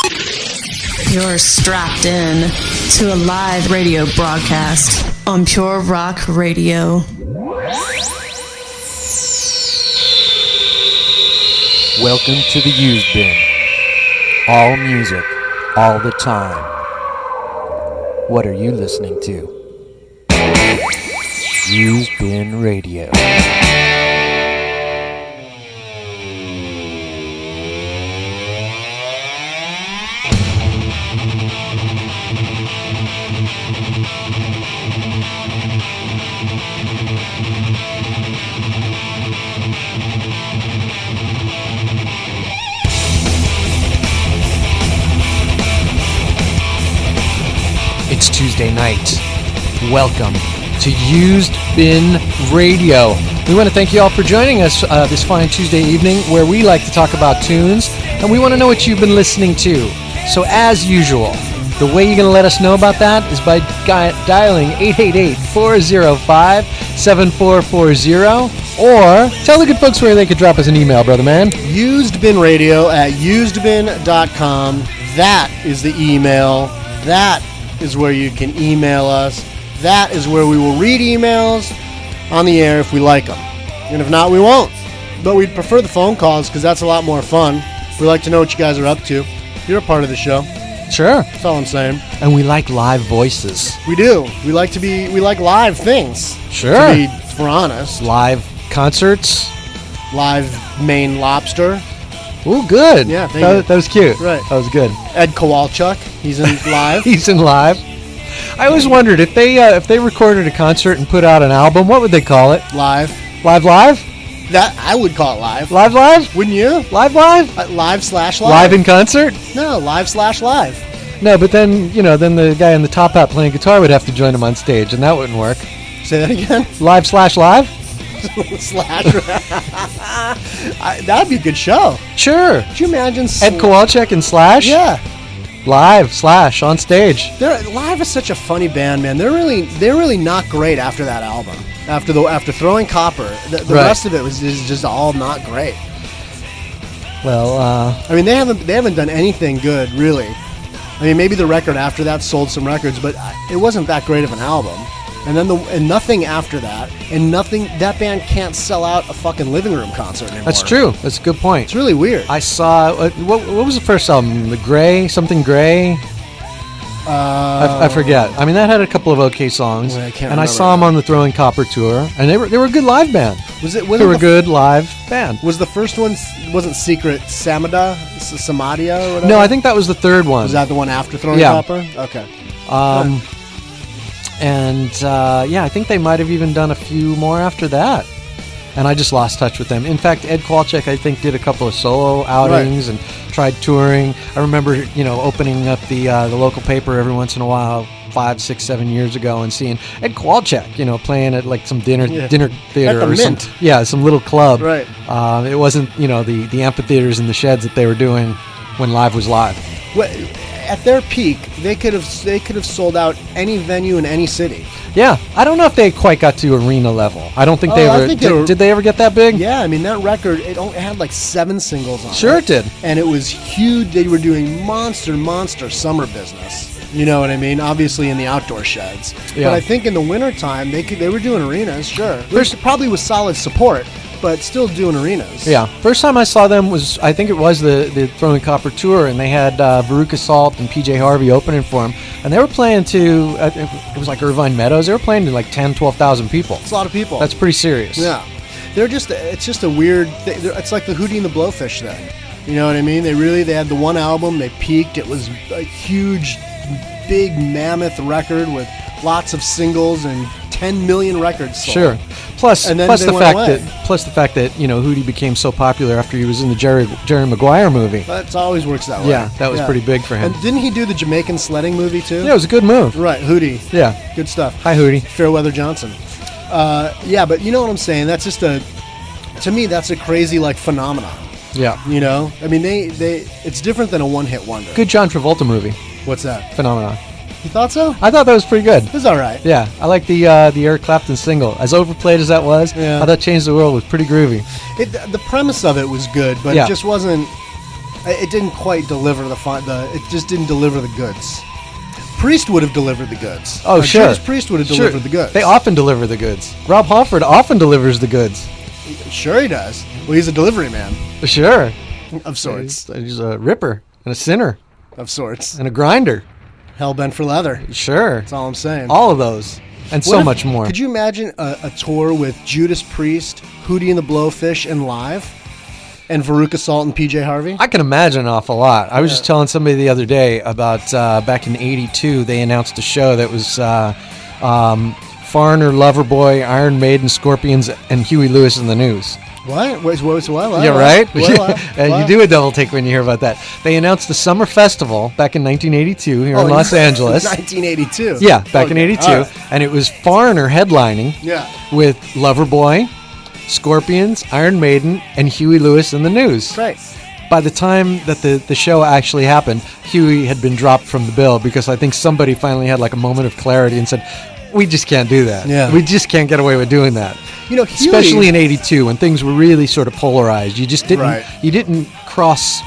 You're strapped in to a live radio broadcast on Pure Rock Radio. Welcome to the Used Bin. All music, all the time. What are you listening to? Used Bin Radio. It's Tuesday night. Welcome to Used Bin Radio. We want to thank you all for joining us this fine Tuesday evening where we like to talk about tunes and we want to know what you've been listening to. So as usual, the way you're going to let us know about that is by dialing 888-405-7440 or tell the good folks where they could drop us an email, brother man. usedbinradio@usedbin.com. That is the email. That is where you can email us. That is where we will read emails on the air if we like them. And if not, we won't. But we'd prefer the phone calls because that's a lot more fun. We like to know what you guys are up to. You're a part of the show. Sure. That's all I'm saying. And we like live voices. We do. We like live things. Sure. If we're honest. Live concerts. Live Maine Lobster. Ooh, good. Yeah, that was cute. Right. That was good. Ed Kowalczyk. He's in live. He's in live. I always wondered if they recorded a concert and put out an album, what would they call it? Live. Live? That I would call it live. Live? Wouldn't you? Live? Live/live. Live in concert? No, live/live. No, but then the guy in the top hat playing guitar would have to join him on stage, and that wouldn't work. Say that again. Live/live? That'd be a good show. Sure. Could you imagine Ed Kowalczyk and Slash? Yeah. Live, Slash, on stage. Live is such a funny band, man. They're really not great after that album. After Throwing Copper, the right. rest of it is just all not great. Well, I mean, they haven't done anything good, really. I mean, maybe the record after that sold some records, but it wasn't that great of an album. And then nothing after that, and that band can't sell out a fucking living room concert anymore. That's true. That's a good point. It's really weird. I saw what was the first album? The Gray, something Gray. I forget. I mean, that had a couple of okay songs, and I saw them on the Throwing Copper tour, and they were a good live band. They were a good live band. Was the first one wasn't Secret Samadia or whatever? No, I think that was the third one. Was that the one after Throwing Copper? Okay. And I think they might have even done a few more after that. And I just lost touch with them. In fact, Ed Kowalczyk, I think, did a couple of solo outings and tried touring. I remember, opening up the local paper every once in a while, 5, 6, 7 years ago, and seeing Ed Kowalczyk, playing at like some dinner theater or Mint. Some little club. Right. It wasn't, the amphitheaters and the sheds that they were doing when live was live. Well, at their peak, they could have sold out any venue in any city. Yeah, I don't know if they quite got to arena level. I don't think they ever did. They ever get that big? Yeah, I mean that record it had like 7 singles on it. Sure, it did. And it was huge. They were doing monster summer business. You know what I mean? Obviously in the outdoor sheds. Yeah. But I think in the wintertime they were doing arenas. Sure, probably with solid support. But still doing arenas. Yeah. First time I saw them was, I think it was the Throwing Copper tour, and they had Veruca Salt and PJ Harvey opening for them. And they were playing to, it was like Irvine Meadows, they were playing to like 10, 12,000 people. It's a lot of people. That's pretty serious. Yeah. It's just a weird, it's like the Hootie and the Blowfish thing. You know what I mean? They had the one album, they peaked, it was a huge, big mammoth record with lots of singles and 10 million records sold. Sure. Plus the fact that Hootie became so popular after he was in the Jerry Maguire movie. That always works that way. Yeah, that was pretty big for him. And didn't he do the Jamaican sledding movie too? Yeah, it was a good move. Right, Hootie. Yeah, good stuff. Hi, Hootie. Fairweather Johnson. But you know what I'm saying? That's just to me that's a crazy like phenomenon. Yeah. I mean it's different than a one-hit wonder. Good John Travolta movie. What's that? Phenomenon. You thought so? I thought that was pretty good. It was all right. Yeah, I like the Eric Clapton single. As overplayed as that was, I thought Change the World was pretty groovy. The premise of it was good, but it just wasn't... It didn't quite deliver it just didn't deliver the goods. Priest would have delivered the goods. Oh, sure. Judas Priest would have delivered the goods. They often deliver the goods. Rob Halford often delivers the goods. Sure he does. Well, he's a delivery man. Sure. Of sorts. He's a ripper and a sinner. Of sorts. And a grinder. Hell bent for leather. Sure. That's all I'm saying. All of those. And so much more. Could you imagine a tour with Judas Priest, Hootie and the Blowfish, and Live? And Veruca Salt and PJ Harvey? I can imagine an awful lot. I was just telling somebody the other day about back in '82, they announced a show that was Foreigner, Loverboy, Iron Maiden, Scorpions, and Huey Lewis in the News. What? What? Yeah, right? You do a double take when you hear about that. They announced the Summer Festival back in 1982 here in Los Angeles. 1982? Yeah, back in 82. Right. And it was Foreigner headlining with Loverboy, Scorpions, Iron Maiden, and Huey Lewis in the News. Right. By the time that the show actually happened, Huey had been dropped from the bill because I think somebody finally had like a moment of clarity and said, we just can't do that. Yeah. We just can't get away with doing that. You know, Huey, especially in '82 when things were really sort of polarized. You just didn't. Right. You didn't cross.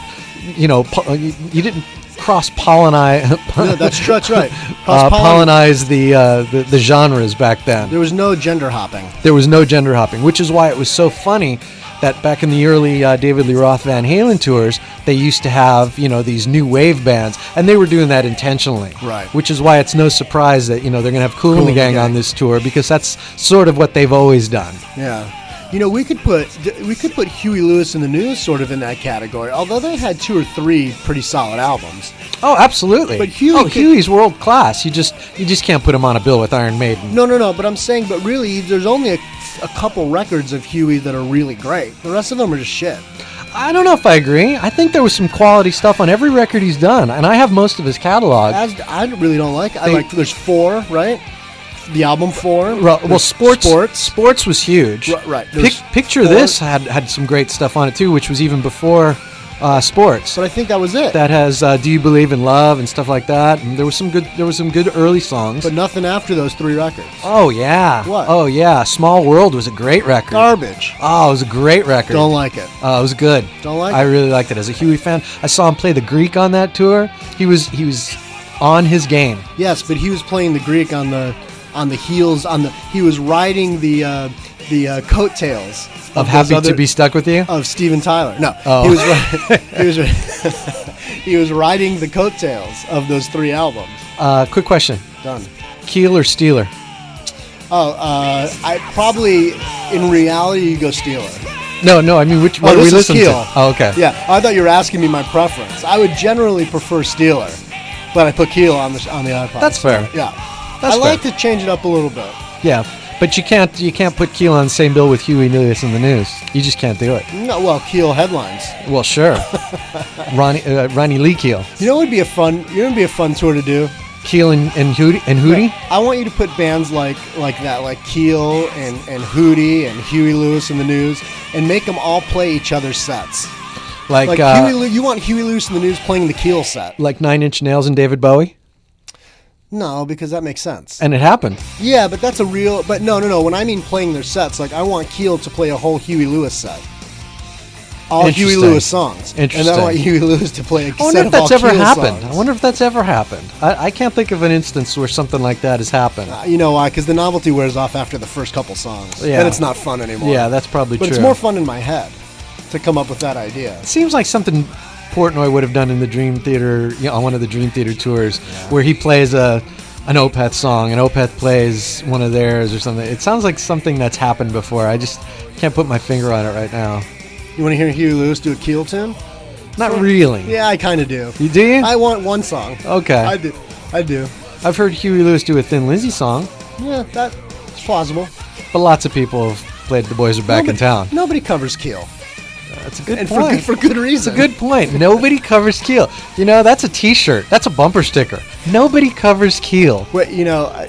You didn't cross pollinize. Yeah, that's right. Pollinize the genres back then. There was no gender hopping. There was no gender hopping, which is why it was so funny that back in the early David Lee Roth Van Halen tours, they used to have, these new wave bands, and they were doing that intentionally. Right. Which is why it's no surprise that, they're going to have Kool and the Gang on this tour, because that's sort of what they've always done. Yeah. We could put Huey Lewis in the News sort of in that category, although they had 2 or 3 pretty solid albums. Oh, absolutely. But Huey's world class. You just can't put him on a bill with Iron Maiden. No. But I'm saying, but really, there's only a couple records of Huey that are really great. The rest of them are just shit. I don't know if I agree. I think there was some quality stuff on every record he's done, and I have most of his catalog. I really don't like it. There's 4, right? The album 4. Well, Sports was huge. Right. Picture 4. This had some great stuff on it too, which was even before Sports. But I think that was it. That has Do You Believe in Love and stuff like that. And there was some good early songs. But nothing after those 3 records. Oh yeah. What? Oh yeah. Small World was a great record. Garbage. Oh, it was a great record. Don't like it. Oh, it was good. Don't like it. I really liked it. As a Huey fan, I saw him play the Greek on that tour. He was on his game. Yes, but he was playing the Greek on the heels he was riding the coattails of Happy to Be Stuck With You of Steven Tyler. No, he was riding the coattails of those 3 albums. Quick question. Done. Keel or Steeler? I probably in reality you go Steeler. No. I mean, which one do we listen Keel. to? Oh, okay. Yeah, I thought you were asking me my preference. I would generally prefer Steeler, but I put Keel on the iPod. That's fair. Yeah. I like to change it up a little bit. Yeah, but you can't put Keel on the same bill with Huey Lewis in the News. You just can't do it. No, well, Keel headlines. Well, sure. Ronnie Lee Keel. You know what would be a fun tour to do? Keel and Hootie? Yeah. I want you to put bands like that, like Keel and Hootie and Huey Lewis in the News, and make them all play each other's sets. Like you want Huey Lewis in the News playing the Keel set. Like 9 Inch Nails and David Bowie? No, because that makes sense. And it happened. Yeah, but that's but no. When I mean playing their sets, like I want Keel to play a whole Huey Lewis set. All Huey Lewis songs. Interesting. And I want Huey Lewis to play a set of all Keel songs. I wonder if that's ever happened. I can't think of an instance where something like that has happened. You know why? Because the novelty wears off after the first couple songs. Yeah. Then it's not fun anymore. Yeah, that's probably true. But it's more fun in my head to come up with that idea. It seems like something Portnoy would have done in the Dream Theater, on one of the Dream Theater tours, where he plays an Opeth song and Opeth plays one of theirs or something. It sounds like something that's happened before. I just can't put my finger on it right now. You want to hear Huey Lewis do a Keel tune? Not really. Yeah, I kind of do. You do? I want one song. Okay. I do. I've heard Huey Lewis do a Thin Lizzy song. Yeah, that's plausible. But lots of people have played The Boys Are Back in Town. Nobody covers Keel. That's a good point. For good reason. That's a good point. Nobody covers Keel. That's a T-shirt. That's a bumper sticker. Nobody covers Keel. Well,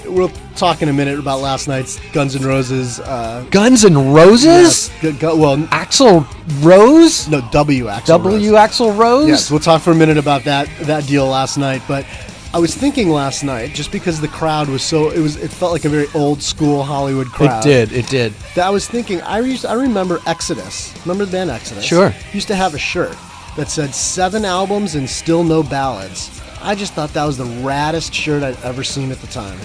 we'll talk in a minute about last night's Guns N' Roses. Guns N' Roses? Yes. Axl Rose? No, W. Axl W. Rose. Axl Rose? Yes, we'll talk for a minute about that deal last night. But I was thinking last night, just because the crowd was it felt like a very old school Hollywood crowd. It did. That I was thinking, I remember Exodus. Remember the band Exodus? Sure. Used to have a shirt that said 7 albums and still no ballads. I just thought that was the raddest shirt I'd ever seen at the time.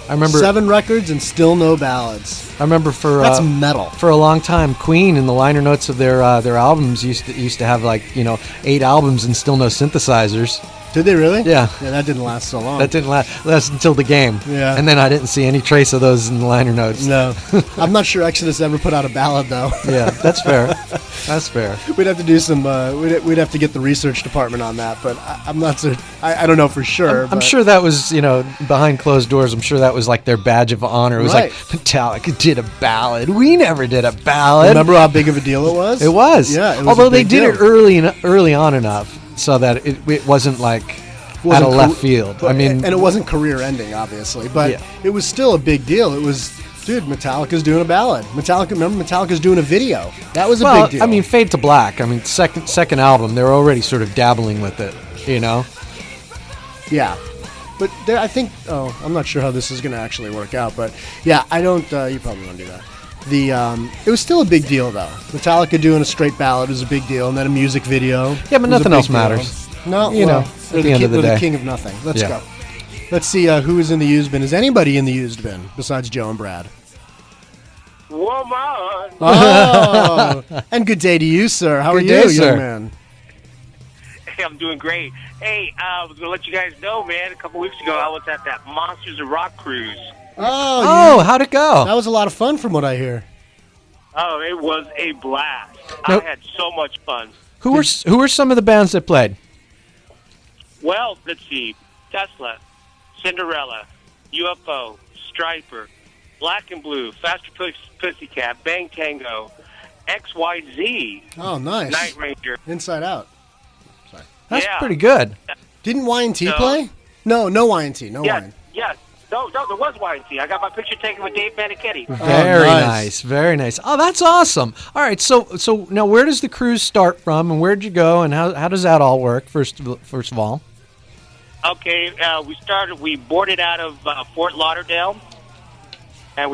I remember 7 records and still no ballads. I remember That's metal. For a long time, Queen in the liner notes of their albums used to have 8 albums and still no synthesizers. Did they really? Yeah. Yeah, that didn't last so long. That didn't last until the game. Yeah. And then I didn't see any trace of those in the liner notes. No. I'm not sure Exodus ever put out a ballad, though. Yeah, that's fair. That's fair. We'd have to do some, we'd have to get the research department on that, but I'm not so, I don't know for sure. I'm sure that was, behind closed doors, I'm sure that was like their badge of honor. It was like, Metallica did a ballad. We never did a ballad. Remember how big of a deal it was? It was. Yeah, it was. Although they did it early on enough so that it wasn't like out of left field. And it wasn't career ending, obviously, but it was still a big deal. It was, dude, Metallica's doing a ballad. Remember Metallica's doing a video. That was a big deal. I mean, Fade to Black. I mean, second album, they're already sort of dabbling with it, Yeah. But I think, I'm not sure how this is going to actually work out, but yeah, I don't, you probably want to do that. It was still a big deal, though. Metallica doing a straight ballad was a big deal, and then a music video. Yeah, but nothing else matters. No, at the end of the day. They're the king of nothing. Let's go. Let's see who is in the used bin. Is anybody in the used bin besides Joe and Brad? Woman! Oh! And good day to you, sir. How are you, young man? Hey, I'm doing great. Hey, I was going to let you guys know, man, a couple weeks ago I was at that Monsters of Rock cruise. Oh, how'd it go? That was a lot of fun from what I hear. Oh, it was a blast. Nope. I had so much fun. Who were some of the bands that played? Well, let's see. Tesla, Cinderella, UFO, Striper, Black and Blue, Faster Pussycat, Bang Tango, XYZ. Oh, nice. Night Ranger. Inside Out. Sorry. That's pretty good. Didn't Y&T play? No Y&T. No Y&T. Yes. No, there was Y&T. I got my picture taken with Dave Manichetti. Very nice. Very nice. Oh, that's awesome. All right, so now where does the cruise start from, and where'd you go, and how does that all work, first of all? Okay, we boarded out of Fort Lauderdale, and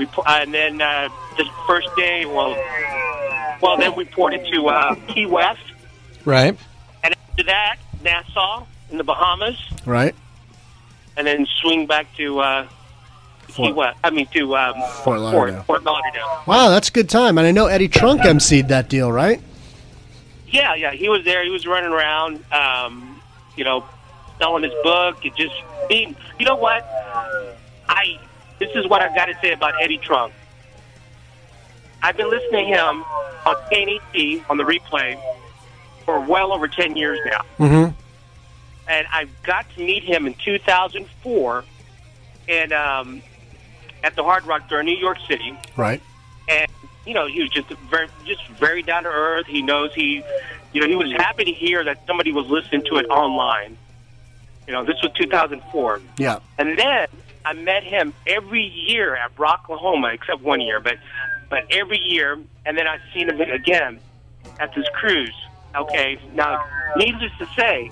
then the first day, then we ported to Key West. Right. And after that, Nassau in the Bahamas. Right. And then swing back to Fort Lauderdale. Fort Lauderdale. Wow, that's a good time. And I know Eddie Trunk emceed that deal, right? Yeah, he was there. He was running around, selling his book. You know what? This is what I've got to say about Eddie Trunk. I've been listening to him on KNET on the replay for well over 10 years now. Mm-hmm. And I got to meet him in 2004 and at the Hard Rock Door in New York City. Right. And, he was just very down to earth. He knows he was happy to hear that somebody was listening to it online. This was 2004. Yeah. And then I met him every year at Rocklahoma, except one year, but every year. And then I've seen him again at this cruise. Okay. Now, needless to say,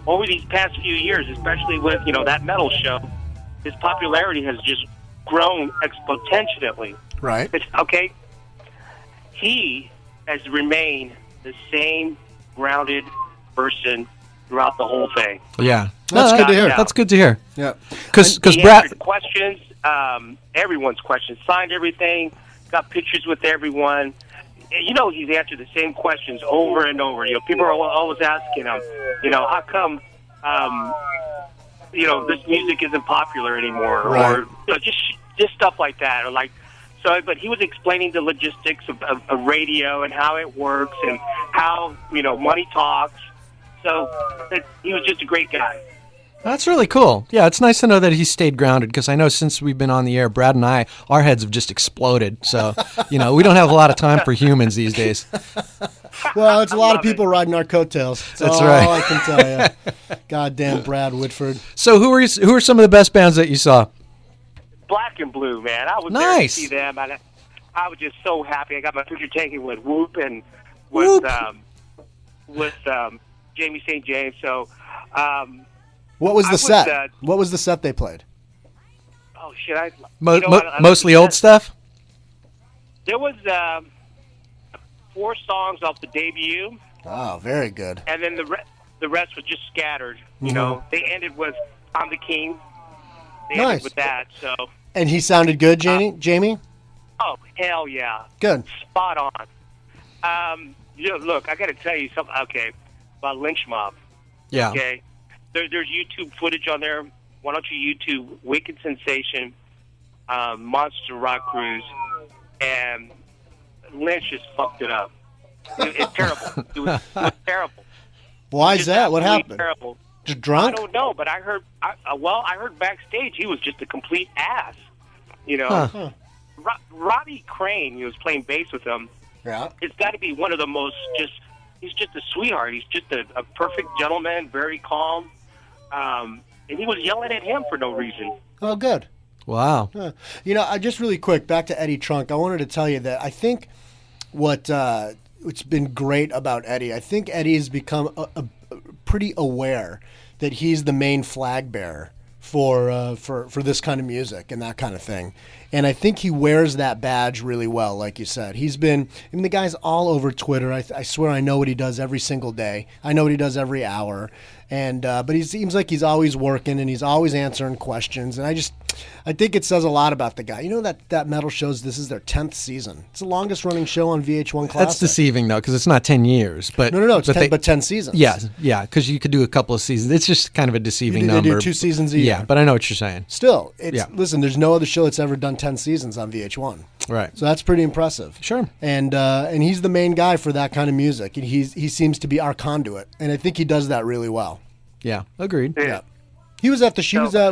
over these past few years, especially with, that metal show, his popularity has just grown exponentially. Right. Okay? He has remained the same grounded person throughout the whole thing. Yeah. That's good to hear. That's good to hear. Yeah. Because he Brad... answered questions, everyone's questions, signed everything, got pictures with everyone. He's answered the same questions over and over. People are always asking him, how come, this music isn't popular anymore, right. Or just stuff like that, but he was explaining the logistics of radio and how it works and how money talks. So he was just a great guy. That's really cool. Yeah, it's nice to know that he stayed grounded because I know since we've been on the air, Brad and I, our heads have just exploded. So, we don't have a lot of time for humans these days. Well, it's a lot of people riding our coattails. That's right. All I can tell you. Goddamn Brad Whitford. So who are some of the best bands that you saw? Black and Blue, man. I was there to see them, and I was just so happy. I got my picture taken with Whoop and with Jamie St. James. So, what was the set? What was the set they played? Oh shit! Mostly old stuff. There was 4 songs off the debut, Oh, very good. And then the rest was just scattered. You know, they ended with "I'm the King." They ended with that. So. And he sounded good, Jamie? Oh, hell yeah. Good. Spot on. Look, I got to tell you something. Okay, about Lynch Mob. Yeah. Okay. There's YouTube footage on there. Why don't you YouTube Wicked Sensation, Monster Rock Cruise, and Lynch just fucked it up. It's terrible. It was terrible. Why is that? What happened? Terrible. Just drunk? I don't know, but I heard backstage he was just a complete ass. You know, Robbie Crane, he was playing bass with him. Yeah. It's got to be one of the most he's just a sweetheart. He's just a perfect gentleman, very calm. And he was yelling at him for no reason. Oh, good. Wow. You know, just really quick, back to Eddie Trunk, I wanted to tell you that I think what's been great about Eddie, I think Eddie has become a pretty aware that he's the main flag bearer for this kind of music and that kind of thing. And I think he wears that badge really well, like you said. The guy's all over Twitter. I swear I know what he does every single day. I know what he does every hour. And but he seems like he's always working and he's always answering questions. And I think it says a lot about the guy. You know that metal shows this is their 10th season. It's the longest running show on VH1 Classic. That's deceiving though, because it's not 10 years. But no, it's 10 seasons. Yeah, because you could do a couple of seasons. It's just kind of a deceiving number. They do 2 seasons a year. Yeah, but I know what you're saying. Still, listen, there's no other show that's ever done 10 seasons on VH1. Right. So that's pretty impressive. Sure. And he's the main guy for that kind of music. And he seems to be our conduit. And I think he does that really well. Yeah, agreed. Yeah. He was at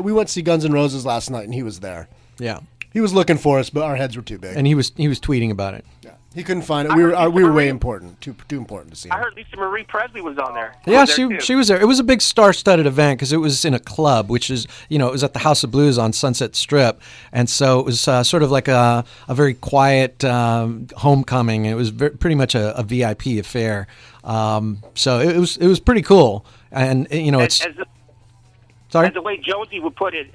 we went to see Guns N' Roses last night and he was there. Yeah. He was looking for us, but our heads were too big. And he was tweeting about it. Yeah. He couldn't find it. We were way important, too important to see him. I heard Lisa Marie Presley was on there. Yeah, she was there. It was a big star-studded event because it was in a club, which is, it was at the House of Blues on Sunset Strip. And so it was sort of like a very quiet homecoming. It was pretty much a VIP affair. So it was pretty cool. And, sorry? As the way Jonesy would put it,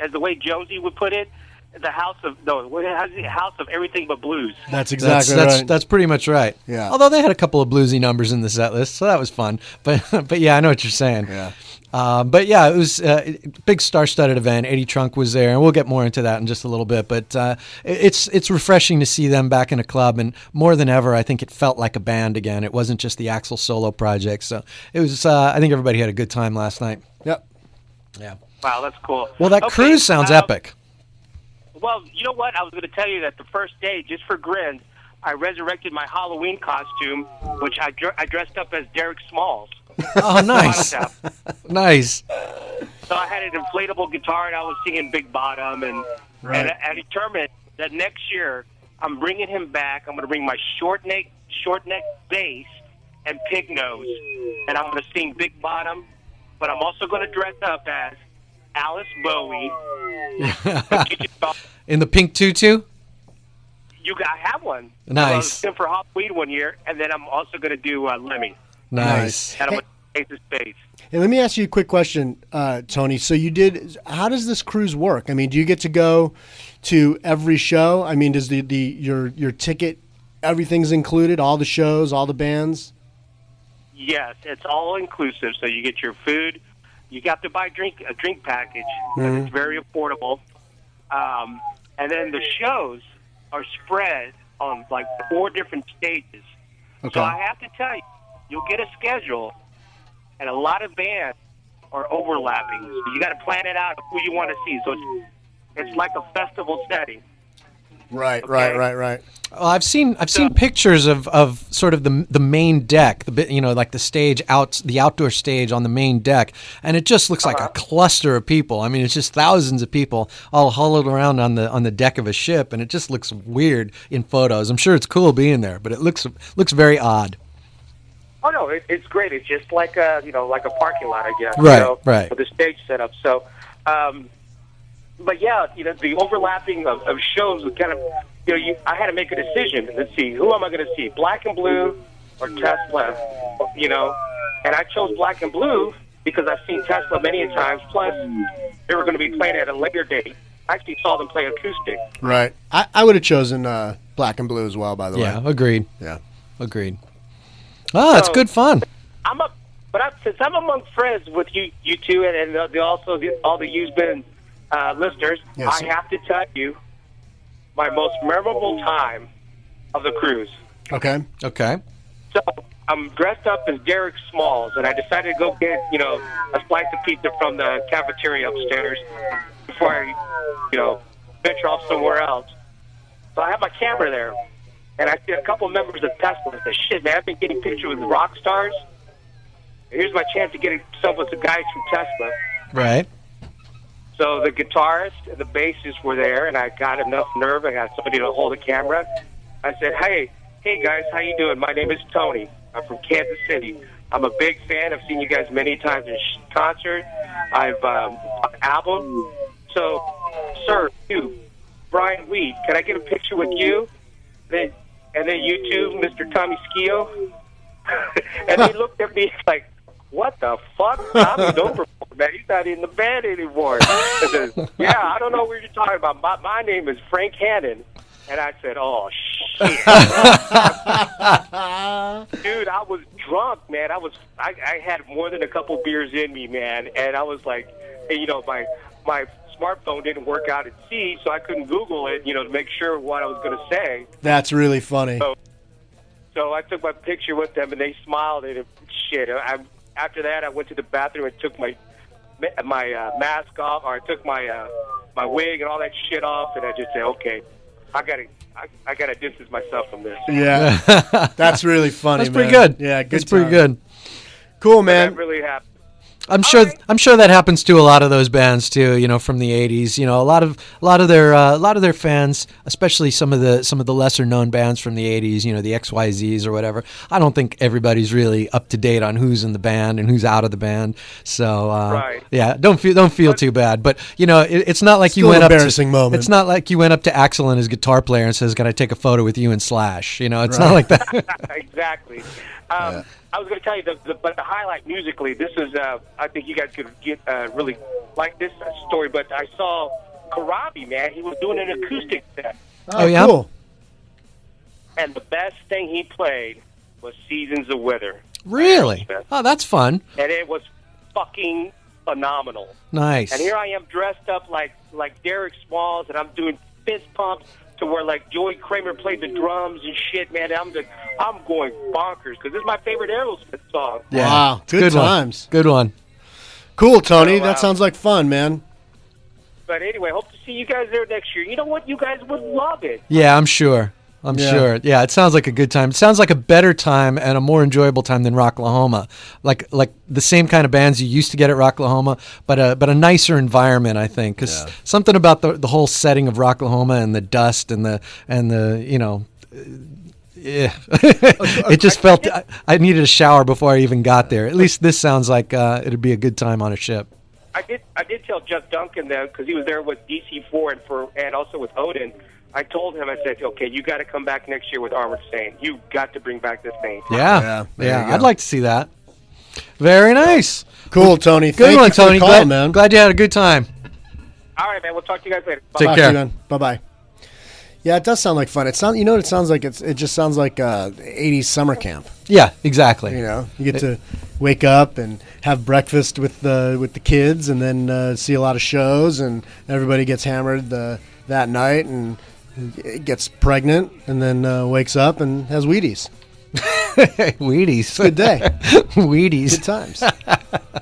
the house of everything but blues. That's exactly right. That's pretty much right. Yeah. Although they had a couple of bluesy numbers in the set list, so that was fun. But yeah, I know what you're saying. Yeah. But yeah, it was a big star-studded event. Eddie Trunk was there, and we'll get more into that in just a little bit. But it's refreshing to see them back in a club, and more than ever, I think it felt like a band again. It wasn't just the Axl solo project. So it was. I think everybody had a good time last night. Yep. Yeah. Wow, that's cool. Well, that cruise sounds epic. Well, you know what? I was going to tell you that the first day, just for grins, I resurrected my Halloween costume, which I dressed up as Derek Smalls. Oh, nice. Nice. So I had an inflatable guitar, and I was singing Big Bottom, and I determined that next year I'm bringing him back. I'm going to bring my short neck bass and pig nose, and I'm going to sing Big Bottom, but I'm also going to dress up as Alice Bowie. In the pink tutu? I have one. Nice. I was in for Halloween one year, and then I'm also going to do Lemmy. Nice. And I'm going to take his space. Hey, let me ask you a quick question, Tony. So how does this cruise work? I mean, do you get to go to every show? I mean, does your ticket, everything's included, all the shows, all the bands? Yes, it's all inclusive. So you get your food. You got to buy a drink package. Mm-hmm. It's very affordable. And then the shows are spread on like 4 different stages. Okay. So I have to tell you, you'll get a schedule, and a lot of bands are overlapping. So you got to plan it out who you want to see. So it's like a festival setting. Right, okay? right. Well, I've seen pictures of sort of the main deck, like the stage the outdoor stage on the main deck, and it just looks like a cluster of people. I mean, it's just thousands of people all huddled around on the deck of a ship, and it just looks weird in photos. I'm sure it's cool being there, but it looks very odd. Oh no, it's great. It's just like a parking lot, I guess. Right. With the stage set up. So. But yeah, the overlapping of shows was kind of, I had to make a decision. Let's see, who am I going to see, Black and Blue or Tesla? And I chose Black and Blue because I've seen Tesla many times. Plus, they were going to be playing at a later date. I actually saw them play acoustic. Right. I would have chosen Black and Blue as well, by the way. Yeah, agreed. Yeah. Agreed. Oh, that's good fun. Since I'm among friends with you two, and all the Usman listeners, Yes. I have to tell you my most memorable time of the cruise. Okay. Okay. So I'm dressed up as Derek Smalls, and I decided to go get a slice of pizza from the cafeteria upstairs before I venture off somewhere else. So I have my camera there, and I see a couple members of Tesla. I said, "Shit, man, I've been getting pictures with rock stars. Here's my chance to get some with the guys from Tesla." Right. So the guitarist and the bassist were there, and I got enough nerve. I got somebody to hold the camera. I said, "Hey guys, how you doing? My name is Tony. I'm from Kansas City. I'm a big fan. I've seen you guys many times in concert. I've an album. So, sir, you, Brian Weed, can I get a picture with you? And then you too, Mr. Tommy Skio." And they looked at me like, "What the fuck? Tommy's over, man. He's not in the band anymore." I said, "Yeah, I don't know what you're talking about. My name is Frank Hannon." And I said, "Oh, shit." Dude, I was drunk, man. I had more than a couple beers in me, man. And I was like, hey, my smartphone didn't work out at sea, so I couldn't Google it, to make sure what I was going to say. That's really funny. So I took my picture with them, and they smiled, and shit. After that, I went to the bathroom and took my mask off, or I took my wig and all that shit off, and I just said, okay, I gotta distance myself from this. Yeah, that's really funny. That's pretty man. good. Yeah, good. That's pretty good. Cool, man. That really happened. I'm sure that happens to a lot of those bands too. From the '80s. A lot of their fans, especially some of the lesser known bands from the '80s. The XYZs or whatever. I don't think everybody's really up to date on who's in the band and who's out of the band. So right. Yeah, don't feel too bad. But it's not like Still you went an up. Embarrassing moment. It's not like you went up to Axl and his guitar player and says, "Can I take a photo with you and Slash?" It's not like that. Exactly. I was going to tell you, but the highlight musically, this is, I think you guys could get really like this story, but I saw Karabi, man. He was doing an acoustic set. Oh, yeah? Cool. And the best thing he played was Seasons of Wither. Really? Oh, that's fun. And it was fucking phenomenal. Nice. And here I am dressed up like Derek Smalls, and I'm doing fist pumps to where like Joey Kramer played the drums and shit, man. I'm going bonkers because this is my favorite Aerosmith song. Yeah. Wow, good times. Good one. Cool, Tony. So, that sounds like fun, man. But anyway, hope to see you guys there next year. You know what? You guys would love it. Yeah, I'm sure. I'm sure. Yeah, it sounds like a good time. It sounds like a better time and a more enjoyable time than Rocklahoma. Like the same kind of bands you used to get at Rocklahoma, but a nicer environment, I think. Because something about the whole setting of Rocklahoma and the dust and the yeah. It just felt I needed a shower before I even got there. At least this sounds like it'd be a good time on a ship. I did tell Jeff Duncan though, because he was there with DC4 and also with Odin. I told him, I said, okay, you got to come back next year with Armored Saint. You got to bring back this thing. Yeah. There you go. I'd like to see that. Very nice. Cool, Tony. Good Thank one, you for Tony. the call, man. Glad you had a good time. All right, man. We'll talk to you guys later. Bye. Take Talk care. to you, man. Bye-bye. Yeah, it does sound like fun. It sounds like it just sounds like 80s summer camp. Yeah, exactly. You get to wake up and have breakfast with the kids, and then see a lot of shows, and everybody gets hammered that night and gets pregnant, and then wakes up and has Wheaties. Wheaties. Good day. Wheaties. Good times.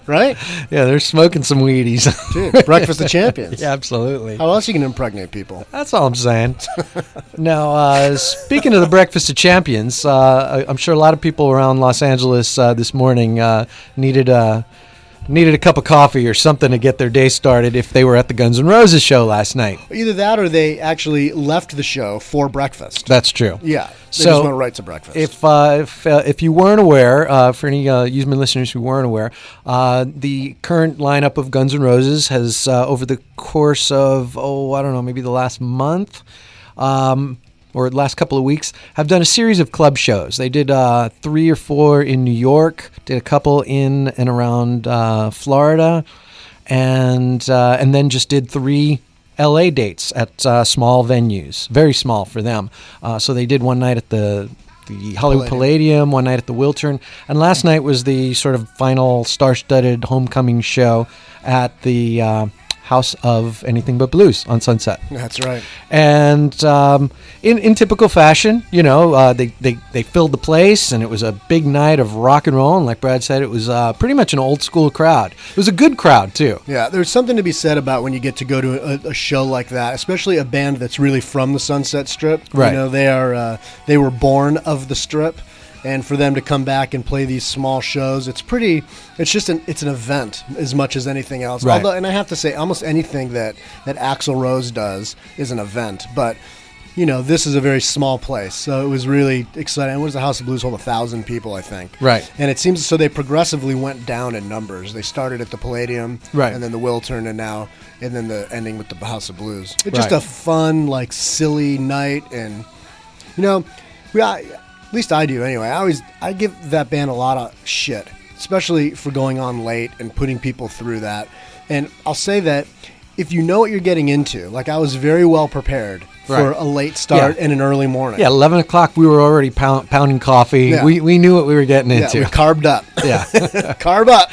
Right? Yeah, they're smoking some Wheaties. Dude, breakfast of champions. Yeah, absolutely. How else you can impregnate people? That's all I'm saying. Now, speaking of the Breakfast of Champions, I'm sure a lot of people around Los Angeles this morning needed a cup of coffee or something to get their day started if they were at the Guns N' Roses show last night. Either that or they actually left the show for breakfast. That's true. Yeah. They So, just went right to breakfast. If you weren't aware, for any Usman listeners who weren't aware, the current lineup of Guns N' Roses has, over the course of, maybe the last month, or the last couple of weeks, have done a series of club shows. They did 3 or 4 in New York, did a couple in and around Florida, and then just did 3 LA dates at small venues, very small for them. So they did one night at the the Hollywood Palladium, one night at the Wiltern, and last night was the sort of final star-studded homecoming show at the House of Anything But Blues on Sunset. That's right. And in typical fashion, they filled the place, and it was a big night of rock and roll. And like Brad said, it was pretty much an old school crowd. It was a good crowd too. Yeah, there's something to be said about when you get to go to a show like that, especially a band that's really from the Sunset Strip. Right. They were born of the Strip. And for them to come back and play these small shows, it's an event as much as anything else. Right. Although, and I have to say, almost anything that Axl Rose does is an event. But, this is a very small place. So it was really exciting. What does the House of Blues hold? 1,000 people, I think. Right. And it seems so they progressively went down in numbers. They started at the Palladium, right, and then the Wiltern, and then the ending with the House of Blues. It's just a fun, silly night. And, at least I do anyway. I give that band a lot of shit, especially for going on late and putting people through that. And I'll say that if you know what you're getting into, I was very well prepared for a late start and an early morning. Yeah, 11 o'clock we were already pounding coffee. Yeah. We knew what we were getting into. Yeah, we carved up. Yeah. Carb up.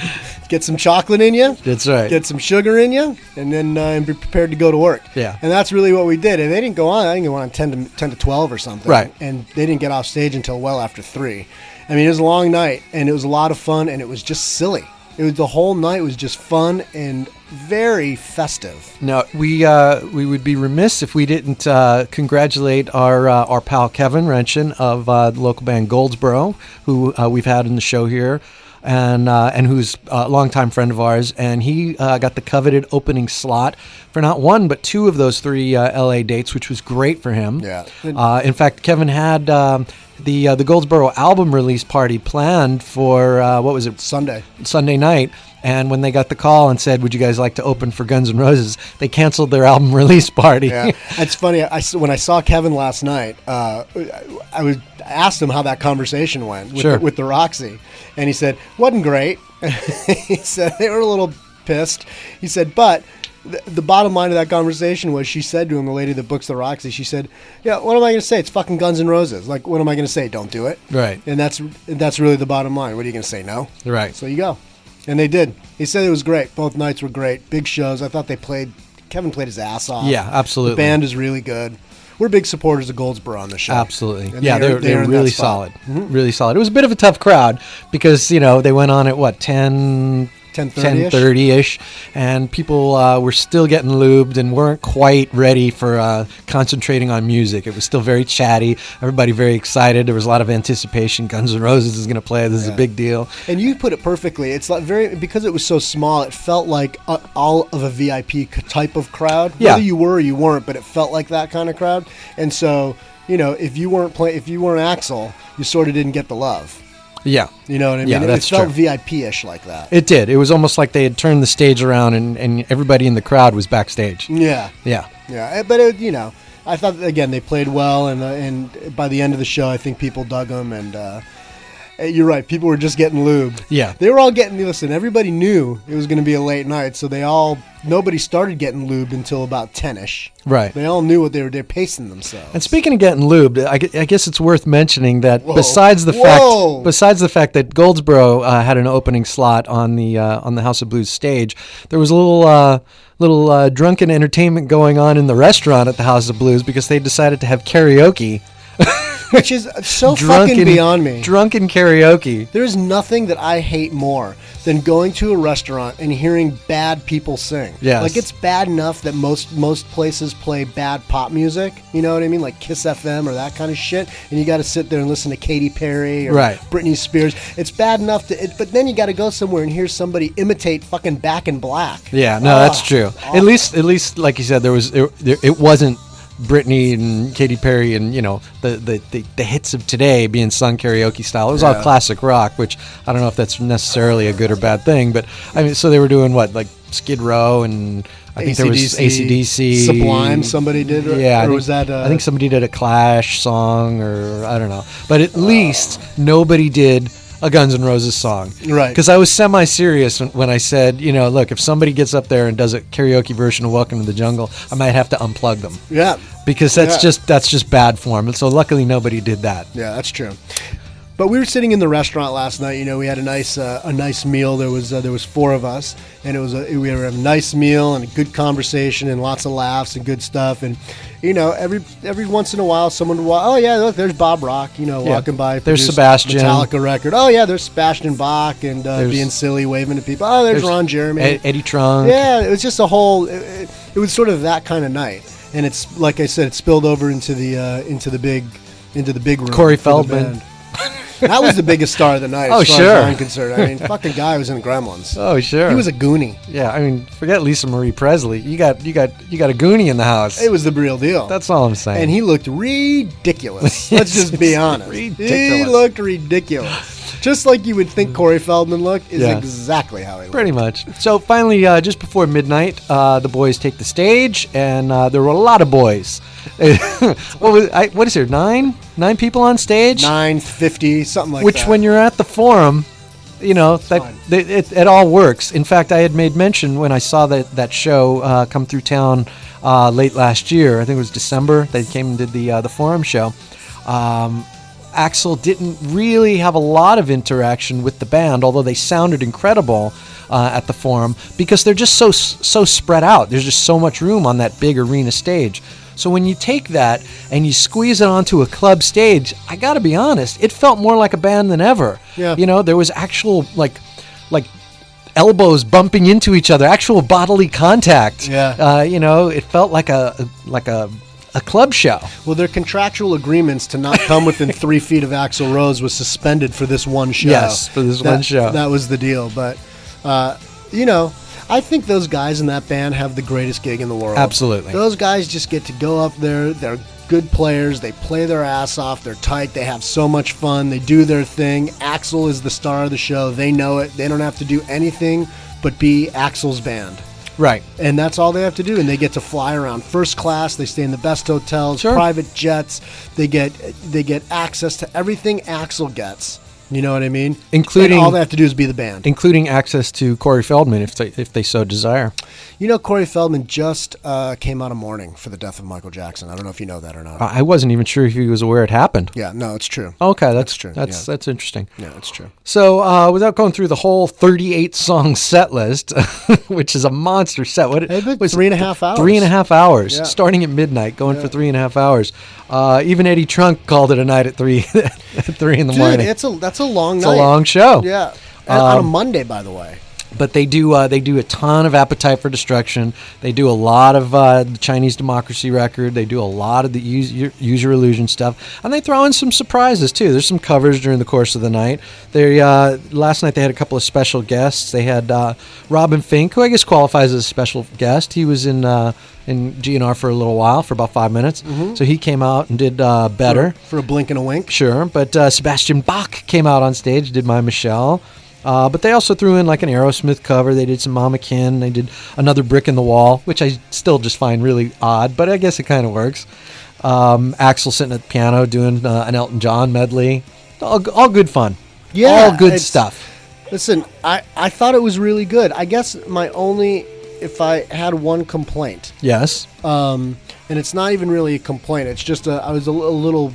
Get some chocolate in you. That's right. Get some sugar in you, and then be prepared to go to work. Yeah. And that's really what we did. And they didn't go on. I think it went on 10 to 12 or something. Right. And they didn't get off stage until well after 3. I mean, it was a long night, and it was a lot of fun, and it was just silly. The whole night was just fun and very festive. No, we would be remiss if we didn't congratulate our pal Kevin Renshin of the local band Goldsboro, who we've had in the show here, and who's a longtime friend of ours, and he got the coveted opening slot for not one but 2 of those 3 LA dates, which was great for him. Yeah. In fact, Kevin had the Goldsboro album release party planned for what was it? Sunday night. And when they got the call and said, "Would you guys like to open for Guns N' Roses?" they canceled their album release party. Yeah, it's funny. When I saw Kevin last night, I asked him how that conversation went with the Roxy, and he said wasn't great. He said they were a little pissed. He said, but the bottom line of that conversation was, she said to him, the lady that books the Roxy, she said, "Yeah, what am I going to say? It's fucking Guns N' Roses. What am I going to say? Don't do it." Right. And that's really the bottom line. What are you going to say? No. Right. So you go. And they did. He said it was great. Both nights were great. Big shows. I thought Kevin played his ass off. Yeah, absolutely. The band is really good. We're big supporters of Goldsboro on the show. Absolutely. And yeah, they're really solid. Mm-hmm. Really solid. It was a bit of a tough crowd because, they went on at 10:30-ish, and people were still getting lubed and weren't quite ready for concentrating on music. It was still very chatty. Everybody very excited. There was a lot of anticipation. Guns N' Roses is going to play. This is a big deal. And you put it perfectly. It's because it was so small, it felt like all of a VIP type of crowd. Yeah. Whether you were or you weren't, but it felt like that kind of crowd. And so, if you weren't Axl, you sort of didn't get the love. Yeah. You know what I mean? Yeah, it felt VIP-ish like that. It did. It was almost like they had turned the stage around and everybody in the crowd was backstage. Yeah. Yeah. Yeah. But, I thought, again, they played well, and by the end of the show, I think people dug them, and you're right, people were just getting lubed. Yeah. They were all listen, everybody knew it was going to be a late night, so nobody started getting lubed until about 10-ish. Right. They all knew what they're pacing themselves. And speaking of getting lubed, I guess it's worth mentioning that besides the fact that Goldsboro had an opening slot on the House of Blues stage, there was a little drunken entertainment going on in the restaurant at the House of Blues because they decided to have karaoke. Which is so fucking beyond me. Drunken karaoke. There's nothing that I hate more than going to a restaurant and hearing bad people sing. Yes. It's bad enough that most places play bad pop music. You know what I mean? Like Kiss FM or that kind of shit. And you got to sit there and listen to Katy Perry or Britney Spears. It's bad enough but then you got to go somewhere and hear somebody imitate fucking Back in Black. Yeah, no, that's true. Awesome. At least, like you said, it wasn't Britney and Katy Perry and the hits of today being sung karaoke style. It was all classic rock, which I don't know if that's necessarily a good or bad thing, but I mean, so they were doing like Skid Row, and I think there was AC/DC, Sublime. Somebody did, I think somebody did a Clash song, or I don't know, but at least nobody did a Guns N' Roses song. Right. Because I was semi-serious when I said, look, if somebody gets up there and does a karaoke version of Welcome to the Jungle, I might have to unplug them. Yeah. Because that's just bad form. And so luckily nobody did that. Yeah, that's true. But we were sitting in the restaurant last night. We had a nice meal. There was 4 of us, and we had a nice meal and a good conversation and lots of laughs and good stuff. And every once in a while, someone would walk. Oh yeah, look, there's Bob Rock. Walking by. There's Sebastian. Metallica record. Oh yeah, there's Sebastian Bach and being silly, waving to people. Oh, there's Ron Jeremy. Eddie Trunk. Yeah, it was just a whole. It was sort of that kind of night, and it's like I said, it spilled over into the big room. Corey Feldman. That was the biggest star of the night. Oh, as far sure. As I'm concerned. I mean, fucking guy was in Gremlins. Oh, sure. He was a Goonie. Yeah, I mean, forget Lisa Marie Presley. You got a Goonie in the house. It was the real deal. That's all I'm saying. And he looked ridiculous. Let's just be honest. Ridiculous. He looked ridiculous. Just like you would think Corey Feldman looked is exactly how he looked. Pretty much. So finally, just before midnight, the boys take the stage, and there were a lot of boys. What is there? 9 people on stage? 950, something like that. Which, when you're at the Forum, it all works. In fact, I had made mention when I saw that show come through town late last year. I think it was December. They came and did the Forum show. Axl didn't really have a lot of interaction with the band, although they sounded incredible at the Forum, because they're just so spread out. There's just so much room on that big arena stage. So when you take that and you squeeze it onto a club stage, I got to be honest, it felt more like a band than ever. Yeah. There was actual like elbows bumping into each other, actual bodily contact. Yeah. It felt like a club show. Well, their contractual agreements to not come within 3 feet of Axl Rose was suspended for this one show. Yes, for this one show. That was the deal. But, I think those guys in that band have the greatest gig in the world. Absolutely. Those guys just get to go up there. They're good players. They play their ass off. They're tight. They have so much fun. They do their thing. Axl is the star of the show. They know it. They don't have to do anything but be Axl's band. Right. And that's all they have to do. And they get to fly around first class. They stay in the best hotels, private jets. They get access to everything Axl gets. You know what I mean? Including, and all they have to do is be the band. Including access to Corey Feldman if they so desire. Corey Feldman just came out of mourning for the death of Michael Jackson. I don't know if you know that or not. I wasn't even sure if he was aware it happened. Yeah, no, it's true. Okay, that's true. That's interesting. Yeah, it's true. So without going through the whole 38-song set list, which is a monster set. What was 3.5 hours? 3.5 hours, starting at midnight, going for 3.5 hours. Even Eddie Trunk called it a night at 3 in the morning. That's a long night. It's a long show. Yeah, on a Monday, by the way. But they do a ton of Appetite for Destruction. They do a lot of the Chinese Democracy record. They do a lot of the Use Your Illusion stuff, and they throw in some surprises too. There's some covers during the course of the night. They last night they had a couple of special guests. They had Robin Fink, who I guess qualifies as a special guest. He was in GNR for a little while, for about 5 minutes. Mm-hmm. So he came out and did Better. For a blink and a wink. Sure, but Sebastian Bach came out on stage, did My Michelle. But they also threw in like an Aerosmith cover. They did some Mama Kin. They did Another Brick in the Wall, which I still just find really odd, but I guess it kind of works. Axl sitting at the piano doing an Elton John medley. All good fun. Yeah. All good stuff. Listen, I thought it was really good. I guess if I had one complaint. Yes. And it's not even really a complaint. It's just I was a little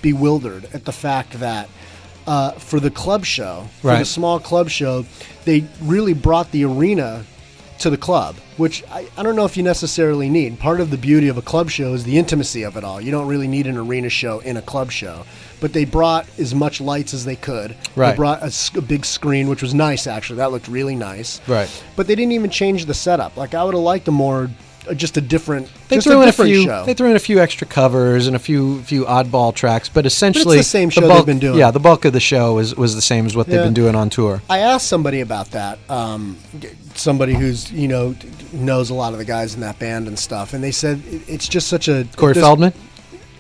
bewildered at the fact that for the club show, for the small club show, they really brought the arena to the club, which I don't know if you necessarily need. Part of the beauty of a club show is the intimacy of it all. You don't really need an arena show in a club show. But they brought as much lights as they could. Right. They brought a big screen, which was nice, actually. That looked really nice. Right. But they didn't even change the setup. Like, I would have liked just a different show. They threw in a few extra covers and a few oddball tracks, but essentially it's the same show they've been doing. Yeah, the bulk of the show was the same as what they've been doing on tour. I asked somebody about that, somebody who's knows a lot of the guys in that band and stuff, and they said it's just such a Corey Feldman.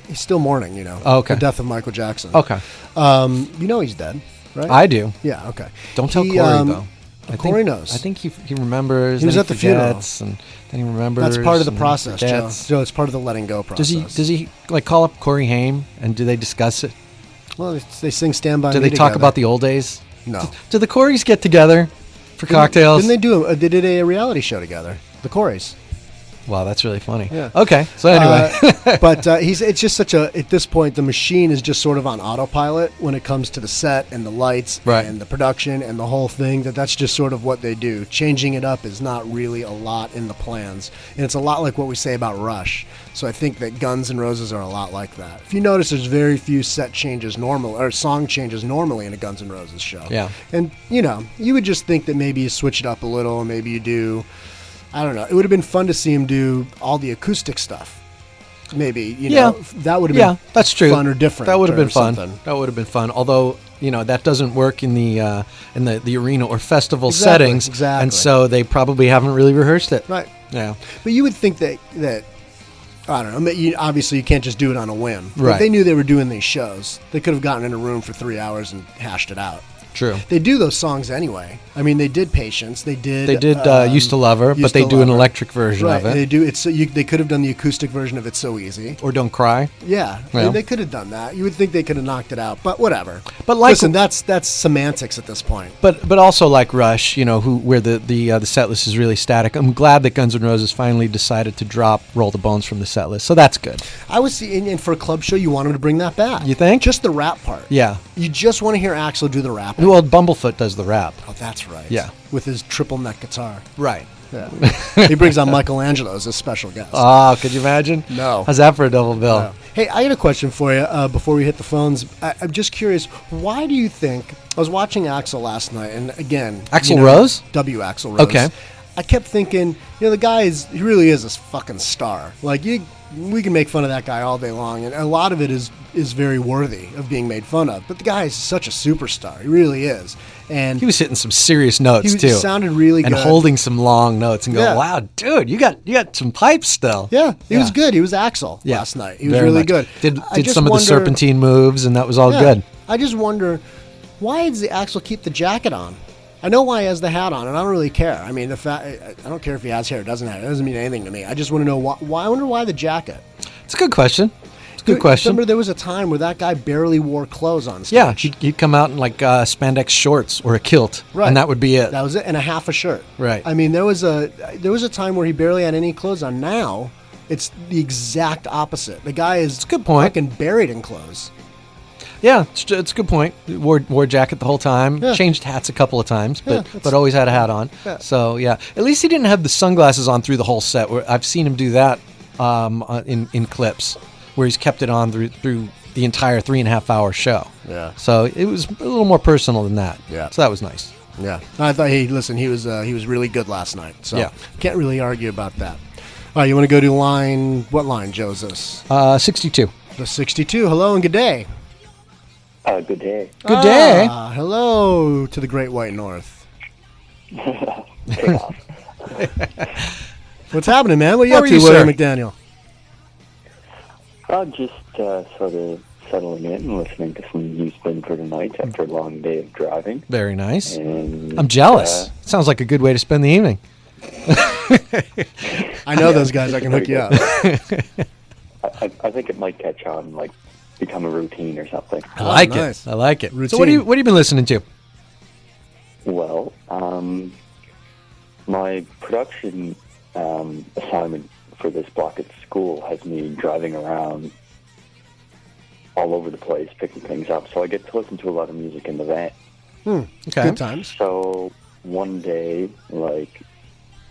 He's still mourning, Oh, okay. The death of Michael Jackson. Okay. He's dead, right? I do. Yeah. Okay. Don't tell Corey though. Corey knows. I think he remembers. He was at the funeral, and then he remembers. That's part of the process, Joe. Joe, it's part of the letting go process. Does he like call up Corey Haim and do they discuss it? Well, they sing "Stand by Me." Do they talk about the old days? No. Do the Coreys get together for cocktails? Didn't they did a reality show together? The Coreys. Wow, that's really funny. Yeah. Okay, so anyway. But it's just such a, at this point, the machine is just sort of on autopilot when it comes to the set and the lights Right. and the production and the whole thing. That's just sort of what they do. Changing it up is not really a lot in the plans. And it's a lot like what we say about Rush. So I think that Guns N' Roses are a lot like that. If you notice, there's very few set changes or song changes normally in a Guns N' Roses show. Yeah. And, you would just think that maybe you switch it up a little, maybe you do... I don't know. It would have been fun to see him do all the acoustic stuff. Maybe, that would have been that's true. fun or different. That would have been fun. Something. That would have been fun. Although, that doesn't work in the arena or festival Exactly, settings. exactly. And so they probably haven't really rehearsed it. Right. Yeah. But you would think that I don't know. Obviously, you can't just do it on a whim. But Right. they knew they were doing these shows. They could have gotten in a room for 3 hours and hashed it out. True. They do those songs anyway. I mean, they did Patience. They did Used to Love Her, but Used they to do an Love Her. electric version Right. of it. They do. They could have done the acoustic version of It's So Easy. Or Don't Cry. Yeah, Yeah. they could have done that. You would think they could have knocked it out, but whatever. But like- listen, that's semantics at this point. But also like Rush, where the set list is really static. I'm glad that Guns N' Roses finally decided to drop Roll the Bones from the set list. So that's good. I was seeing, and for a club show, you want them to bring that back. You think? Just the rap part. Yeah. You just want to hear Axl do the rap. Well, Bumblefoot does the rap. Oh, that's right. Yeah. With his triple neck guitar. Right. Yeah. He brings on Michelangelo as a special guest. Oh, could you imagine? No. How's that for a double bill? Yeah. Hey, I got a question for you before we hit the phones. I'm just curious, why do you think... I was watching Axl last night, and again... Axl Rose? W. Axl Rose. Okay. I kept thinking, the guy he really is a fucking star. Like, we can make fun of that guy all day long, and a lot of it is very worthy of being made fun of. But the guy is such a superstar. He really is. And He was hitting some serious notes too. He sounded really and good. holding some long notes and going, Yeah. "Wow, dude, you got some pipes still." Yeah, he was good. He was Axl last night. He was very really much. good. Did I just some of the wonder- serpentine moves, and that was all Yeah. good. I just wonder, why does Axl keep the jacket on? I know why he has the hat on, and I don't really care. I mean, I don't care if he has hair or doesn't have it. It doesn't mean anything to me. I just want to know why. I wonder why the jacket. It's a good question. Good question. Remember, there was a time where that guy barely wore clothes on stage. Yeah, he'd come out in like spandex shorts or a kilt, Right. and that would be it. That was it, and a half a shirt. Right. I mean, there was a time where he barely had any clothes on. Now, it's the exact opposite. The guy is a good point. fucking buried in clothes. Yeah, it's a good point. Wore a jacket the whole time. Yeah. Changed hats a couple of times, Yeah, but always had a hat on. Yeah. So yeah, at least he didn't have the sunglasses on through the whole set. I've seen him do that in clips where he's kept it on through the entire 3.5 hour show. Yeah. So it was a little more personal than that. Yeah. So that was nice. Yeah, I thought he was really good last night. So Yeah. can't really argue about that. All right, you want to go to what line, Joseph? 62. The 62. Hello and good day. Good day. Good day. Hello to the Great White North. Take off. What's happening, man? What are you How up are to, you, William sir? McDaniel? Just sort of settling in and listening to some New Spin for tonight after a long day of driving. Very nice. And, I'm jealous. Sounds like a good way to spend the evening. I know those guys. I can hook you up. I think it might catch on, like become a routine or something. I like nice. it. I like it. So Routine. what have you been listening to? Well, my production assignment for this block at school has me driving around all over the place, picking things up. So I get to listen to a lot of music in the van. Okay. Good times. So one day, I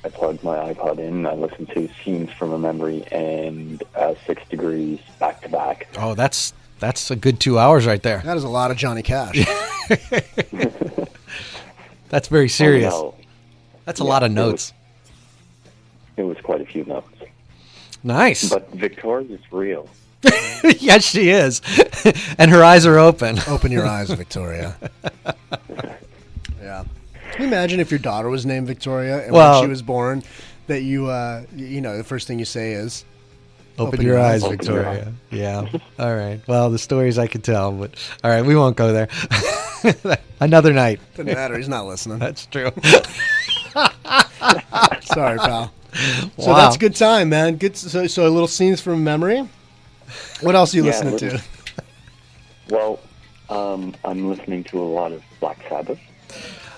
plugged my iPod in, I listened to Scenes from a Memory and 6 Degrees back to back. Oh, that's a good 2 hours right there. That is a lot of Johnny Cash. That's very serious. Oh, no. That's a lot of notes. It was quite a few notes. Nice. But Victoria's real. Yes, she is. And her eyes are open. Open your eyes, Victoria. Yeah. Can you imagine if your daughter was named Victoria and Well- when she was born, that the first thing you say is, Open your eyes, Open your Victoria. Yeah. All right. Well, the stories I could tell, but all right, we won't go there. Another night. doesn't matter, he's not listening. That's true. Sorry, pal. So Wow. that's a good time, man. Good. So a little Scenes from Memory. What else are you Yeah, listening to? Well, I'm listening to a lot of Black Sabbath.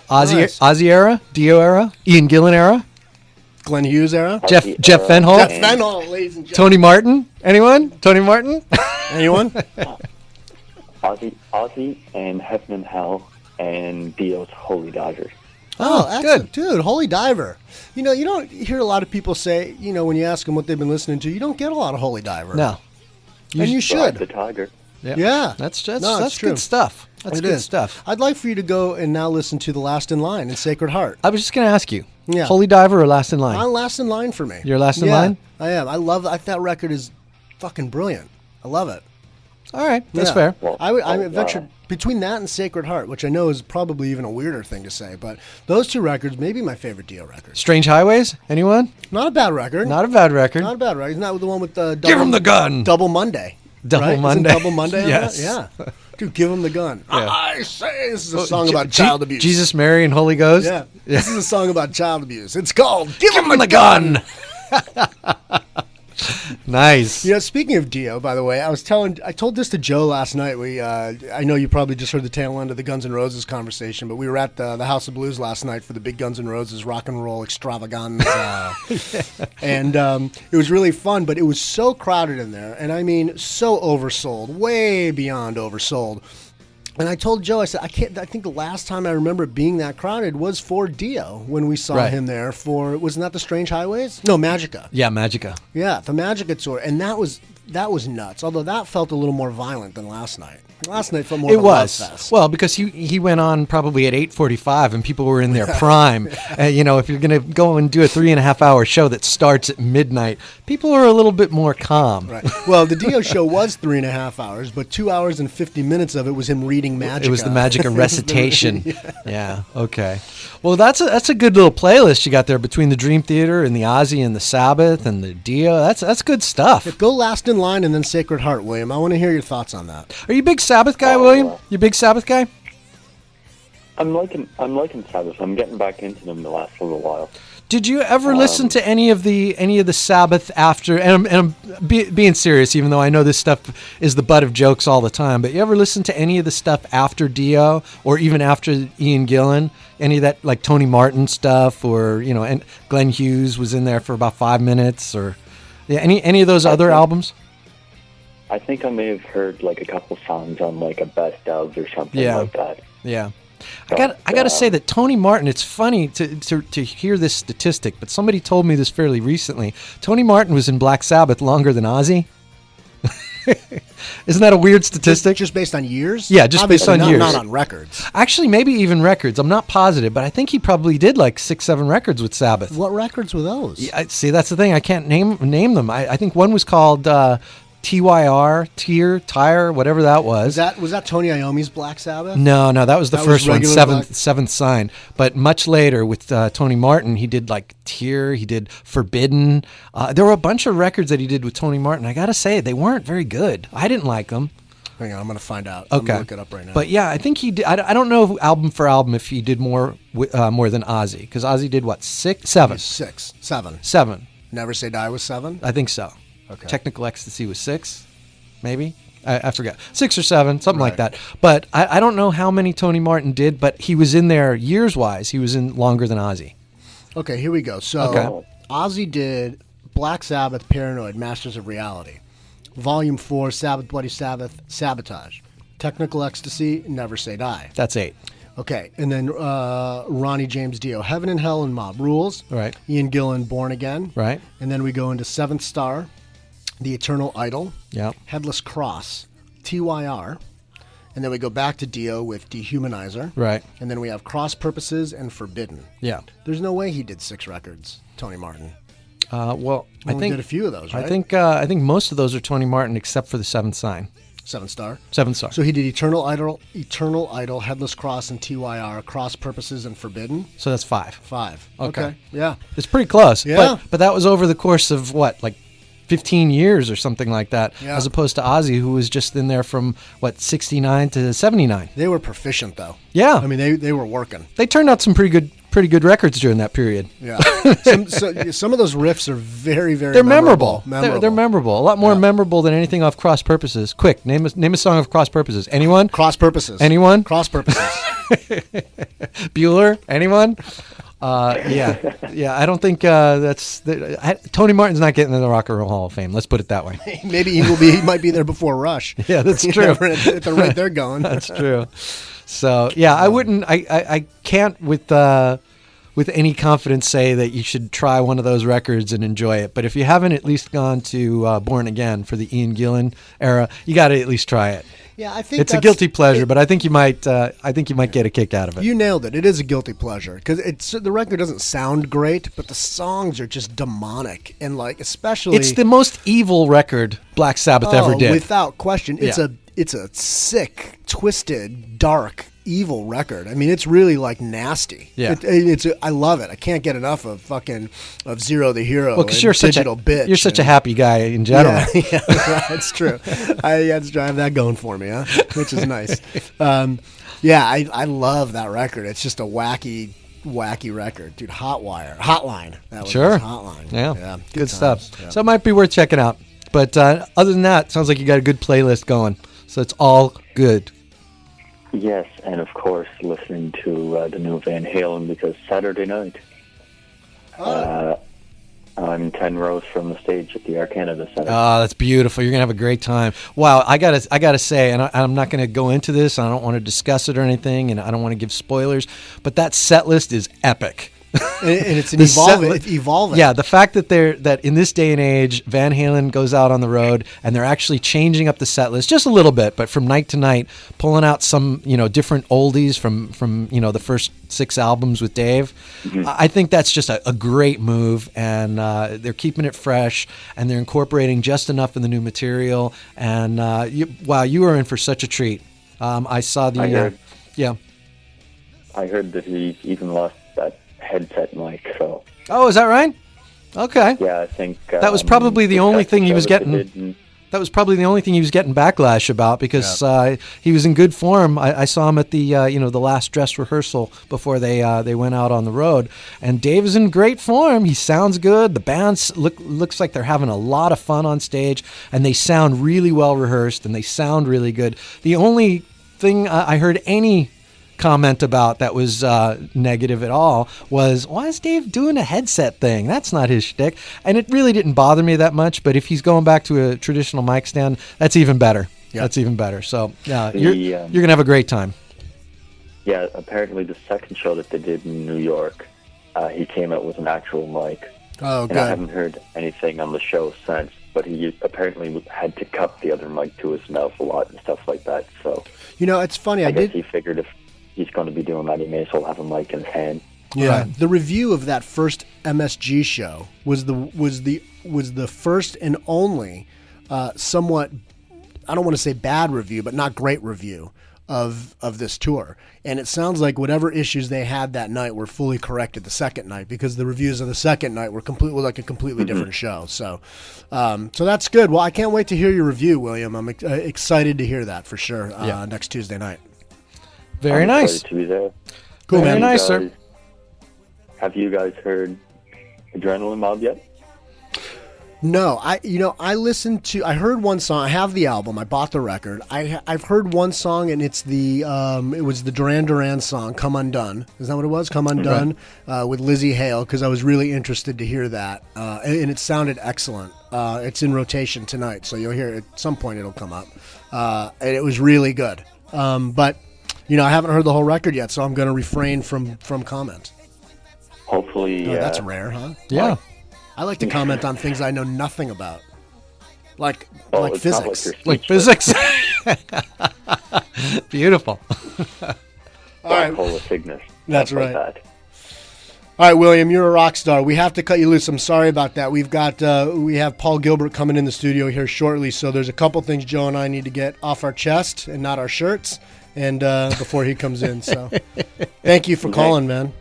Ozzy era, Dio era, Ian Gillan era, Glenn Hughes era. Jeff era. Fenholt, Jeff Fenholt, ladies and gentlemen. Tony Martin. Anyone? Tony Martin? Anyone? Ozzy and Heaven and Hell and Dio's Holy Diver. Oh, excellent. good. Dude, Holy Diver. You know, you don't hear a lot of people say, you know, when you ask them what they've been listening to, you don't get a lot of Holy Diver. No. And you Ride should. the Tiger. Yeah. That's No, it's that's true. good stuff. That's It good is. stuff. I'd like for you to go and now listen to The Last in Line in Sacred Heart. I was just going to ask you. Yeah. Holy Diver or Last in Line? I'm last in line for me. You're last in line? I am. I love that record is fucking brilliant. I love it. All right. That's Yeah. fair. Well, I ventured between that and Sacred Heart, which I know is probably even a weirder thing to say, but those two records may be my favorite Dio records. Strange Highways? Anyone? Not a bad record. Not a bad record. Not a bad record. Isn't that the one with the Give him the gun. Double Monday? Double right? Monday. Isn't Double Monday. on Yes. that? Yeah. Dude, give him the gun. Yeah. I say this is a song about Je- child abuse. Jesus, Mary, and Holy Ghost? Yeah. This is a song about child abuse. It's called Give Him the gun. Nice. You know, speaking of Dio, by the way, I told this to Joe last night. I know you probably just heard the tail end of the Guns N' Roses conversation, but we were at the House of Blues last night for the big Guns N' Roses rock and roll extravaganza, and it was really fun. But it was so crowded in there, and I mean, so oversold, way beyond oversold. And I told Joe, I said, I think the last time I remember it being that crowded was for Dio when we saw Right. him there wasn't that the Strange Highways? No, Magica. Yeah, Magica. Yeah, the Magica tour, and that was nuts. Although that felt a little more violent than last night. Last night felt more. It of a love was. fest. Well, because he went on probably at 8:45 and people were in their prime. You know, if you're going to go and do a 3.5 hour show that starts at midnight, people are a little bit more calm. Right. Well, the Dio show was 3.5 hours, but 2 hours and 50 minutes of it was him reading Magica. It was the Magica recitation. Yeah. Okay. Well, that's a good little playlist you got there between the Dream Theater and the Ozzy and the Sabbath and the Dio. That's good stuff. Go Last in Line and then Sacred Heart, William. I want to hear your thoughts on that. Are you a big Sabbath guy, William? You a big Sabbath guy? I'm liking Sabbath. I'm getting back into them the last little while. Did you ever listen to any of the Sabbath after? And I'm being serious, even though I know this stuff is the butt of jokes all the time. But you ever listen to any of the stuff after Dio, or even after Ian Gillan? Any of that, like Tony Martin stuff, or and Glenn Hughes was in there for about 5 minutes, or any of those other albums? I think I may have heard like a couple songs on like a best of or something Yeah. like that. Yeah. I got to say that Tony Martin, it's funny to hear this statistic, but somebody told me this fairly recently. Tony Martin was in Black Sabbath longer than Ozzy. Isn't that a weird statistic? Just based on years? Yeah, just based on Obviously, years. Not on records. Actually, maybe even records. I'm not positive, but I think he probably did like 6-7 records with Sabbath. What records were those? Yeah, see, that's the thing. I can't name them. I think one was called TYR, Tire, whatever that was. Was that Tony Iommi's Black Sabbath? No, that was the That first was one, regular seventh Sign. But much later with Tony Martin, he did like Tear, he did Forbidden. There were a bunch of records that he did with Tony Martin. I got to say, they weren't very good. I didn't like them. Hang on, I'm going to find out. I'm Okay. going to look it up right now. But yeah, I think he did. I don't know if album for album if he did more than Ozzy. Because Ozzy did what, 6? 7? 6, 7. 7. Never Say Die was 7? I think so. Okay. Technical Ecstasy was 6, maybe. I forgot. 6 or 7, something like Right. that. But I don't know how many Tony Martin did, but he was in there years-wise. He was in longer than Ozzy. Okay, here we go. So Okay. Ozzy did Black Sabbath, Paranoid, Masters of Reality. Volume 4, Sabbath, Bloody Sabbath, Sabotage. Technical Ecstasy, Never Say Die. That's 8. Okay, and then Ronnie James Dio, Heaven and Hell and Mob Rules. Right. Ian Gillan, Born Again. Right. And then we go into Seventh Star, The Eternal Idol, Yep. Headless Cross, TYR. And then we go back to Dio with Dehumanizer. Right. And then we have Cross Purposes and Forbidden. Yeah. There's no way he did 6 records, Tony Martin. Well, I Only think did a few of those, right? I think most of those are Tony Martin, except for the Seventh Sign. 7 Star. 7 Star. So he did Eternal Idol, Headless Cross, and TYR, Cross Purposes and Forbidden. So that's 5. 5. Okay. Yeah. It's pretty close. Yeah. But that was over the course of what, like 15 years or something like that, Yeah. as opposed to Ozzy, who was just in there from, 69 to 79. They were proficient, though. Yeah. I mean, they were working. They turned out some pretty pretty good records during that period. Yeah. Some of those riffs are very, very They're memorable. memorable. They're memorable. A lot more memorable than anything off Cross Purposes. Quick, name a song of Cross Purposes. Anyone? Cross Purposes. Anyone? Cross Purposes. Bueller? Anyone? Yeah. I don't think Tony Martin's not getting in the Rock and Roll Hall of Fame. Let's put it that way. Maybe he will be. He might be there before Rush. Yeah, that's You true. know, at the rate they're going. That's true. So yeah, I wouldn't. I can't with any confidence say that you should try one of those records and enjoy it. But if you haven't at least gone to Born Again for the Ian Gillan era, you got to at least try it. Yeah, I think it's a guilty pleasure, but I think you might. I think you might get a kick out of it. You nailed it. It is a guilty pleasure because the record doesn't sound great, but the songs are just demonic and like especially. It's the most evil record Black Sabbath ever did, without question. It's a sick, twisted, dark, evil record. I mean, it's really like nasty. Yeah, I love it. I can't get enough of Zero the Hero. Well, because you're such bitch. You're such a happy guy in general. Yeah, that's true. I have that going for me, huh? Which is nice. I love that record. It's just a wacky record, dude. Hotline. That was sure. Hotline. Yeah, good times. stuff. Yeah. So it might be worth checking out. But other than that, sounds like you got a good playlist going. So it's all good. Yes, and of course, listening to the new Van Halen because Saturday night, I'm 10 rows from the stage at the Air Canada Center. Oh, that's beautiful. You're gonna have a great time. Wow, I gotta say, and I'm not gonna go into this. And I don't want to discuss it or anything, and I don't want to give spoilers. But that set list is epic. And it's evolving. Yeah, the fact that in this day and age, Van Halen goes out on the road and they're actually changing up the set list just a little bit, but from night to night, pulling out some different oldies from the first 6 albums with Dave. Mm-hmm. I think that's just a great move, and they're keeping it fresh, and they're incorporating just enough of the new material. And you are in for such a treat. I saw the I heard that he even lost that headset mic. So. Oh, is that right? Okay. Yeah, I think that was probably the only thing he was getting. That was probably the only thing he was getting backlash about because he was in good form. I saw him at the the last dress rehearsal before they went out on the road, and Dave is in great form. He sounds good. The band looks like they're having a lot of fun on stage, and they sound really well rehearsed, and they sound really good. The only thing I heard any comment about that was negative at all was, why is Dave doing a headset thing? That's not his shtick. And it really didn't bother me that much, but if he's going back to a traditional mic stand, that's even better. Yeah. That's even better. So you're going to have a great time. Yeah, apparently the second show that they did in New York, he came out with an actual mic. Oh, good. And I haven't heard anything on the show since, but he apparently had to cup the other mic to his mouth a lot and stuff like that. So it's funny. I guess he figured if he's going to be doing that, he may as well have a mic in his hand. Yeah, right. The review of that first MSG show was the first and only somewhat, I don't want to say bad review, but not great review of this tour. And it sounds like whatever issues they had that night were fully corrected the second night, because the reviews of the second night were completely different show. So that's good. Well, I can't wait to hear your review, William. I'm excited to hear that for sure next Tuesday night. Very nice. To be there. Cool, very nice, sir. Have you guys heard Adrenaline Mob yet? No, I heard one song. I have the album. I bought the record. I've heard one song, and it's it was the Duran Duran song, "Come Undone." Is that what it was? "Come Undone" with Lizzie Hale, because I was really interested to hear that, and it sounded excellent. It's in rotation tonight, so you'll hear it at some point. It'll come up, and it was really good. But I haven't heard the whole record yet, so I'm going to refrain from comment. Hopefully, that's rare, huh? Yeah. I like to comment on things I know nothing about, like physics. Like physics. Beautiful. All right. Bipolar Cygnus. That's right. All right, William, you're a rock star. We have to cut you loose. I'm sorry about that. We have Paul Gilbert coming in the studio here shortly, so there's a couple things Joe and I need to get off our chest and not our shirts, and before he comes in. So, thank you for calling, man.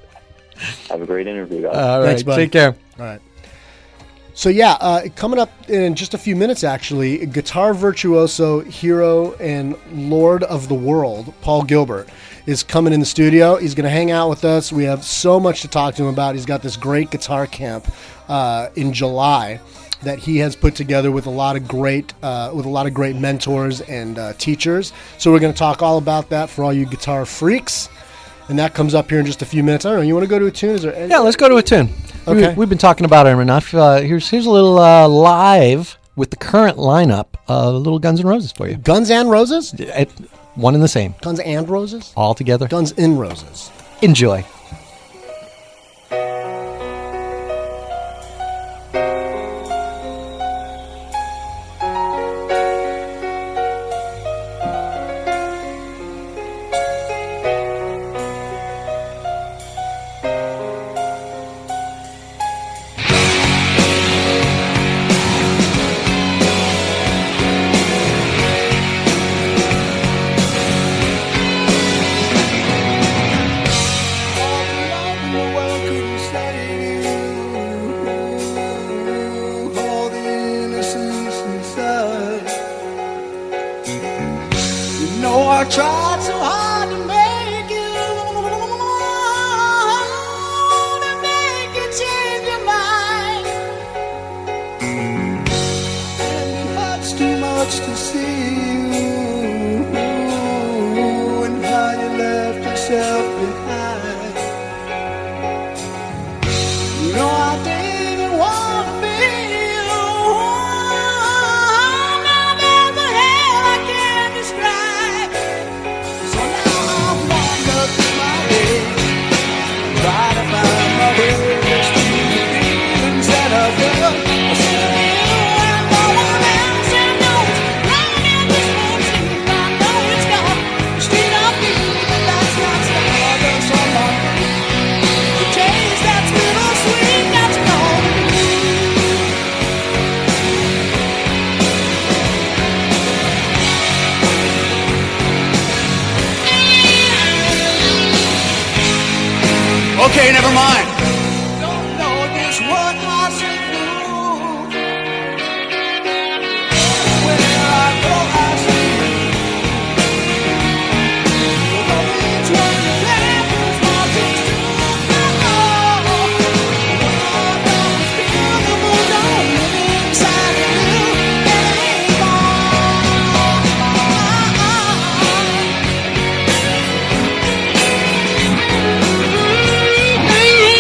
Have a great interview, guys. All right, thanks, buddy. Take care. All right. So yeah, coming up in just a few minutes, actually, guitar virtuoso, hero, and lord of the world, Paul Gilbert, is coming in the studio. He's going to hang out with us. We have so much to talk to him about. He's got this great guitar camp in July that he has put together with a lot of great mentors and teachers. So we're going to talk all about that for all you guitar freaks. And that comes up here in just a few minutes. I don't know. You want to go to a tune? Yeah, let's go to a tune. Okay. We've been talking about it enough. Here's a little live with the current lineup of little Guns N' Roses for you. Guns and Roses? One and the same. Guns and Roses? All together. Guns N' Roses. Enjoy. Okay, never mind. Don't know just what I should do. Where I go, I see you. Each one of them is marching to the goal. I don't feel the moon don't live inside of you anymore. Hey!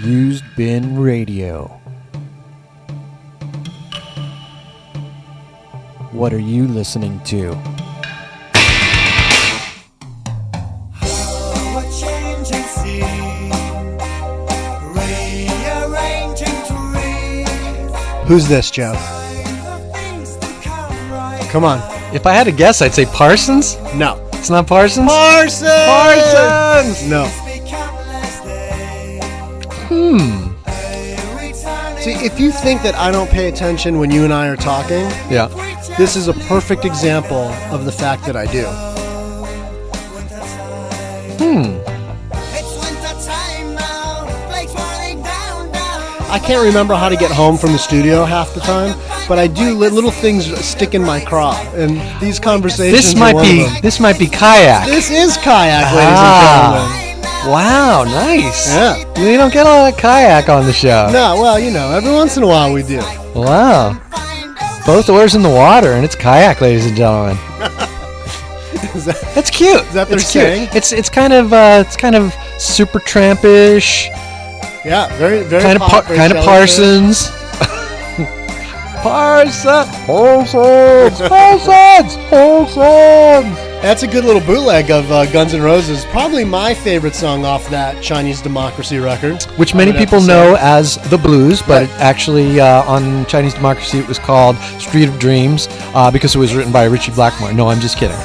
Used Bin Radio. What are you listening to? Who's this, Joe? Come on. If I had to guess, I'd say Parsons. No. It's not Parsons? Parsons! Parsons! No. See, if you think that I don't pay attention when you and I are talking, Yeah. this is a perfect example of the fact that I do. I can't remember how to get home from the studio half the time, but I do little things stick in my craw, and these conversations. This are might one of be them. this might be kayak. This is kayak, ladies Ah. and gentlemen. Wow, nice. Yeah. You don't get a lot of kayak on the show. No, well, you know, every once in a while we do. Wow. Both oars in the water, and it's kayak, ladies and gentlemen. Is that, That's cute. Is that their it's cute. saying? It's kind of super trampish. yeah, very, very Kind of pop, very kind of Parsons. Parsons. That's a good little bootleg of Guns N' Roses. Probably my favorite song off that Chinese Democracy record. Which I many would have people to say. know as The Blues, but Right. actually on Chinese Democracy it was called Street of Dreams because it was written by Richie Blackmore. No, I'm just kidding.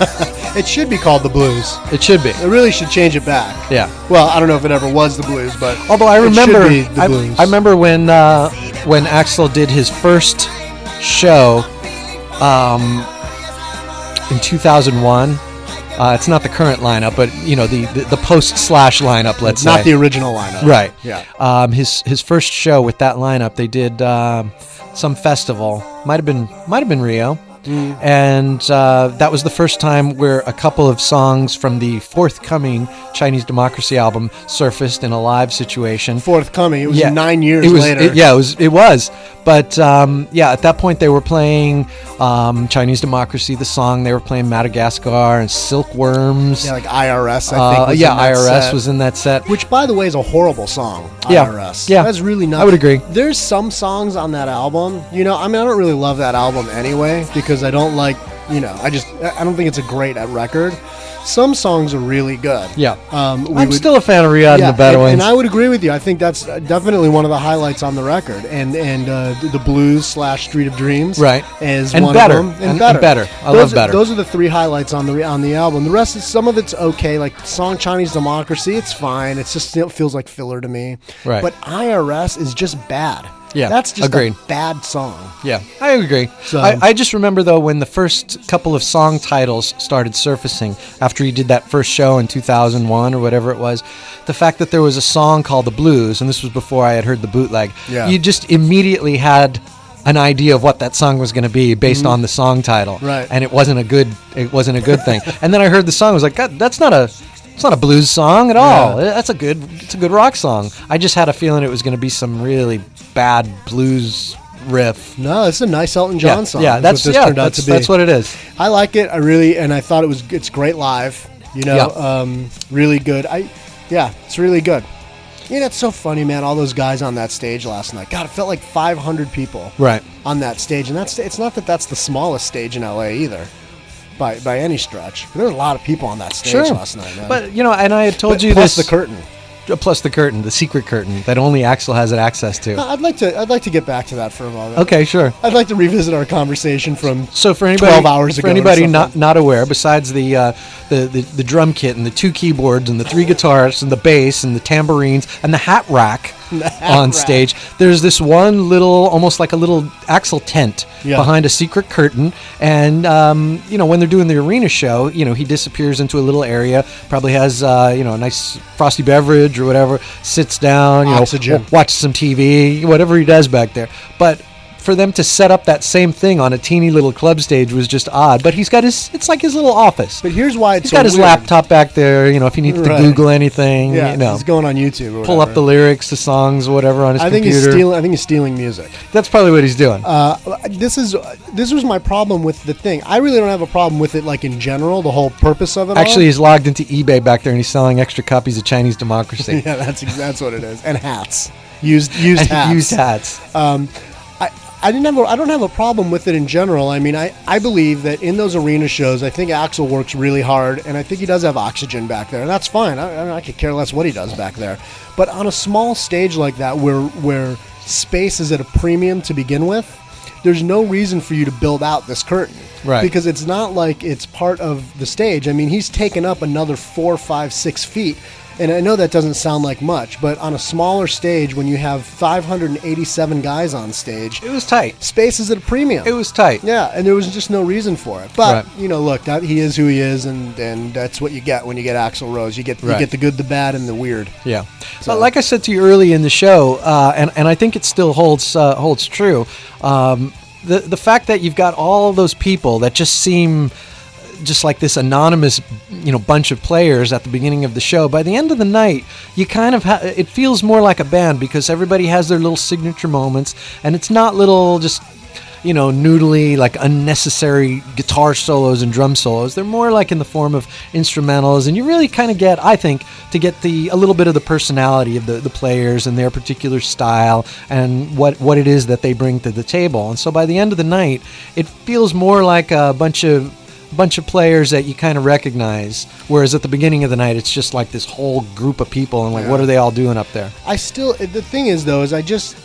It should be called The Blues. It should be. It really should change it back. Yeah. Well, I don't know if it ever was The Blues, but Although I remember, it should be The Blues. I remember when Axl did his first show in 2001. It's not the current lineup, but you know the post / lineup. Let's say not the original lineup. right. Yeah. His first show with that lineup, they did some festival. Might have been Rio. And that was the first time where a couple of songs from the forthcoming Chinese Democracy album surfaced in a live situation. Forthcoming. It was Yeah. 9 years It was, later. It was. But at that point they were playing Chinese Democracy, the song. They were playing Madagascar and Silkworms. Yeah, like IRS, I think. Was in that IRS set. was in that set. Which, by the way, is a horrible song. Yeah. IRS. Yeah. That's really not. I would agree. There's some songs on that album. You know, I mean, I don't really love that album anyway because I don't like. You know, I don't think it's a great record. Some songs are really good. Yeah. I'm still a fan of Riyadh and the Bedouins. and I would agree with you. I think that's definitely one of the highlights on the record. And the blues / Street of Dreams, Right. is And one better. of them. And better. I love better. Those are the three highlights on the album. The rest is some of it's okay. Like the song Chinese Democracy, it's fine. It's just it feels like filler to me. Right. But IRS is just bad. Yeah, That's just agreed. a bad song. Yeah, I agree. So- I just remember, though, when the first couple of song titles started surfacing after he did that first show in 2001 or whatever it was, the fact that there was a song called The Blues, and this was before I had heard the bootleg, Yeah. you just immediately had an idea of what that song was going to be based on the song title. Right. And it wasn't a good thing. And then I heard the song, I was like, God, it's not a blues song at all. Yeah. It's a good rock song. I just had a feeling it was going to be some really bad blues riff. No, it's a nice Elton John song. Yeah, That's what this turned out to be. that's what it is. I like it. And I thought it's great live. You know, really good. It's really good. You know, it's so funny, man. All those guys on that stage last night. God, it felt like 500 people Right. on that stage, and it's not that that's the smallest stage in LA either, by any stretch. But there were a lot of people on that stage last night, man. But and I had told you plus this. the curtain. Plus the curtain, the secret curtain that only Axl has access to. I'd like to get back to that for a moment. Okay, sure. I'd like to revisit our conversation from So for anybody, 12 hours ago for or anybody something. not aware, besides the drum kit and the 2 keyboards and the 3 guitars and the bass and the tambourines and the hat rack on stage, there's this one little, almost like a little Axl tent behind a secret curtain. And when they're doing the arena show, he disappears into a little area, probably has a nice frosty beverage or whatever, sits down, Oxygen. watches some TV, whatever he does back there. But for them to set up that same thing on a teeny little club stage was just odd. But he's got it's like his little office. But here's why it's He's so got his weird. laptop back there, if he needs to Right. Google anything, Yeah, he's going on YouTube or pull up the lyrics to songs or whatever on his I think computer. he's stealing music. That's probably what he's doing. This was my problem with the thing. I really don't have a problem with it, like in general, the whole purpose of it. Actually, he's logged into eBay back there and he's selling extra copies of Chinese Democracy. yeah, that's what it is, and hats. used hats. Used hats. I don't have a problem with it in general. I mean, I believe that in those arena shows, I think Axl works really hard, and I think he does have oxygen back there, and that's fine. I could care less what he does back there. But on a small stage like that, where space is at a premium to begin with, there's no reason for you to build out this curtain. Right. Because it's not like it's part of the stage. I mean, he's taken up another 4, 5, 6 feet. And I know that doesn't sound like much, but on a smaller stage, when you have 587 guys on stage, It was tight. space is at a premium. It was tight. Yeah, and there was just no reason for it. But, Right. look, he is who he is, and that's what you get when you get Axl Rose. You get the good, the bad, and the weird. Yeah. So- But like I said to you early in the show, and I think it still holds true, the fact that you've got all those people that just seem just like this anonymous, bunch of players at the beginning of the show. By the end of the night, you kind of it feels more like a band because everybody has their little signature moments, and it's not little just noodly, like unnecessary guitar solos and drum solos. They're more like in the form of instrumentals, and you really kind of get, I think, to get a little bit of the personality of the players and their particular style and what it is that they bring to the table. And so by the end of the night, it feels more like a bunch of players that you kind of recognize, whereas at the beginning of the night it's just like this whole group of people and what are they all doing up there? The thing is though, is I just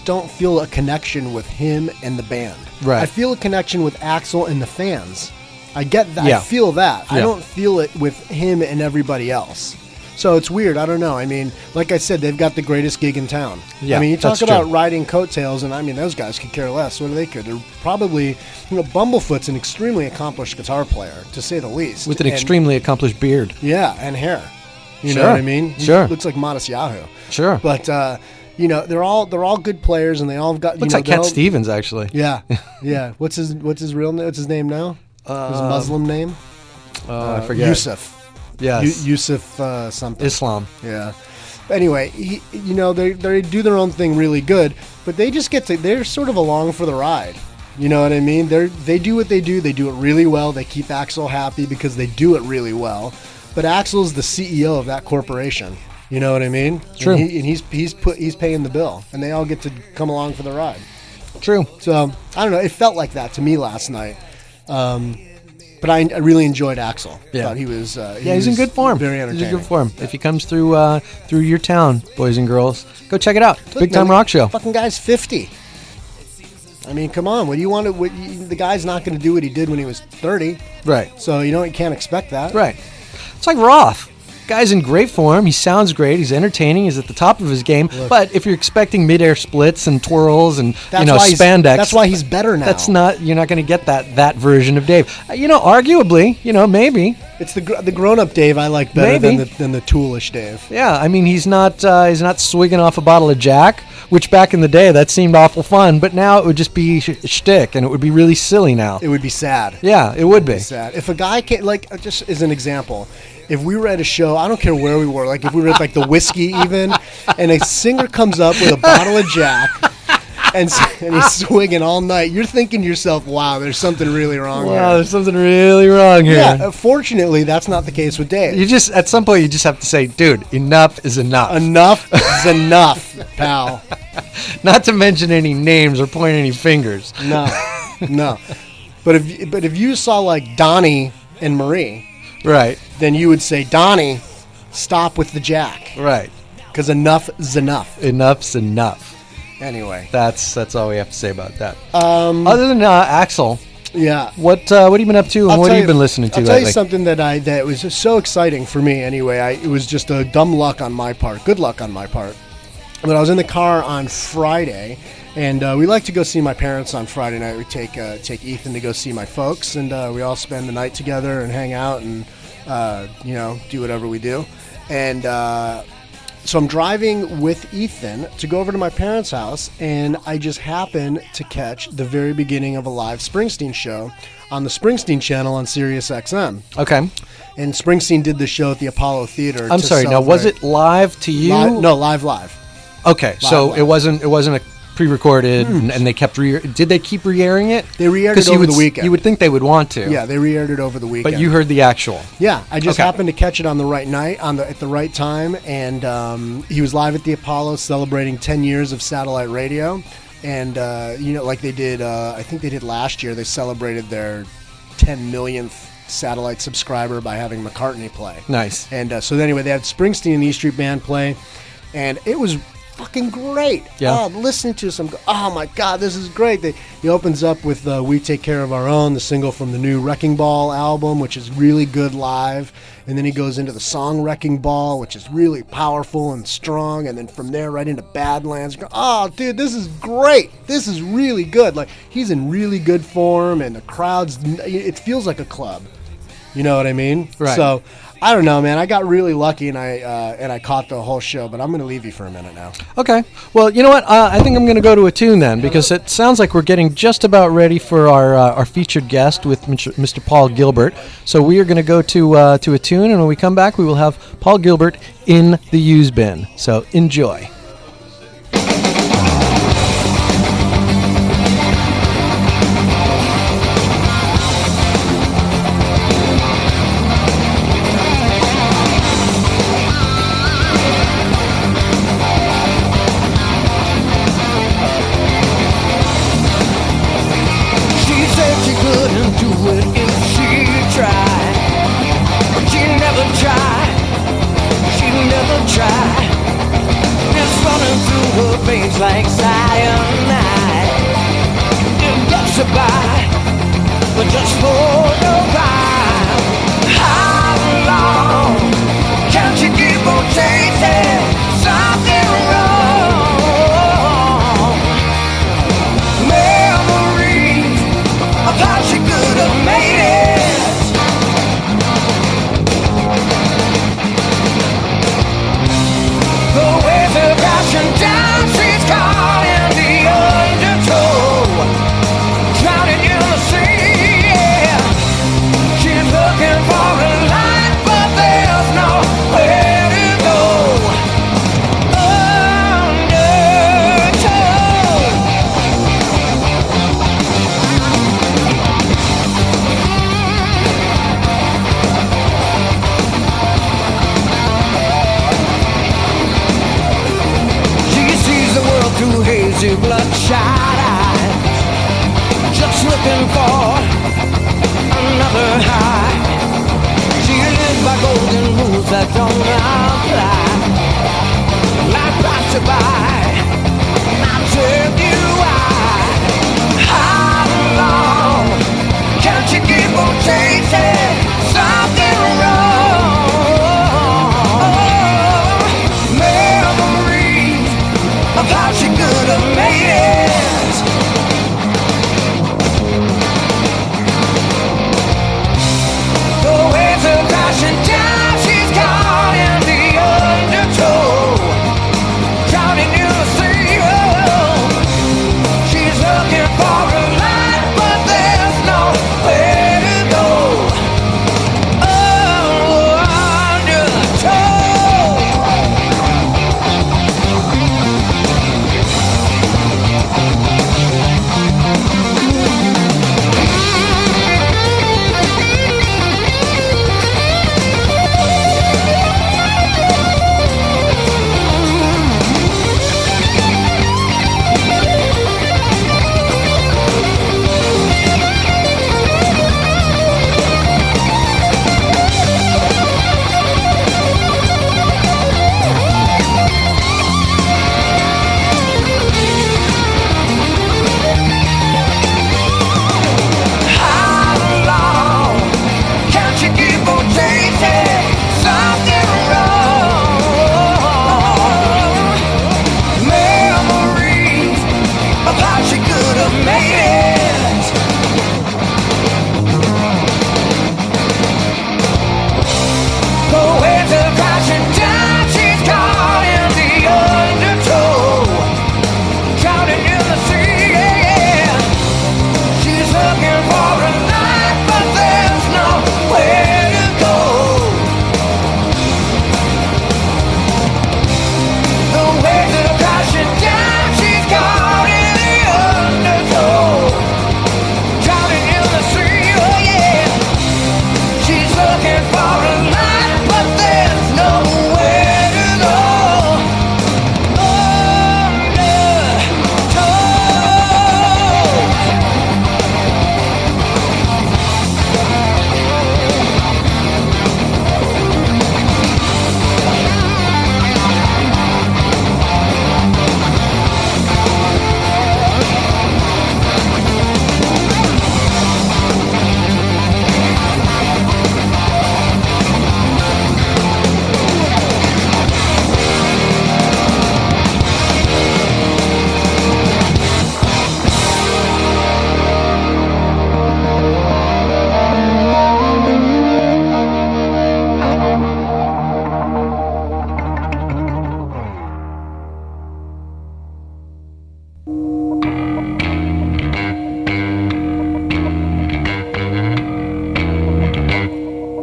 don't feel a connection with him and the band. Right. I feel a connection with Axl and the fans. I get that. Yeah. I feel that. I Yeah. don't feel it with him and everybody else. So it's weird. I don't know. I mean, like I said, they've got the greatest gig in town. Yeah, I mean, you talk that's about true. riding coattails, and I mean, those guys could care less. What do they could? They're probably, Bumblefoot's an extremely accomplished guitar player, to say the least. With an And- extremely accomplished beard. Yeah, and hair. You know Sure. what I mean? He Sure. looks like Modest Yahoo. Sure. But they're all good players, and they all got Looks like they're Cat all- Stevens, actually. Yeah, yeah. What's his real name? What's his name now? His Muslim name? I forget. Yusuf. Yes. Yusuf something. Islam. Yeah. Anyway, they do their own thing really good, but they just they're sort of along for the ride. You know what I mean? They do what they do. They do it really well. They keep Axl happy because they do it really well. But Axl's the CEO of that corporation. You know what I mean? True. And he's paying the bill, and they all get to come along for the ride. True. So I don't know. It felt like that to me last night. But I really enjoyed Axl. Yeah. Thought he was. He's in good form. Very He's entertaining. in good form. If he comes through your town, boys and girls, go check it out. Look, Big Time man, Rock Show. Fucking guy's 50. I mean, come on. What do you want to? The guy's not going to do what he did when he was 30. Right. So you can't expect that. Right. It's like Roth. Guy's in great form. He sounds great. He's entertaining. He's at the top of his game. Look. But if you're expecting midair splits and twirls and That's why spandex, That's why he's better now. you're not going to get that version of Dave. Arguably, maybe. It's the grown-up Dave I like better Maybe. than the toolish Dave. Yeah, I mean he's not swigging off a bottle of Jack, which back in the day that seemed awful fun, but now it would just be shtick and it would be really silly now. It would be sad. Yeah, it would be. Sad. If a guy can, just as an example, if we were at a show, I don't care where we were, like if we were at the Whiskey even, and a singer comes up with a bottle of Jack and he's swigging all night, you're thinking to yourself, wow, there's something really wrong Wow, here. there's something really wrong here. Yeah, fortunately, that's not the case with Dave. You just at some point you just have to say, dude, enough is enough. Enough is enough, pal. Not to mention any names or point any fingers. No. But if you saw like Donnie and Marie, Right. then you would say, Donnie, stop with the Jack, Right. because enough is enough. Enough's enough. Anyway, That's all we have to say about that. Other than Axl, yeah. what have you been up to and what have you been listening to I'll lately? tell you something that was just so exciting for me. Anyway, it was just a dumb luck on my part, good luck on my part. But I was in the car on Friday, and we like to go see my parents on Friday night. We take Ethan to go see my folks, and we all spend the night together and hang out and do whatever we do. And so I'm driving with Ethan to go over to my parents' house, and I just happened to catch the very beginning of a live Springsteen show on the Springsteen channel on Sirius XM. Okay. And Springsteen did the show at the Apollo Theater. I'm to sorry. Now, was celebrate- it live to you? No, live. Okay, so live. it wasn't a pre-recorded, and they kept did they keep re-airing it? They re-aired it over the weekend. You would think they would want to. Yeah, they re-aired it over the weekend. But you heard the actual. Yeah, I just happened to catch it on the right night, at the right time, and he was live at the Apollo celebrating 10 years of satellite radio, and like they did, I think they did last year. They celebrated their 10 millionth satellite subscriber by having McCartney play. Nice. And so anyway, they had Springsteen and the E Street Band play, and it was fucking great. Yeah. Listening to some, oh my God, this is great. He opens up with We Take Care of Our Own, the single from the new Wrecking Ball album, which is really good live. And then he goes into the song Wrecking Ball, which is really powerful and strong. And then from there right into Badlands. Oh, dude, this is great. This is really good. Like, he's in really good form, and the crowd's, it feels like a club. You know what I mean? Right. So, I don't know, man. I got really lucky, and I caught the whole show. But I'm going to leave you for a minute now. Okay. Well, you know what? I think I'm going to go to a tune then, because it sounds like we're getting just about ready for our featured guest with Mr. Paul Gilbert. So we are going to go to a tune, and when we come back, we will have Paul Gilbert in the Use Bin. So enjoy. Like cyanide, it gets her by, but just for a while. How long can't you keep on chasing something wrong? Memories of how she could have made it. The waves are crashing down. Caught in the undertow, drowning in the sea, yeah.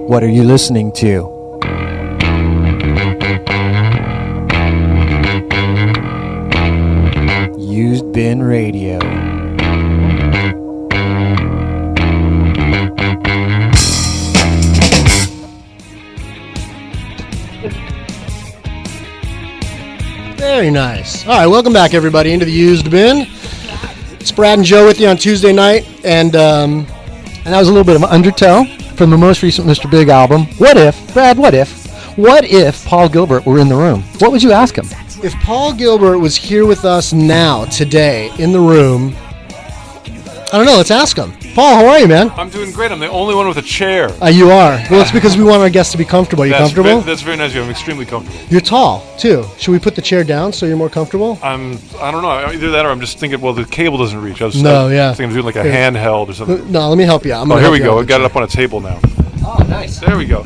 What are you listening to? Used Bin Radio. Very nice. All right, welcome back, everybody, into the Used Bin. It's Brad and Joe with you on Tuesday night, and that was a little bit of an undertow from the most recent Mr. Big album. What if, Brad, what if Paul Gilbert were in the room? What would you ask him? if Paul Gilbert was here with us now, today, in the room, I don't know, let's ask him. Paul, how are you, man? I'm doing great. I'm the only one with a chair. You are. Well, it's because we want our guests to be comfortable. Are you comfortable? That's very nice of you. I'm extremely comfortable. You're tall, too. Should we put the chair down so you're more comfortable? I don't know. Either that or I'm just thinking, well, the cable doesn't reach. I was thinking I'm doing like a handheld or something. No, let me help you out. Here we go. I got it up on a table now. Oh, nice. There we go.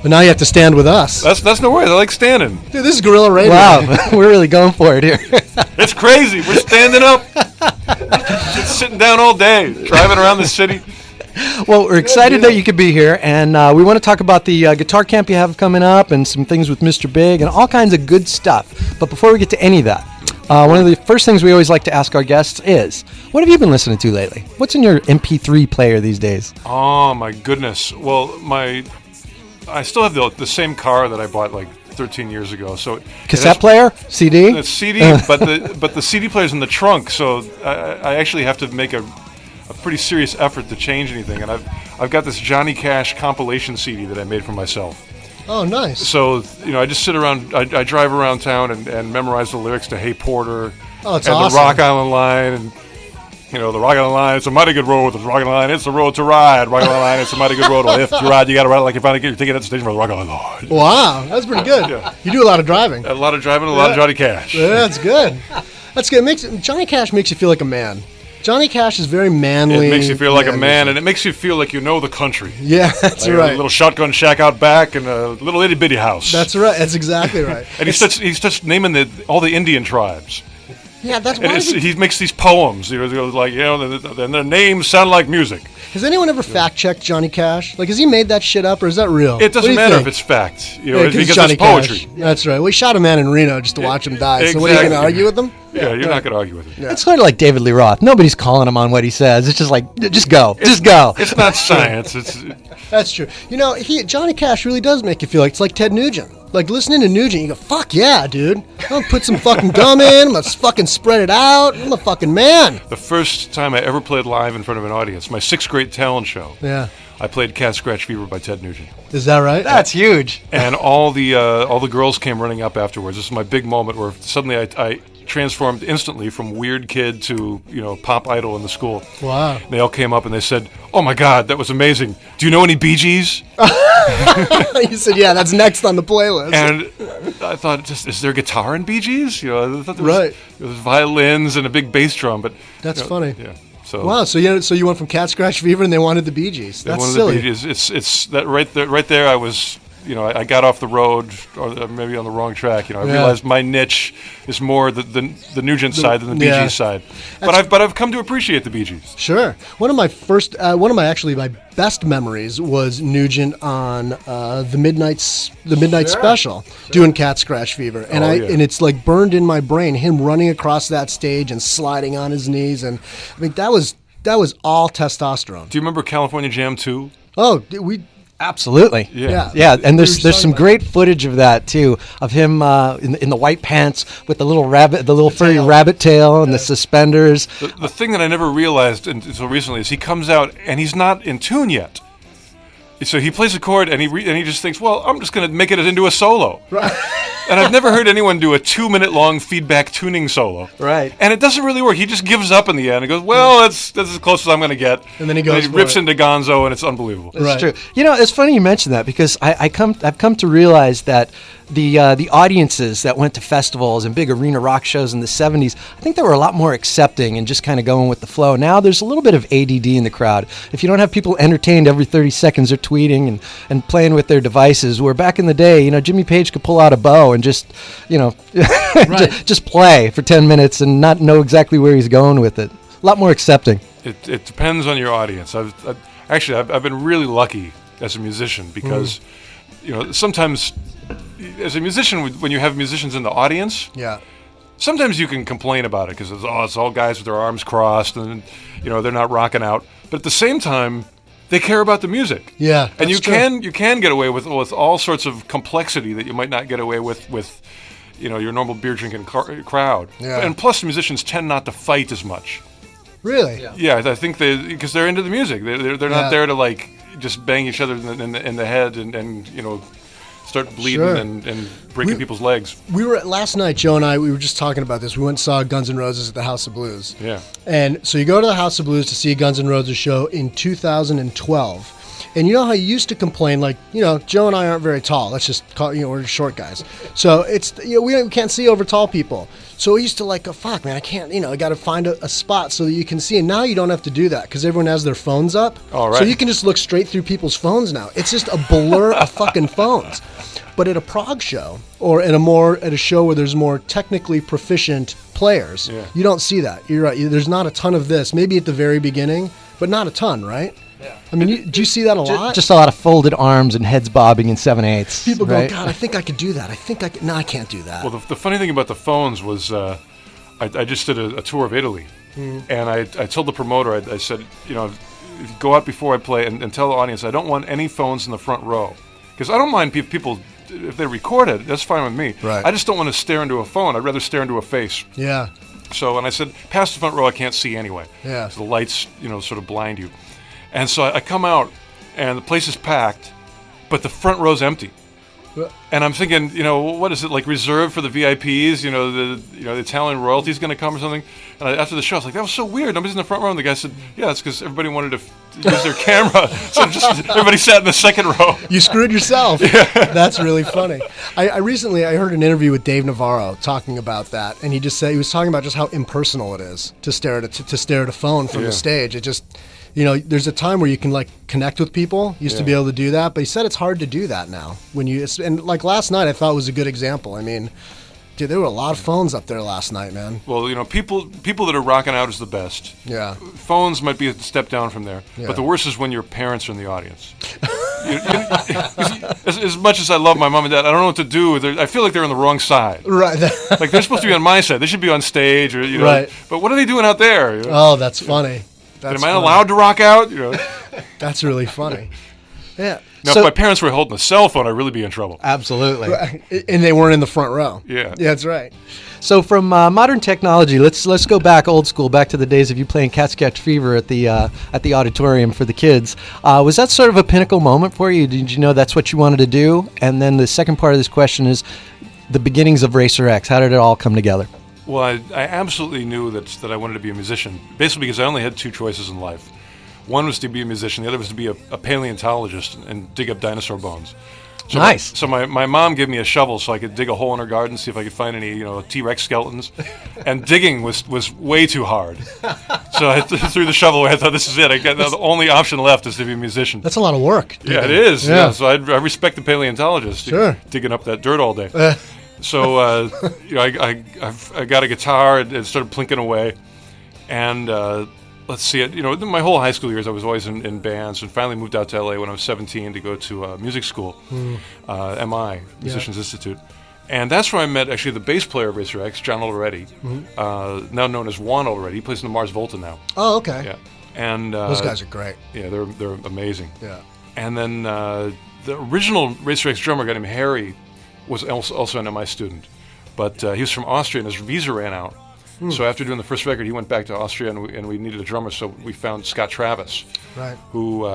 But now you have to stand with us. That's no worries. I like standing. Dude, this is Gorilla Radio. Wow, we're really going for it here. It's crazy. We're standing up. Just sitting down all day, driving around the city. Well, we're excited that you could be here, and we want to talk about the guitar camp you have coming up and some things with Mr. Big and all kinds of good stuff. But before we get to any of that, one of the first things we always like to ask our guests is, what have you been listening to lately? What's in your MP3 player these days? Oh, my goodness. Well, I still have the same car that I bought like 13 years ago. So cassette player, CD. It's CD, but the CD player's in the trunk. So I actually have to make a pretty serious effort to change anything. And I've got this Johnny Cash compilation CD that I made for myself. Oh, nice. So I just sit around. I drive around town and memorize the lyrics to Hey Porter. Oh, it's and awesome. the Rock Island Line and. The Rock Island Line, it's a mighty good road. The Rock Island Line, it's the road to ride. Rock Island Line, it's a mighty good road. If you ride, you got to ride it like you finally get your ticket at the station for the Rock Island Line. Wow, that's pretty good. Yeah. You do a lot of driving. A lot of driving, a lot of Johnny Cash. Yeah, that's good. That's good. Johnny Cash makes you feel like a man. Johnny Cash is very manly. It makes you feel like a man, and it makes you feel like you know the country. Yeah, that's like right. A little shotgun shack out back and a little itty bitty house. That's right. That's exactly right. And he starts naming all the Indian tribes. Yeah, that's why he makes these poems. And their names sound like music. Has anyone ever fact-checked Johnny Cash? Like, has he made that shit up, or is that real? It doesn't matter if it's fact. Because Johnny it's poetry. Cash. That's right. We shot a man in Reno just to watch him die. So what are you going to argue with him? Yeah, you're not going to argue with him. Yeah. It's sort of like David Lee Roth. Nobody's calling him on what he says. It's just like, just go. It's not science. That's true. Johnny Cash really does make you feel like it's like Ted Nugent. Like, listening to Nugent, you go, fuck yeah, dude. I'm going to put some fucking gum in. I'm going to fucking spread it out. I'm a fucking man. The first time I ever played live in front of an audience, my 6th grade talent show. Yeah. I played Cat Scratch Fever by Ted Nugent. Is that right? That's huge. And all the girls came running up afterwards. This is my big moment where suddenly I transformed instantly from weird kid to pop idol in the school. Wow. They all came up and they said, "Oh my God, that was amazing. Do you know any Bee Gees?" You said, yeah, that's next on the playlist. And I thought, is there guitar in Bee Gees? I thought there was violins and a big bass drum, but that's funny. Yeah. So wow. So you went from Cat Scratch Fever and they wanted the Bee Gees. That's silly. The Bee Gees. It's that right there. I was. I got off the road, or maybe on the wrong track. I realized my niche is more the Nugent side than the Bee Gees side. But I've come to appreciate the Bee Gees. Sure. One of my best memories was Nugent on the midnight special doing Cat Scratch Fever, and and it's like burned in my brain. Him running across that stage and sliding on his knees, and I mean that was all testosterone. Do you remember California Jam 2? Oh, Absolutely. Yeah. And there's some great footage of that too, of him in the white pants with the little furry rabbit tail and the suspenders. The thing that I never realized until recently is he comes out and he's not in tune yet. So he plays a chord and he just thinks, well, I'm just going to make it into a solo. Right. And I've never heard anyone do a 2-minute long feedback tuning solo. Right. And it doesn't really work. He just gives up in the end and goes, well, that's as close as I'm going to get. And then he rips into Gonzo, and it's unbelievable. It's true. It's funny you mention that because I've come to realize that the audiences that went to festivals and big arena rock shows in the 70s, I think they were a lot more accepting and just kind of going with the flow. Now there's a little bit of ADD in the crowd. If you don't have people entertained every 30 seconds or tweeting and playing with their devices, where back in the day, Jimmy Page could pull out a bow and just, just play for 10 minutes and not know exactly where he's going with it. A lot more accepting. It depends on your audience. I've been really lucky as a musician because, sometimes as a musician, when you have musicians in the audience, sometimes you can complain about it because it's all guys with their arms crossed and, they're not rocking out. But at the same time, they care about the music. Yeah, and you true. can get away with all sorts of complexity that you might not get away with your normal beer drinking crowd. Yeah. And plus, musicians tend not to fight as much. Really? Yeah, I think because they're into the music. They're not there to like just bang each other in the head and start bleeding Sure. and breaking people's legs. We were last night, Joe and I. We were just talking about this. We went and saw Guns N' Roses at the House of Blues. Yeah. And so you go to the House of Blues to see a Guns N' Roses show in 2012. And you know how you used to complain, like, Joe and I aren't very tall. Let's just call, we're short guys. So it's, we can't see over tall people. So we used to like, fuck, man, I can't, I got to find a spot so that you can see. And now you don't have to do that because everyone has their phones up. All right. So you can just look straight through people's phones now. It's just a blur of fucking phones. But at a prog show or at a show where there's more technically proficient players, you don't see that. You're right. There's not a ton of this. Maybe at the very beginning, but not a ton, right? Yeah. I mean, do you see that a lot? Just a lot of folded arms and heads bobbing in 7/8. People go, right? God, I think I could do that. No, I can't do that. Well, the funny thing about the phones was I just did a tour of Italy, and I told the promoter, I said, go out before I play and tell the audience I don't want any phones in the front row. Because I don't mind people, if they record it, that's fine with me. Right. I just don't want to stare into a phone. I'd rather stare into a face. Yeah. So, and I said, past the front row, I can't see anyway. Yeah. So the lights, sort of blind you. And so I come out, and the place is packed, but the front row's empty. And I'm thinking, what is it, like reserved for the VIPs? The Italian royalty's going to come or something? And after the show, I was like, that was so weird. Nobody's in the front row. And the guy said, yeah, it's because everybody wanted to use their camera. So just everybody sat in the second row. You screwed yourself. Yeah. That's really funny. I recently heard an interview with Dave Navarro talking about that. And he was talking about just how impersonal it is to stare at a phone from the stage. It just... there's a time where you can like connect with people. Used to be able to do that, but he said it's hard to do that now. And like last night, I thought was a good example. I mean, dude, there were a lot of phones up there last night, man. Well, people that are rocking out is the best. Yeah. Phones might be a step down from there, but the worst is when your parents are in the audience. As much as I love my mom and dad, I don't know what to do. I feel like they're on the wrong side. Right. Like they're supposed to be on my side. They should be on stage, or Right. But what are they doing out there? Oh, that's funny. Am I allowed to rock out? That's really funny. Yeah. Now, if my parents were holding a cell phone, I'd really be in trouble. Absolutely. And they weren't in the front row. Yeah. Yeah, that's right. So from modern technology, let's go back old school, back to the days of you playing Cat's Catch Fever at the auditorium for the kids. Was that sort of a pinnacle moment for you? Did you know that's what you wanted to do? And then the second part of this question is the beginnings of Racer X. How did it all come together? Well, I absolutely knew that I wanted to be a musician, basically because I only had two choices in life. One was to be a musician, the other was to be a paleontologist and dig up dinosaur bones. So nice. My mom gave me a shovel so I could dig a hole in her garden, see if I could find any T-Rex skeletons. And digging was way too hard. So I threw the shovel away. I thought, this is it. The only option left is to be a musician. That's a lot of work. Yeah, it is. Yeah. So I respect the paleontologist digging up that dirt all day. So I got a guitar and started plinking away, and let's see it. My whole high school years I was always in bands, and finally moved out to LA when I was 17 to go to music school, MI Musicians Institute, and that's where I met actually the bass player of Racer X, John Olretti, now known as Juan Olretti. He plays in the Mars Volta now. Oh, okay. Yeah, and those guys are great. Yeah, they're amazing. Yeah, and then the original Racer X drummer, a guy named Harry, was also an MI student, but he was from Austria and his visa ran out. So after doing the first record, he went back to Austria and we needed a drummer, so we found Scott Travis, who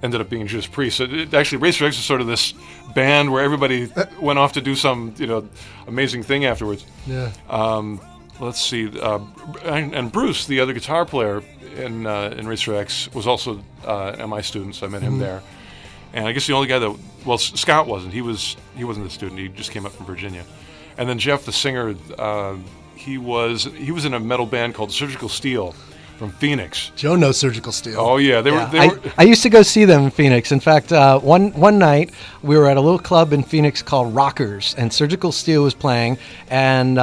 ended up being Judas Priest. So actually, Racer X is sort of this band where everybody went off to do some amazing thing afterwards. Yeah. Let's see, and Bruce, the other guitar player in Racer X, was also an MI student, so I met him there. And I guess the only guy Scott wasn't. He wasn't a student. He just came up from Virginia. And then Jeff, the singer, he was in a metal band called Surgical Steel, from Phoenix. Joe knows Surgical Steel. Oh yeah, they were. I used to go see them in Phoenix. In fact, one night we were at a little club in Phoenix called Rockers, and Surgical Steel was playing. And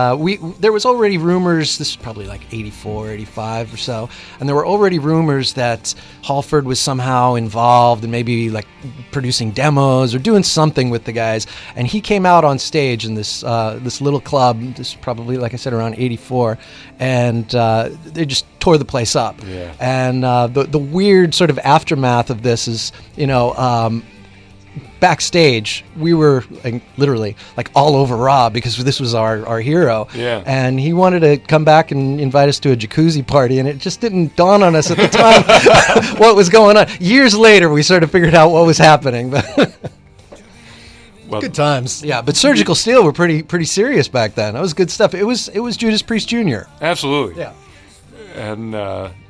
there was already rumors. This was probably like 84, 85 or so, and there were already rumors that Halford was somehow involved and maybe like producing demos or doing something with the guys. And he came out on stage in this little club. This is probably, like I said, around 84, and they just tore the place up. Yeah. And the weird sort of aftermath of this is, backstage we were literally like all over Rob because this was our hero. Yeah. And he wanted to come back and invite us to a jacuzzi party, and it just didn't dawn on us at the time what was going on. Years later, we sort of figured out what was happening. Well, Good times. Yeah, but Surgical Steel were pretty serious back then. That was good stuff. It was Judas Priest Jr. absolutely. Yeah. And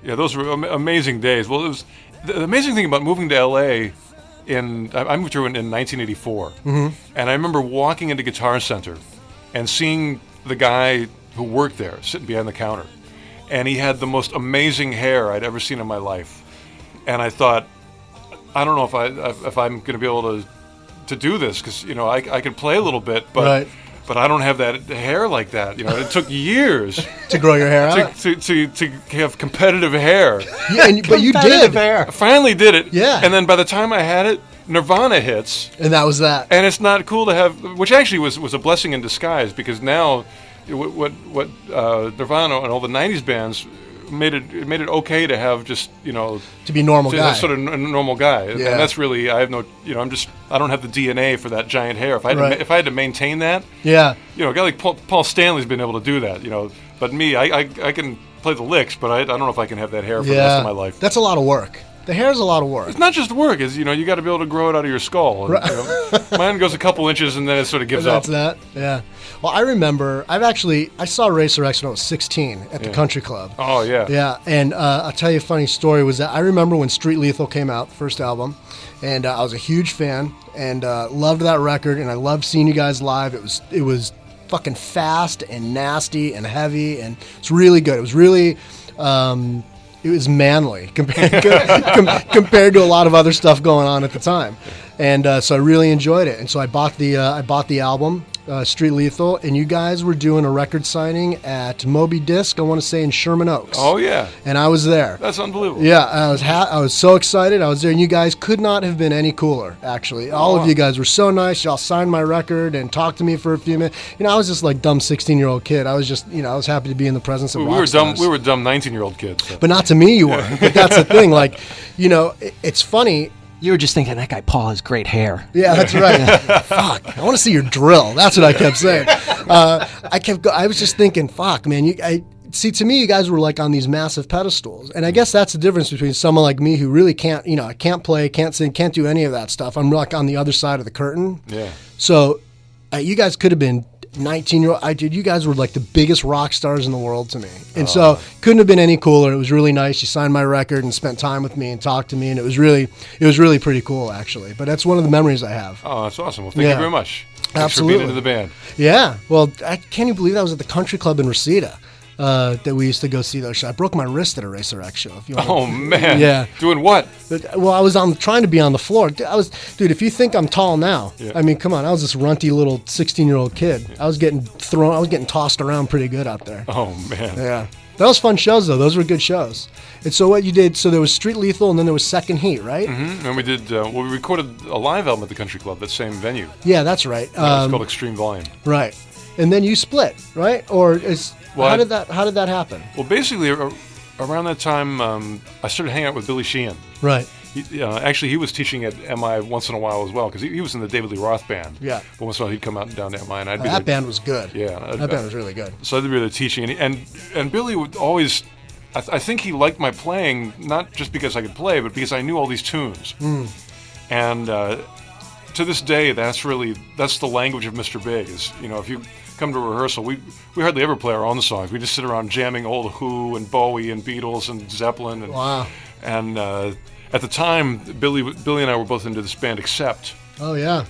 those were amazing days. Well, it was the amazing thing about moving to LA. I moved here in 1984, and I remember walking into Guitar Center and seeing the guy who worked there sitting behind the counter, and he had the most amazing hair I'd ever seen in my life. And I thought, I don't know if I'm going to be able to do this, because I could play a little bit, but. Right. But I don't have that hair like that. It took years To grow your hair out. to have competitive hair. But you did. I finally did it. Yeah. And then by the time I had it, Nirvana hits. And that was that. And it's not cool to have, which actually was a blessing in disguise, because now what Nirvana and all the 90s bands made it okay to have just, to be normal guy. Sort of a normal guy. Yeah. And that's really, I have no, I don't have the DNA for that giant hair. If I had to maintain that, Yeah. a guy like Paul Stanley's been able to do that, But me, I can play the licks, but I don't know if I can have that hair for the rest of my life. That's a lot of work. The hair's a lot of work. It's not just work. It's, you got to be able to grow it out of your skull. And, mine goes a couple inches and then it sort of gives up. That's that. Yeah. Well, I remember, I saw Racer X when I was 16 at the country club. Oh, yeah. Yeah, and I'll tell you a funny story was that I remember when Street Lethal came out, the first album, and I was a huge fan and loved that record, and I loved seeing you guys live. It was fucking fast and nasty and heavy, and it's really good. It was really... it was manly compared to a lot of other stuff going on at the time, and so I really enjoyed it. And so I bought the album, Street Lethal, and you guys were doing a record signing at Moby Disc, I want to say in Sherman Oaks. Oh yeah, and I was there. That's unbelievable. Yeah, I was so excited. I was there, and you guys could not have been any cooler. Actually, all of you guys were so nice. Y'all signed my record and talked to me for a few minutes. I was just like dumb 16-year-old kid. I was just, I was happy to be in the presence of rock stars. We were dumb 19-year-old kids. So. But not to me, you were. But that's the thing. Like, it's funny. You were just thinking, that guy Paul has great hair. Yeah, that's right. Fuck, I want to see your drill. That's what I kept saying. I was just thinking, fuck, man. See, to me, you guys were like on these massive pedestals, and I guess that's the difference between someone like me who really can't, I can't play, can't sing, can't do any of that stuff. I'm like on the other side of the curtain. Yeah. So, you guys could have been 19-year-old. You guys were like the biggest rock stars in the world to me, and so couldn't have been any cooler. It was really nice. You signed my record and spent time with me and talked to me, and it was really pretty cool, actually. But that's one of the memories I have. Oh, that's awesome. Well, thank you very much. Thanks Absolutely. for being into the band. Yeah. Well, can't you believe that was at the Country Club in Reseda that we used to go see those shows. I broke my wrist at a Racer X show. If you want. Oh man. Yeah. Doing what? Well, I was trying to be on the floor. Dude. If you think I'm tall now, I mean, come on. I was this runty little 16-year-old kid. I was getting tossed around pretty good out there. Oh man. Yeah. That was fun shows though. Those were good shows. And so what you did? So there was Street Lethal, and then there was Second Heat, right? Mm-hmm. And we did. We recorded a live album at the Country Club, that same venue. Yeah, that's right. It was called Extreme Volume. Right. And then you split, right? How did that happen? Well, basically, around that time, I started hanging out with Billy Sheehan. Right. Actually, he was teaching at MI once in a while as well, because he was in the David Lee Roth band. Yeah. But once in a while, he'd come out down to MI, and I'd be that band was good. Yeah. That band was really good. So I'd be the teaching, and Billy would always. I think he liked my playing, not just because I could play, but because I knew all these tunes. Mm. And to this day, that's the language of Mr. Big. Is if you come to rehearsal, we hardly ever play our own songs. We just sit around jamming old Who and Bowie and Beatles and Zeppelin. And, wow. And at the time, Billy and I were both into this band, Accept. Oh yeah.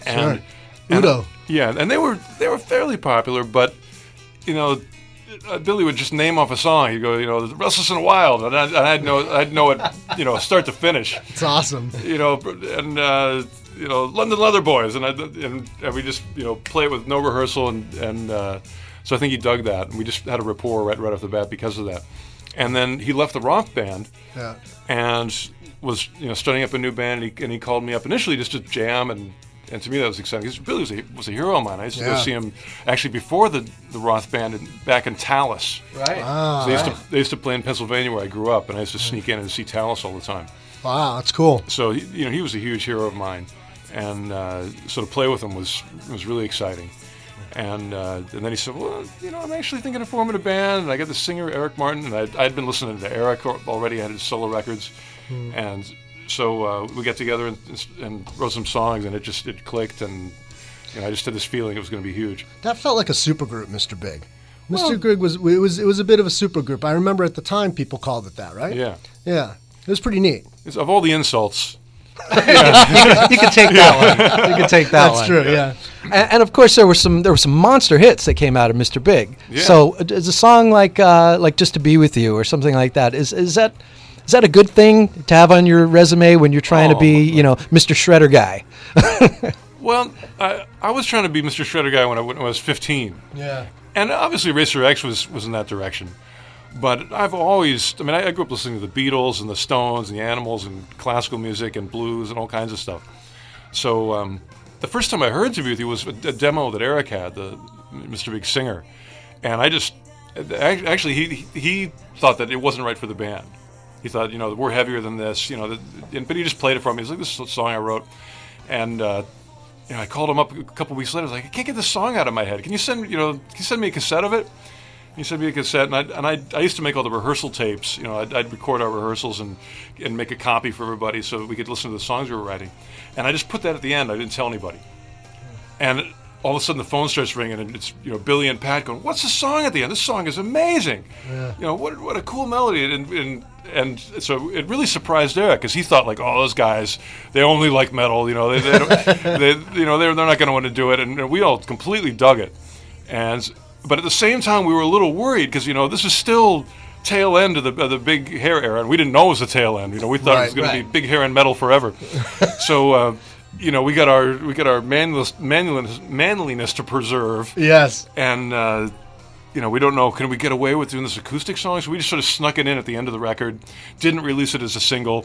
And, sure. Udo. Yeah, and they were fairly popular, but Billy would just name off a song. He'd go, "The Restless and Wild," and I'd know it, start to finish. It's awesome. And London Leather Boys, and we just play it with no rehearsal, and so I think he dug that, and we just had a rapport right off the bat because of that. And then he left the rock band, and was starting up a new band, and he called me up initially just to jam, and to me that was exciting because Billy was a hero of mine. I used to go see him actually before the Roth band back in Tallis. Right. So they used to play in Pennsylvania where I grew up, and I used to sneak in and see Tallis all the time. Wow, that's cool. So he was a huge hero of mine, and so to play with him was really exciting. And then he said, "Well, I'm actually thinking of forming a band." And I got the singer Eric Martin, and I'd been listening to Eric already. I had his solo records, and so we got together and wrote some songs, and it clicked, and I just had this feeling it was going to be huge. That felt like a supergroup, Mr. Big. Mr. Big was a bit of a supergroup. I remember at the time people called it that, right? Yeah. Yeah. It was pretty neat. Of all the insults. You could take that one. You could take that one. That's true. Yeah. And of course there were some monster hits that came out of Mr. Big. Yeah. So is a song like Just to Be With You or something like that is that a good thing to have on your resume when you're trying to be Mr. Shredder guy? Well, I was trying to be Mr. Shredder guy when I was 15. Yeah. And obviously Racer X was in that direction. But I've always, I grew up listening to the Beatles and the Stones and the Animals and classical music and blues and all kinds of stuff. So the first time I heard To Be With You was a demo that Eric had, the Mr. Big singer. And actually he thought that it wasn't right for the band. He thought, we're heavier than this, but he just played it for me. He's like, "This is a song I wrote." And I called him up a couple weeks later. I was like, "I can't get this song out of my head. Can you send me a cassette of it?" He sent me a cassette, and I used to make all the rehearsal tapes. I'd record our rehearsals and make a copy for everybody so we could listen to the songs we were writing. And I just put that at the end. I didn't tell anybody. And all of a sudden the phone starts ringing, and it's Billy and Pat going, "What's the song at the end? This song is amazing. Yeah. What a cool melody." And so it really surprised Eric because he thought like, "Oh, those guys, they only like metal. They don't, they're not going to want to do it." And we all completely dug it. But at the same time, we were a little worried because this is still tail end of the big hair era, and we didn't know it was the tail end. We thought it was going to be big hair and metal forever. So we got our manliness to preserve. Yes. And we don't know. Can we get away with doing this acoustic song? So we just sort of snuck it in at the end of the record. Didn't release it as a single,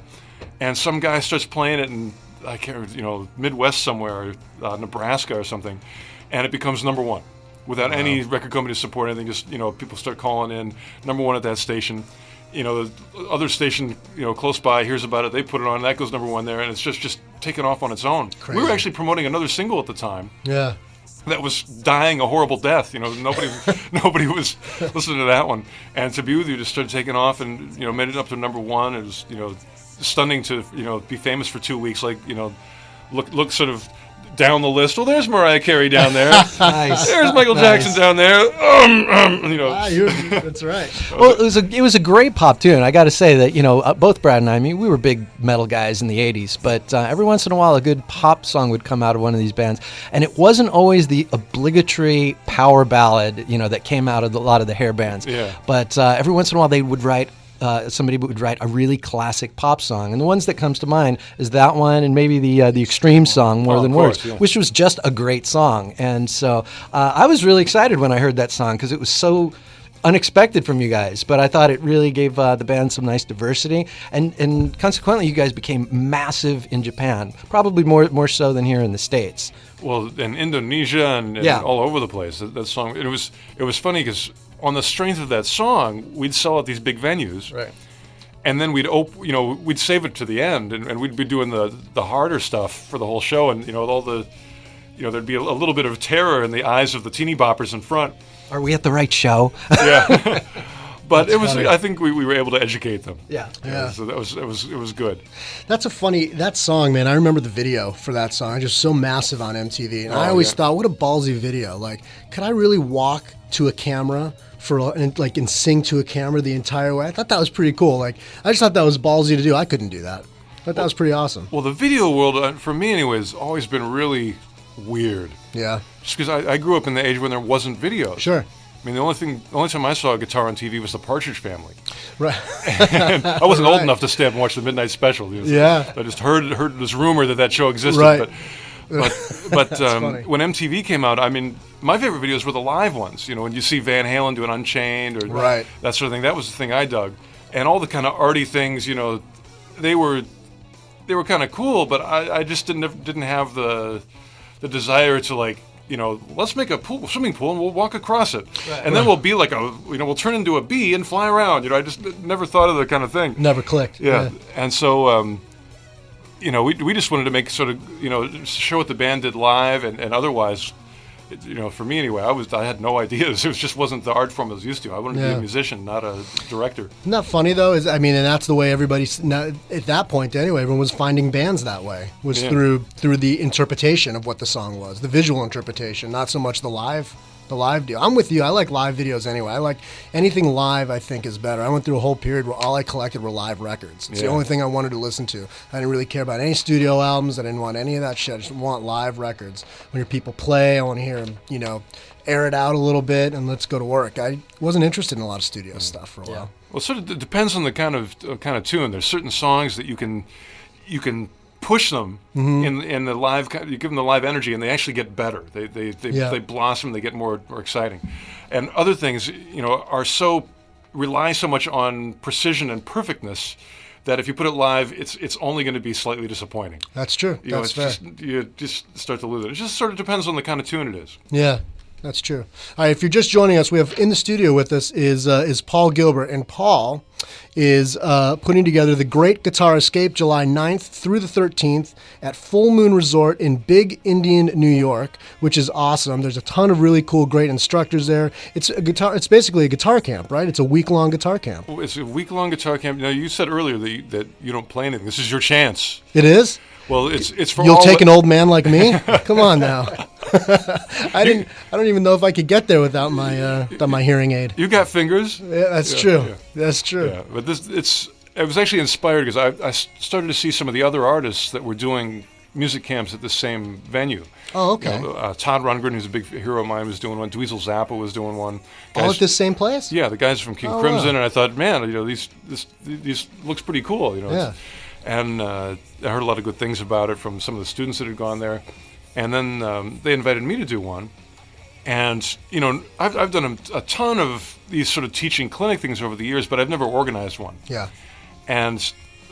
and some guy starts playing it in I can't Midwest somewhere, Nebraska or something, and it becomes #1. Without any record company support, anything, just people start calling in. #1 at that station. The other station close by hears about it. They put it on. That goes #1 there, and it's just taken off on its own. Crazy. We were actually promoting another single at the time. Yeah. That was dying a horrible death. Nobody was listening to that one. And To Be With You just started taking off, and made it up to #1. It was stunning to be famous for 2 weeks. Like look sort of down the list. Well, there's Mariah Carey down there. Nice. There's Michael Jackson down there. That's right. Well, it was a great pop tune. I got to say that both Brad and I we were big metal guys in the '80s, but every once in a while a good pop song would come out of one of these bands, and it wasn't always the obligatory power ballad that came out of a lot of the hair bands. Yeah. But every once in a while they would write. Somebody would write a really classic pop song, and the ones that comes to mind is that one, and maybe the Extreme song, More Than Words, which was just a great song. And so I was really excited when I heard that song because it was so unexpected from you guys, but I thought it really gave the band some nice diversity, and consequently you guys became massive in Japan, probably more so than here in the States. Well, in Indonesia and all over the place. That song, it was funny because on the strength of that song, we'd sell at these big venues, Right. and then we'd save it to the end, and we'd be doing the harder stuff for the whole show, and all the, there'd be a little bit of terror in the eyes of the teeny boppers in front. Are we at the right show? Yeah. But That's it was. funny. I think we were able to educate them. Yeah. Yeah. So it was good. That song, man. I remember the video for that song. Just so massive on MTV, and I always thought, what a ballsy video. Like, could I really walk to a camera and sing to a camera the entire way? I thought that was pretty cool. Like, I just thought that was ballsy to do. I couldn't do that. I thought that was pretty awesome. Well, the video world, for me anyway, has always been really weird. Yeah. Just because I grew up in the age when there wasn't video. Sure. I mean, the only time I saw a guitar on TV was the Partridge Family. Right. And I wasn't old Right. enough to stay up and watch the Midnight Special. Yeah. I just heard this rumor that show existed. Right. But funny. when MTV came out, I mean, my favorite videos were the live ones. When you see Van Halen doing Unchained or Right. that sort of thing. That was the thing I dug. And all the kind of arty things, they were kind of cool, but I just didn't have the desire to let's make a swimming pool and we'll walk across it, and then we'll be like we'll turn into a bee and fly around. I just never thought of the kind of thing. Never clicked. Yeah. And so we just wanted to make sort of show what the band did live and otherwise. For me anyway, I had no idea. It just wasn't the art form I was used to. I wanted to be a musician, not a director. Isn't that funny though? And that's the way everybody's at that point anyway. Everyone was finding bands that way. Was through the interpretation of what the song was, the visual interpretation, not so much the live deal. I'm with you. I like live videos anyway. I like anything live. I think is better. I went through a whole period where all I collected were live records. It's the only thing I wanted to listen to. I didn't really care about any studio albums. I didn't want any of that shit. I just want live records. When your people play, I want to hear them, air it out a little bit and let's go to work. I wasn't interested in a lot of studio stuff for a while. Well, sort of depends on the kind of tune. There's certain songs that you can push them in the live. You give them the live energy, and they actually get better. They blossom. They get more exciting. And other things, rely so much on precision and perfectness that if you put it live, it's only going to be slightly disappointing. That's true. That's fair. You just start to lose it. It just sort of depends on the kind of tune it is. Yeah. That's true. All right, if you're just joining us, we have in the studio with us is Paul Gilbert, and Paul is putting together the Great Guitar Escape July 9th through the 13th at Full Moon Resort in Big Indian, New York, which is awesome. There's a ton of really cool, great instructors there. It's basically a guitar camp, right? It's a week-long guitar camp. Well, it's a week-long guitar camp. Now, you said earlier that you don't play anything. This is your chance. It is? Well, it's for You'll all take an old man like me? Come on now. I don't even know if I could get there without my hearing aid. You got fingers. Yeah, that's true. Yeah. That's true. Yeah, but I was actually inspired because I started to see some of the other artists that were doing music camps at the same venue. Oh, okay. Todd Rundgren, who's a big hero of mine, was doing one. Dweezil Zappa was doing one. All at this same place? Yeah, the guys from King Crimson, and I thought, man, these looks pretty cool. Yeah. And I heard a lot of good things about it from some of the students that had gone there. And then they invited me to do one. And, I've done a ton of these sort of teaching clinic things over the years, but I've never organized one. Yeah. And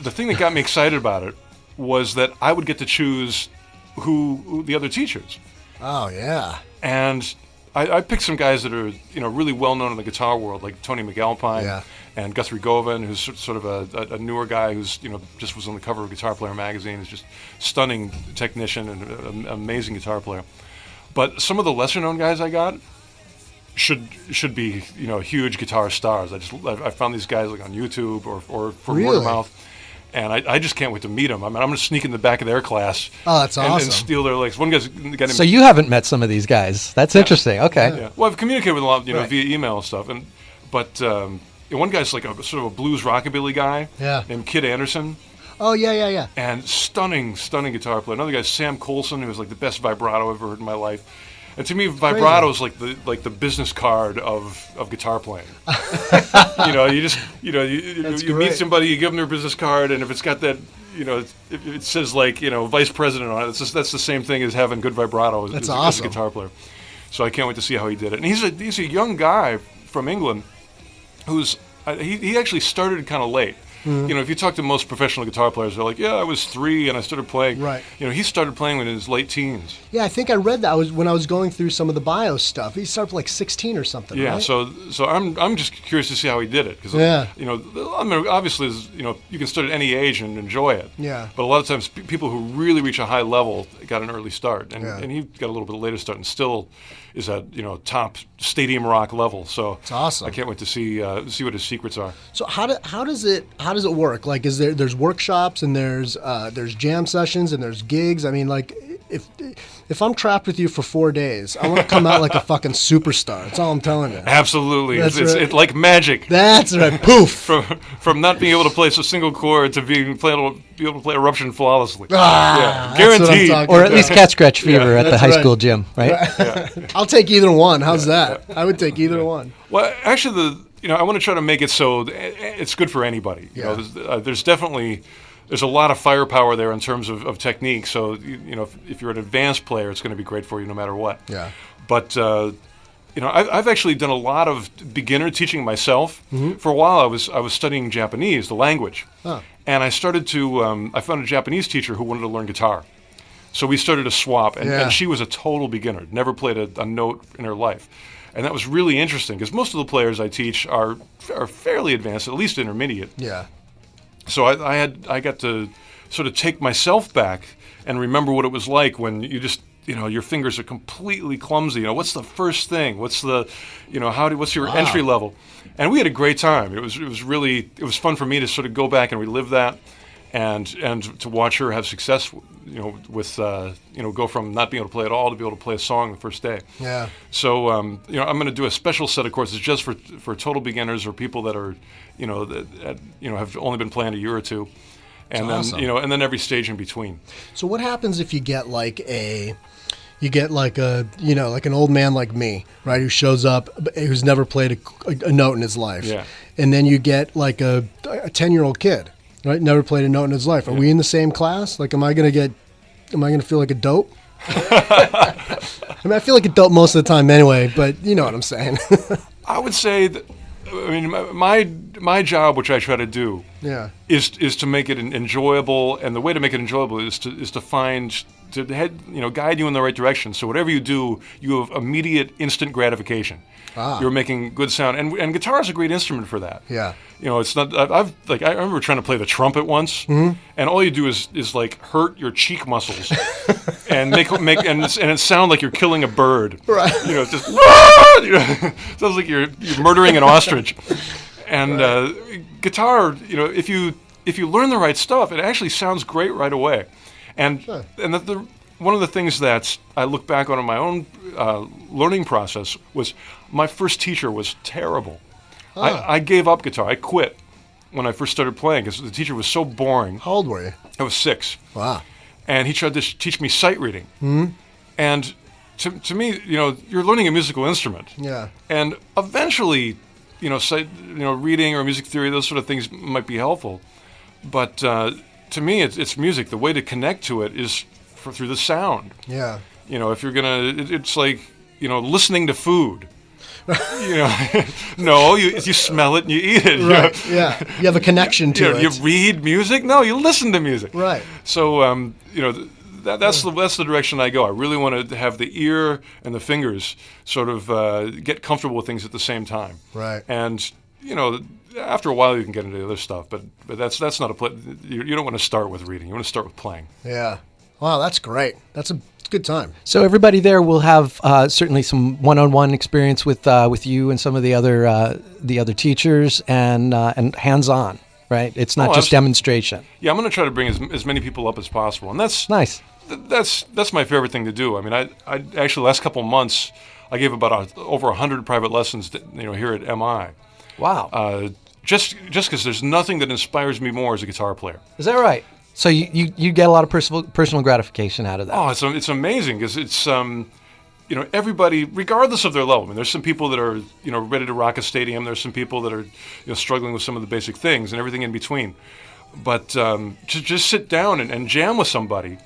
the thing that got me excited about it was that I would get to choose who the other teachers. Oh, yeah. And I picked some guys that are, really well known in the guitar world, like Tony McAlpine and Guthrie Govan, who's sort of a newer guy who's, just was on the cover of Guitar Player magazine. He's just stunning technician and an amazing guitar player. But some of the lesser known guys I got should be, huge guitar stars. I found these guys like on YouTube or from word of mouth. And I just can't wait to meet them. I mean, I'm going to sneak in the back of their class. Oh, that's awesome. And steal their legs. One guy's got him. So you haven't met some of these guys. That's interesting. Okay. Yeah. Well, I've communicated with a lot, via email and stuff. But one guy's like a sort of a blues rockabilly guy named Kid Anderson. Oh, yeah. And stunning guitar player. Another guy's Sam Colson, who was like the best vibrato I've ever heard in my life. And to me, vibrato is like the business card of guitar playing. You meet somebody, you give them their business card, and if it's got that, if it says like vice president on it, that's the same thing as having good vibrato as a guitar player. So I can't wait to see how he did it. And he's a young guy from England who's he actually started kind of late. Mm-hmm. If you talk to most professional guitar players, they're like, "Yeah, I was 3 and I started playing." Right. He started playing when he was late teens. Yeah, I think I read that when I was going through some of the bio stuff. He started like 16 or something. Yeah. Right? So I'm just curious to see how he did it because obviously you can start at any age and enjoy it. Yeah. But a lot of times people who really reach a high level got an early start, and he got a little bit later start and still is at top stadium rock level. So it's awesome. I can't wait to see what his secrets are. So how does it work? Like, there's workshops and there's jam sessions and there's gigs. I mean, like, if I'm trapped with you for 4 days, I want to come out like a fucking superstar. That's all I'm telling you. Absolutely. That's It's right. like magic. That's right. Poof. From not being able to play a single chord to be able to play Eruption flawlessly. That's Guaranteed. what I'm talking Or at least cat scratch fever at the that's high right. school gym, right? I'll take either one. How's that? I would take either one. Well, actually, I want to try to make it so it's good for anybody. You know, there's definitely there's a lot of firepower there in terms of technique. So if you're an advanced player, it's going to be great for you no matter what. Yeah. But I've actually done a lot of beginner teaching myself. For a while, I was studying Japanese, the language, and I started to I found a Japanese teacher who wanted to learn guitar. So we started to swap, and she was a total beginner, never played a note in her life. And that was really interesting because most of the players I teach are fairly advanced, at least intermediate. Yeah. So I got to sort of take myself back and remember what it was like when you just your fingers are completely clumsy. What's the first thing? What's the what's your entry level? And we had a great time. It was fun for me to sort of go back and relive that, and to watch her have success. With go from not being able to play at all to be able to play a song the first day. Yeah. So I'm going to do a special set of courses just for total beginners or people that are that have only been playing a year or two, and That's then awesome. and then every stage in between. So what happens if you get like like an old man like me, right, who shows up, who's never played a note in his life, and then you get like a 10-year-old kid, right, never played a note in his life. Are we in the same class? Like, am I gonna feel like a dope? I mean, I feel like a dope most of the time anyway, but you know what I'm saying. I would say that. I mean, my job, which I try to do, is to make it enjoyable, and the way to make it enjoyable is to guide you in the right direction. So whatever you do, you have immediate, instant gratification. You're making good sound, and guitar is a great instrument for that. Yeah. It's not. I remember trying to play the trumpet once, and all you do is like hurt your cheek muscles, and make and it sound like you're killing a bird. Right. It's just sounds like you're murdering an ostrich. And guitar, if you learn the right stuff, it actually sounds great right away. And one of the things that I look back on in my own learning process was my first teacher was terrible. I gave up guitar. I quit when I first started playing because the teacher was so boring. How old were you? I was 6. Wow. And he tried to teach me sight reading. And to me, you're learning a musical instrument. Yeah. And eventually, sight, reading or music theory, those sort of things might be helpful. But to me, it's music. The way to connect to it is through the sound. Yeah. If you're it's like listening to food. No, you smell it and you eat it. Right. Yeah. You have a connection to it. You read music? No, you listen to music. Right. So that's the direction I go. I really want to have the ear and the fingers sort of get comfortable with things at the same time. Right. And after a while you can get into the other stuff, but that's not you don't want to start with reading. You want to start with playing. Yeah. Wow, that's great. That's a good time. So everybody there will have certainly some one-on-one experience with you and some of the other teachers and hands-on, right? It's not just demonstration. Yeah, I'm going to try to bring as many people up as possible, and that's nice. That's my favorite thing to do. I mean, I actually last couple of months I gave about over 100 private lessons, here at MI. Wow. Just because there's nothing that inspires me more as a guitar player. Is that right? So you get a lot of personal gratification out of that. Oh, it's amazing because it's everybody, regardless of their level. I mean, there's some people that are ready to rock a stadium. There's some people that are struggling with some of the basic things and everything in between. But to just sit down and jam with somebody,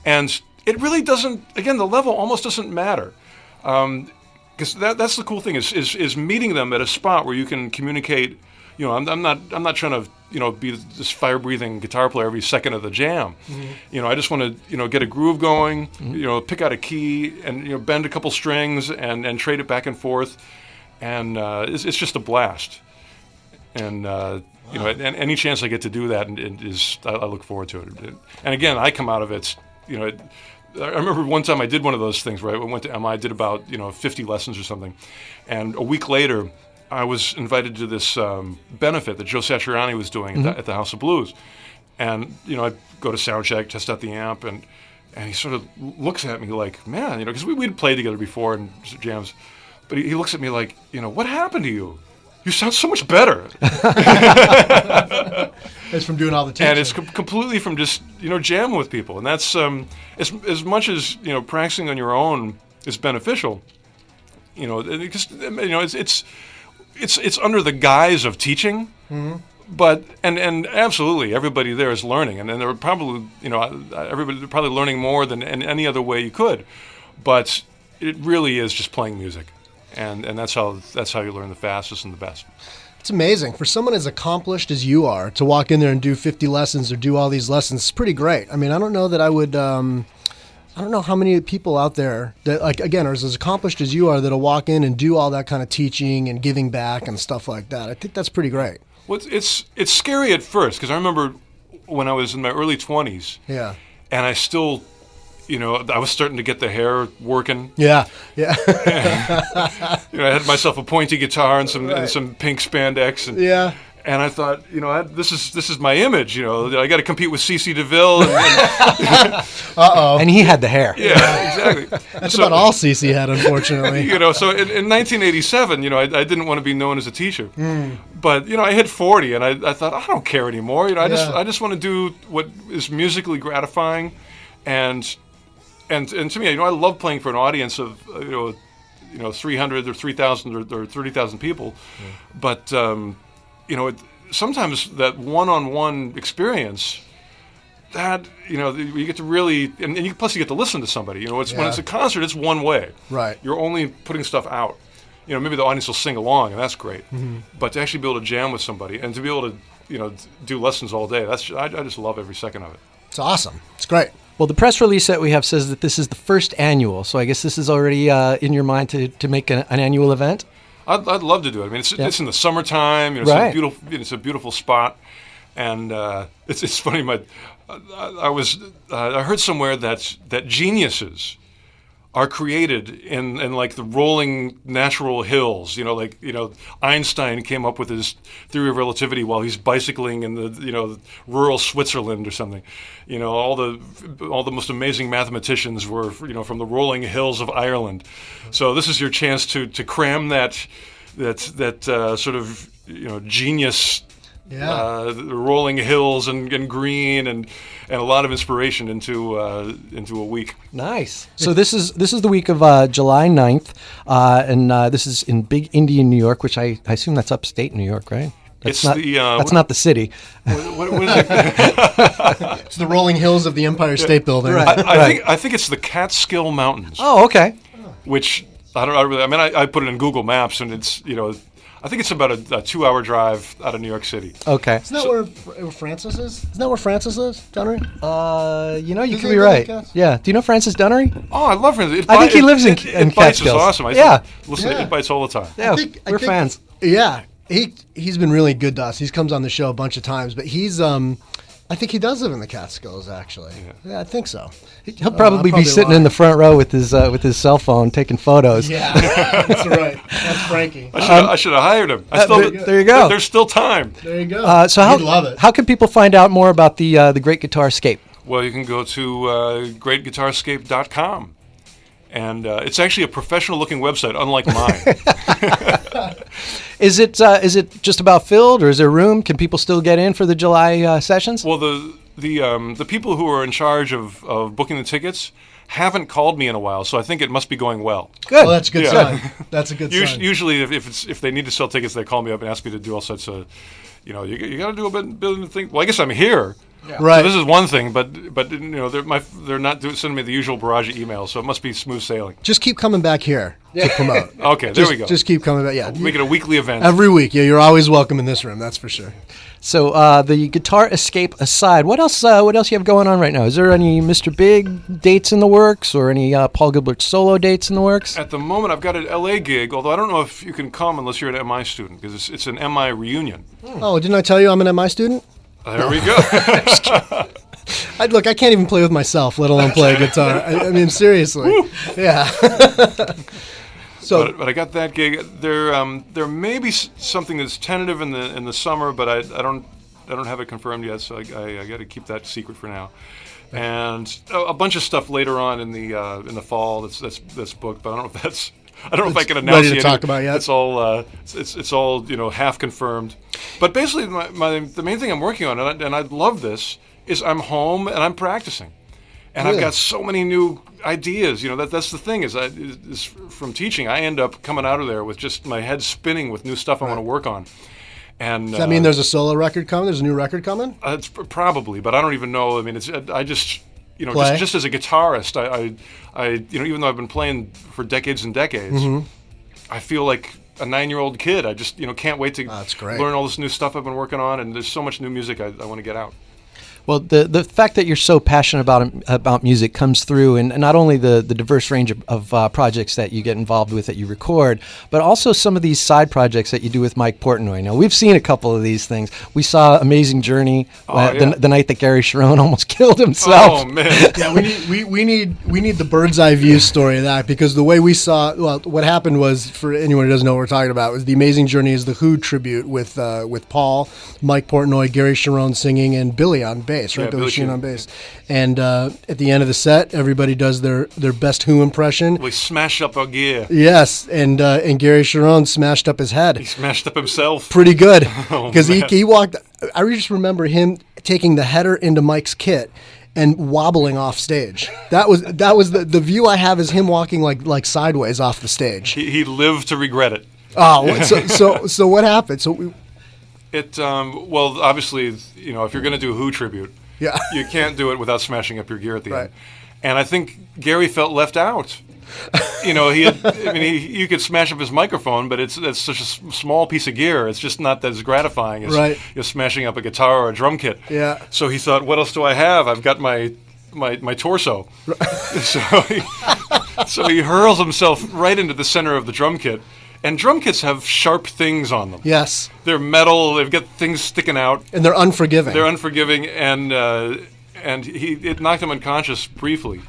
and it really doesn't. Again, the level almost doesn't matter. Because that's the cool thing is meeting them at a spot where you can communicate. I'm not trying to be this fire-breathing guitar player every second of the jam. I just want to get a groove going. Pick out a key and bend a couple strings and trade it back and forth, and it's just a blast. And and any chance I get to do that I look forward to it. And again, I come out of it. I remember one time I did one of those things where I went to MI, did about 50 lessons or something, and a week later I was invited to this benefit that Joe Satriani was doing at the House of Blues, and I'd go to sound check, test out the amp, and And he sort of looks at me like, man, because we'd played together before in jams. But he looks at me like, what happened to you? You sound so much better. It's from doing all the teaching. And it's completely from just, jamming with people. And that's, as much as, practicing on your own is beneficial, it's under the guise of teaching. Mm-hmm. But and absolutely, everybody there is learning, and they're probably everybody's probably learning more than any other way you could. But it really is just playing music, and that's how you learn the fastest and the best. It's amazing for someone as accomplished as you are to walk in there and do 50 lessons or do all these lessons. It's pretty great. I mean, I don't know that I would. I don't know how many people out there that are as accomplished as you are that'll walk in and do all that kind of teaching and giving back and stuff like that. I think that's pretty great. Well, it's scary at first because I remember when I was in my early 20s. Yeah. And I still, I was starting to get the hair working. Yeah. I had myself a pointy guitar and some pink spandex. And, yeah. And I thought, this is my image. I got to compete with CeCe DeVille. And uh-oh. And he had the hair. Yeah, exactly. That's about all CeCe had, unfortunately. So in 1987, I didn't want to be known as a teacher. But, I hit 40, and I thought, I don't care anymore. I just want to do what is musically gratifying. And to me, I love playing for an audience of, 300 or 3,000 or 30,000 people. But, sometimes that one-on-one experience, that, you get to really, and plus you get to listen to somebody. When it's a concert, it's one way. Right. You're only putting stuff out. Maybe the audience will sing along, and that's great. Mm-hmm. But to actually be able to jam with somebody and to be able to, do lessons all day, I just love every second of it. It's awesome. It's great. Well, the press release that we have says that this is the first annual, so I guess this is already in your mind to make an annual event? I'd love to do it. I mean, it's in the summertime. Right. It's a beautiful spot, and it's funny. I heard somewhere that geniuses are created in like the rolling natural hills. Einstein came up with his theory of relativity while he's bicycling in the rural Switzerland or something. All the most amazing mathematicians were from the rolling hills of Ireland. So this is your chance to cram that sort of genius. Yeah. The rolling hills and green and a lot of inspiration into a week. Nice. So this is the week of July 9th, and this is in Big Indian, New York, which I assume that's upstate New York, right? That's not the city. What is it? It's the rolling hills of the Empire State Building. Right. I think it's the Catskill Mountains. Oh, okay. Which I put it in Google Maps, and it's I think it's about a 2-hour drive out of New York City. Okay. Isn't that where Francis is? Isn't that where Francis lives, Dunnery? You could be right. Yeah. Do you know Francis Dunnery? Oh, I love Francis. I think he lives in Catskills. Catskills. It's awesome. Listen to It Bites all the time. Yeah, we're fans. Yeah. He's been really good to us. He comes on the show a bunch of times, but he's I think he does live in the Catskills, actually. Yeah, I think so. He'll probably be sitting in the front row with his cell phone taking photos. Yeah, that's right. That's Frankie. I should have hired him. There you go. There's still time. There you go. So how can people find out more about the Great Guitar Escape? Well, you can go to greatguitarescape.com. And it's actually a professional-looking website, unlike mine. Is it just about filled, or is there room? Can people still get in for the July sessions? Well, the people who are in charge of booking the tickets haven't called me in a while, so I think it must be going well. Good. Well, that's a good sign. That's a good sign. Usually, if they need to sell tickets, they call me up and ask me to do all sorts of, you got to do a bit of things. Well, I guess I'm here. Yeah. Right. So this is one thing, but they're not sending me the usual barrage of emails, so it must be smooth sailing. Just keep coming back here to promote. Okay, there we go. Just keep coming back. Yeah, We'll make it a weekly event every week. Yeah, you're always welcome in this room. That's for sure. So the Guitar Escape aside, what else you have going on right now? Is there any Mr. Big dates in the works, or any Paul Gilbert solo dates in the works? At the moment, I've got an LA gig, although I don't know if you can come unless you're an MI student, because it's an MI reunion. Oh, didn't I tell you I'm an MI student? There we go. I can't even play with myself, let alone play a guitar. I mean, seriously. Yeah. But I got that gig. There may be something that's tentative in the summer, but I don't don't have it confirmed yet, so I got to keep that secret for now. And a bunch of stuff later on in the fall that's booked, but I don't know if that's. I don't know if I can announce ready to it. talk about yet. It's all it's all half confirmed. But basically, the main thing I'm working on, and I love this, is I'm home and I'm practicing, and I've got so many new ideas. That's the thing is from teaching, I end up coming out of there with just my head spinning with new stuff I want to work on. And Does that mean there's a solo record coming? There's a new record coming? It's probably, but I don't even know. I mean, I just. Play. Just as a guitarist, I even though I've been playing for decades and decades, I feel like a 9-year-old kid. I just can't wait to learn all this new stuff I've been working on, and there's so much new music I want to get out. Well, the fact that you're so passionate about music comes through in not only the diverse range of projects that you get involved with that you record, but also some of these side projects that you do with Mike Portnoy. Now, we've seen a couple of these things. We saw Amazing Journey the night that Gary Sharon almost killed himself. Oh man! Yeah, we need the bird's eye view story of that, because the way we saw, what happened was, for anyone who doesn't know what we're talking about, was the Amazing Journey is the Who tribute with Paul, Mike Portnoy, Gary Sharon singing, and Billy on bass. Right, Yeah, Billy Sheehan on bass. And at the end of the set, everybody does their best Who impression. We smash up our gear. Yes, and Gary Sharon smashed up his head. He smashed up himself. Pretty good, Oh, because man. he walked. I just remember him taking the header into Mike's kit and wobbling off stage. That was the view I have, is him walking like sideways off the stage. He lived to regret it. Oh, so what happened? Well, obviously, if you're going to do a Who tribute, you can't do it without smashing up your gear at the end. And I think Gary felt left out. You could smash up his microphone, but it's such a small piece of gear. It's just not as gratifying as smashing up a guitar or a drum kit. Yeah. So he thought, what else do I have? I've got my torso. So he hurls himself right into the center of the drum kit. And drum kits have sharp things on them. Yes. They're metal. They've got things sticking out. And they're unforgiving. And it knocked him unconscious briefly.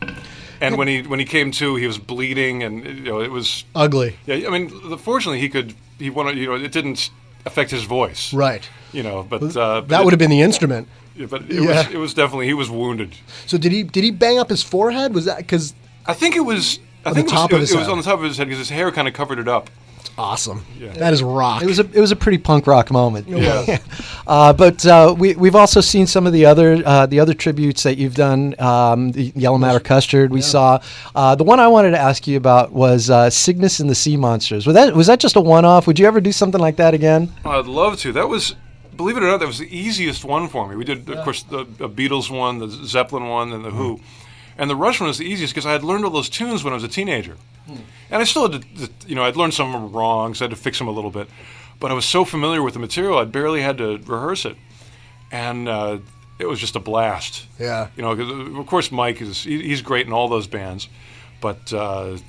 And when he came to, he was bleeding, and it was ugly. Yeah, I mean, fortunately it didn't affect his voice. Right. But that would have been the instrument. Yeah, but it was definitely, he was wounded. So did he bang up his forehead? Was that because? I think it was. I think it was on the top of his head because his hair kind of covered it up. Awesome. Yeah. That is rock. It was a pretty punk rock moment. Yeah. But we've also seen some of the other tributes that you've done. The Yellow Matter Custard we saw. The one I wanted to ask you about was Cygnus and the Sea Monsters. Was that just a one-off? Would you ever do something like that again? I'd love to. That was, believe it or not, that was the easiest one for me. We did, of course, the Beatles one, the Zeppelin one, and the Who. And the Rush one was the easiest because I had learned all those tunes when I was a teenager. And I still had to, I'd learned some of them wrong, so I had to fix them a little bit. But I was so familiar with the material, I barely had to rehearse it. And it was just a blast. Yeah. 'Cause, of course, Mike, he's great in all those bands. But,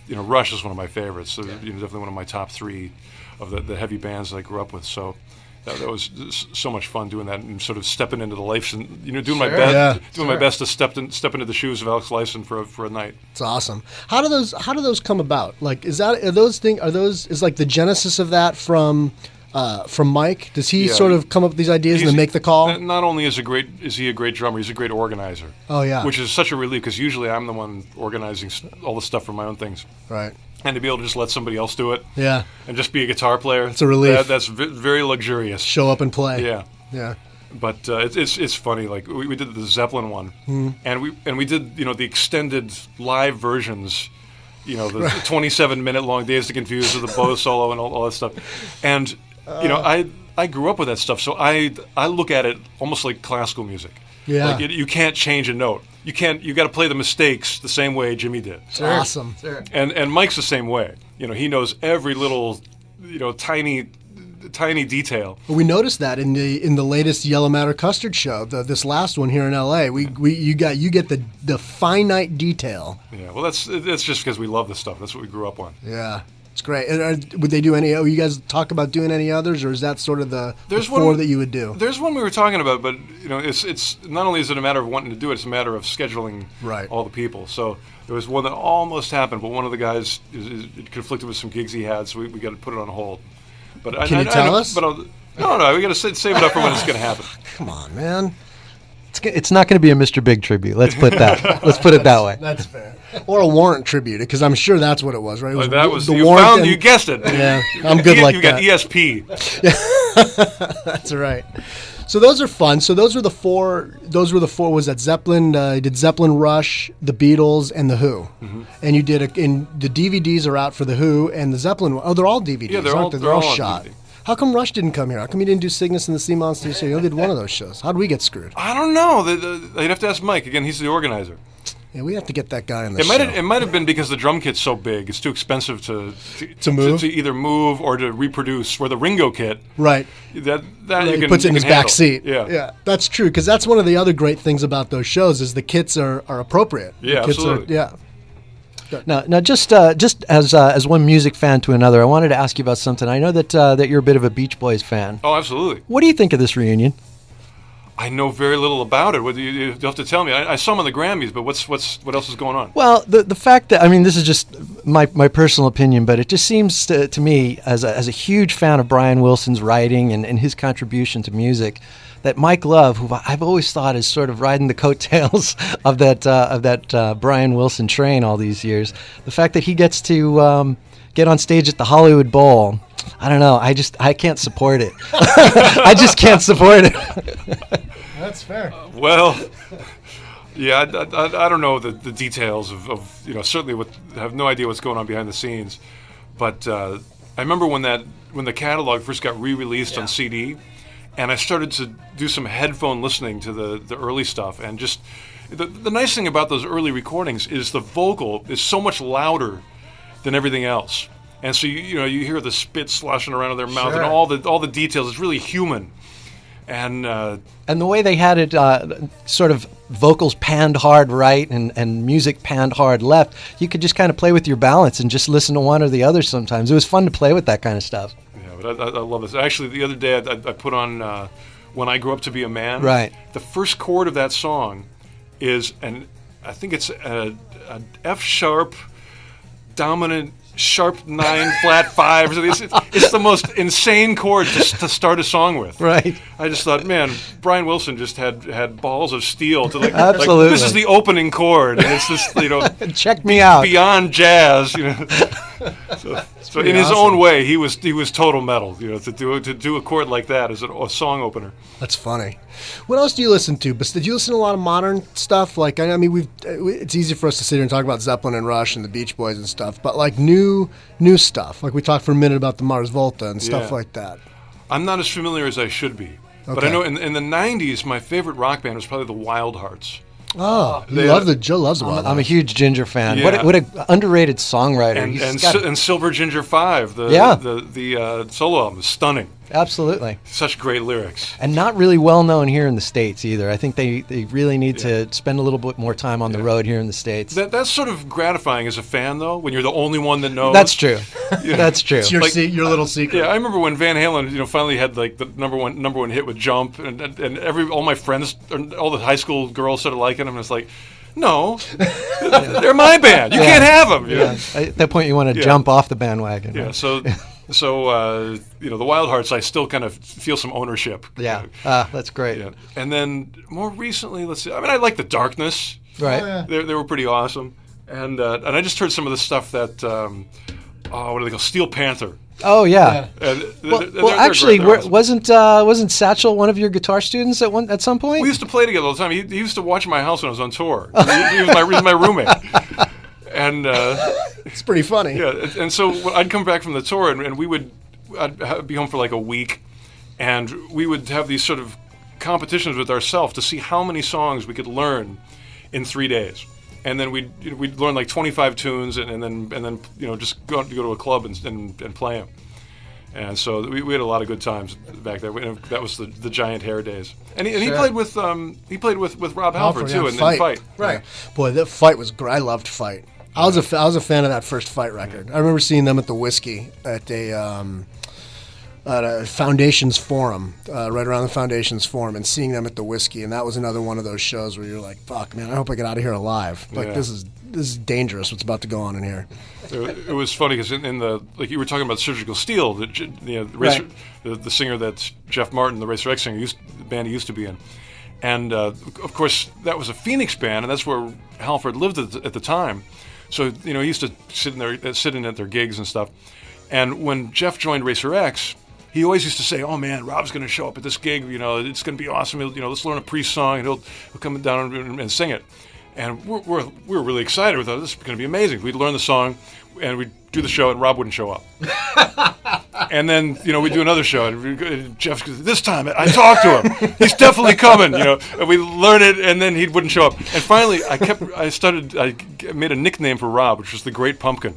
Rush is one of my favorites. So, definitely one of my top 3 of the heavy bands that I grew up with. So that was so much fun doing that and sort of stepping into the life and doing my best to step into the shoes of Alex Lifeson for a night. It's awesome. How do those come about? Like, is like the genesis of that from Mike? Does he sort of come up with these ideas and then make the call? Not only is he a great drummer, he's a great organizer. Oh yeah, which is such a relief because usually I'm the one organizing all the stuff for my own things. Right. And to be able to just let somebody else do it, and just be a guitar player, it's a relief. That's very luxurious. Show up and play. Yeah. But it's funny. Like we did the Zeppelin one, and we did the extended live versions, the 27-minute long Days to Confuse with the bow solo and all that stuff, and I grew up with that stuff, so I look at it almost like classical music. Yeah. Like you can't change a note. You got to play the mistakes the same way Jimmy did. Sure. Awesome. Sure. And Mike's the same way. He knows every little, tiny detail. Well, we noticed that in the latest Yellow Matter Custard show, this last one here in LA. You get the finite detail. Yeah. Well, that's just because we love this stuff. That's what we grew up on. Yeah. It's great. And would they do any? You guys talk about doing any others, or is that sort of the four that you would do? There's one we were talking about, but it's not only is it a matter of wanting to do it, it's a matter of scheduling all the people. So there was one that almost happened, but one of the guys it conflicted with some gigs he had, so we got to put it on hold. But can you tell us? But No, we got to save it up for when it's going to happen. Come on, man. It's not going to be a Mr. Big tribute. Let's put that. Let's put it that way. That's fair. Or a warrant tribute, because I'm sure that's what it was, right? It was That was the you warrant. found. and- You guessed it. Yeah, I'm good like you got that. ESP. That's right. So those are fun. So those were the four. Was that Zeppelin? You did Zeppelin, Rush, the Beatles, and the Who. Mm-hmm. And you did. And the DVDs are out for the Who and the Zeppelin. Oh, they're all DVDs. Yeah, they're aren't all- they? they're all on shot. DVD. How come Rush didn't come here? How come you didn't do Cygnus and the Sea Monsters? You only did one of those shows. How did we get screwed? I don't know. You'd have to ask Mike again. He's the organizer. Yeah, we have to get that guy on the It show. might have been because the drum kit's so big. It's too expensive to move? to either move or to reproduce. Where the Ringo kit, Right. that He you can puts it in you his can back handle. seat. Yeah. That's true, because that's one of the other great things about those shows is the kits are appropriate. Yeah, the kits absolutely. Now, just as one music fan to another, I wanted to ask you about something. I know that you're a bit of a Beach Boys fan. Oh, absolutely. What do you think of this reunion? I know very little about it. You'll have to tell me. I saw him on the Grammys, but what else is going on? Well, the fact that, I mean, this is just my personal opinion, but it just seems to me, as a huge fan of Brian Wilson's writing and his contribution to music, that Mike Love, who I've always thought is sort of riding the coattails of that Brian Wilson train all these years, the fact that he gets to get on stage at the Hollywood Bowl, I don't know. I can't support it. I just can't support it. That's fair. Well, yeah, I don't know the details of certainly I have no idea what's going on behind the scenes, but I remember when the catalog first got re-released on CD, and I started to do some headphone listening to the early stuff, and just the nice thing about those early recordings is the vocal is so much louder than everything else, and so you hear the spit sloshing around in their mouth and all the details. It's really human. And the way they had it, sort of vocals panned hard right and music panned hard left, you could just kind of play with your balance and just listen to one or the other sometimes. It was fun to play with that kind of stuff. Yeah, but I love this. Actually, the other day I put on When I Grew Up to Be a Man. Right. The first chord of that song is, I think it's a F sharp dominant sharp 9 flat 5 or something. It's the most insane chord to start a song with. Right. I just thought, man, Brian Wilson just had balls of steel to Absolutely. this is the opening chord, and it's this check me out, beyond jazz. So in his own way, he was total metal. To do a chord like that as a song opener. That's funny. What else do you listen to? But did you listen to a lot of modern stuff? Like, I mean, it's easy for us to sit here and talk about Zeppelin and Rush and the Beach Boys and stuff, but like new stuff. Like we talked for a minute about the Mars Volta and stuff like that. I'm not as familiar as I should be, but Okay. I know in the '90s, my favorite rock band was probably the Wild Hearts. Oh, Joe loves the Wild I'm a huge Ginger fan. Yeah. What an underrated songwriter. And Silver Ginger 5, the solo album is stunning. Absolutely. Such great lyrics. And not really well known here in the States either. I think they really need to spend a little bit more time on the road here in the States. That's sort of gratifying as a fan, though, when you're the only one that knows. That's true. That's true. It's your little secret. Yeah, I remember when Van Halen, finally had like the number one hit with "Jump," and all my friends, all the high school girls started liking him, and it's like, no, they're my band. You can't have them. At that point, you want to jump off the bandwagon. Yeah. Right? So the Wild Hearts, I still kind of feel some ownership. Yeah. That's great. Yeah. And then more recently, let's see. I mean, I like the Darkness. Right. They were pretty awesome. And I just heard some of the stuff that what do they call Steel Panther. Oh yeah. And Well, actually, awesome. wasn't Satchel one of your guitar students at some point? We used to play together all the time. He used to watch my house when I was on tour. He was my roommate. And it's pretty funny. Yeah, and so I'd come back from the tour, and I'd be home for like a week, and we would have these sort of competitions with ourselves to see how many songs we could learn in 3 days. And then we'd learn like 25 tunes, and then just go to a club and play them. And so we had a lot of good times back there. That was the Giant Hair days. And he played with Rob Halford too in Fight. Right. Boy, that Fight was great. I loved Fight. I was a fan of that first Fight record. I remember seeing them at the Whiskey at a at a Foundations Forum, right around the Foundations Forum, and seeing them at the Whiskey, and that was another one of those shows where you're like, "Fuck, man, I hope I get out of here alive." Like Yeah. this is dangerous. What's about to go on in here? It was funny because in the like you were talking about Surgical Steel, the singer that's Jeff Martin, the Racer X singer, the band he used to be in, and of course that was a Phoenix band, and that's where Halford lived at the time. So he used to sit in at their gigs and stuff. And when Jeff joined Racer X, he always used to say, "Oh man, Rob's going to show up at this gig. It's going to be awesome. Let's learn a Priest song, and he'll come down and sing it." And we're really excited. We thought this is going to be amazing. We'd learn the song, and we'd do the show, and Rob wouldn't show up. And then we'd do another show, and Jeff goes, "This time I talked to him. He's definitely coming." And we learn it, and then he wouldn't show up. And finally, I made a nickname for Rob, which was the Great Pumpkin.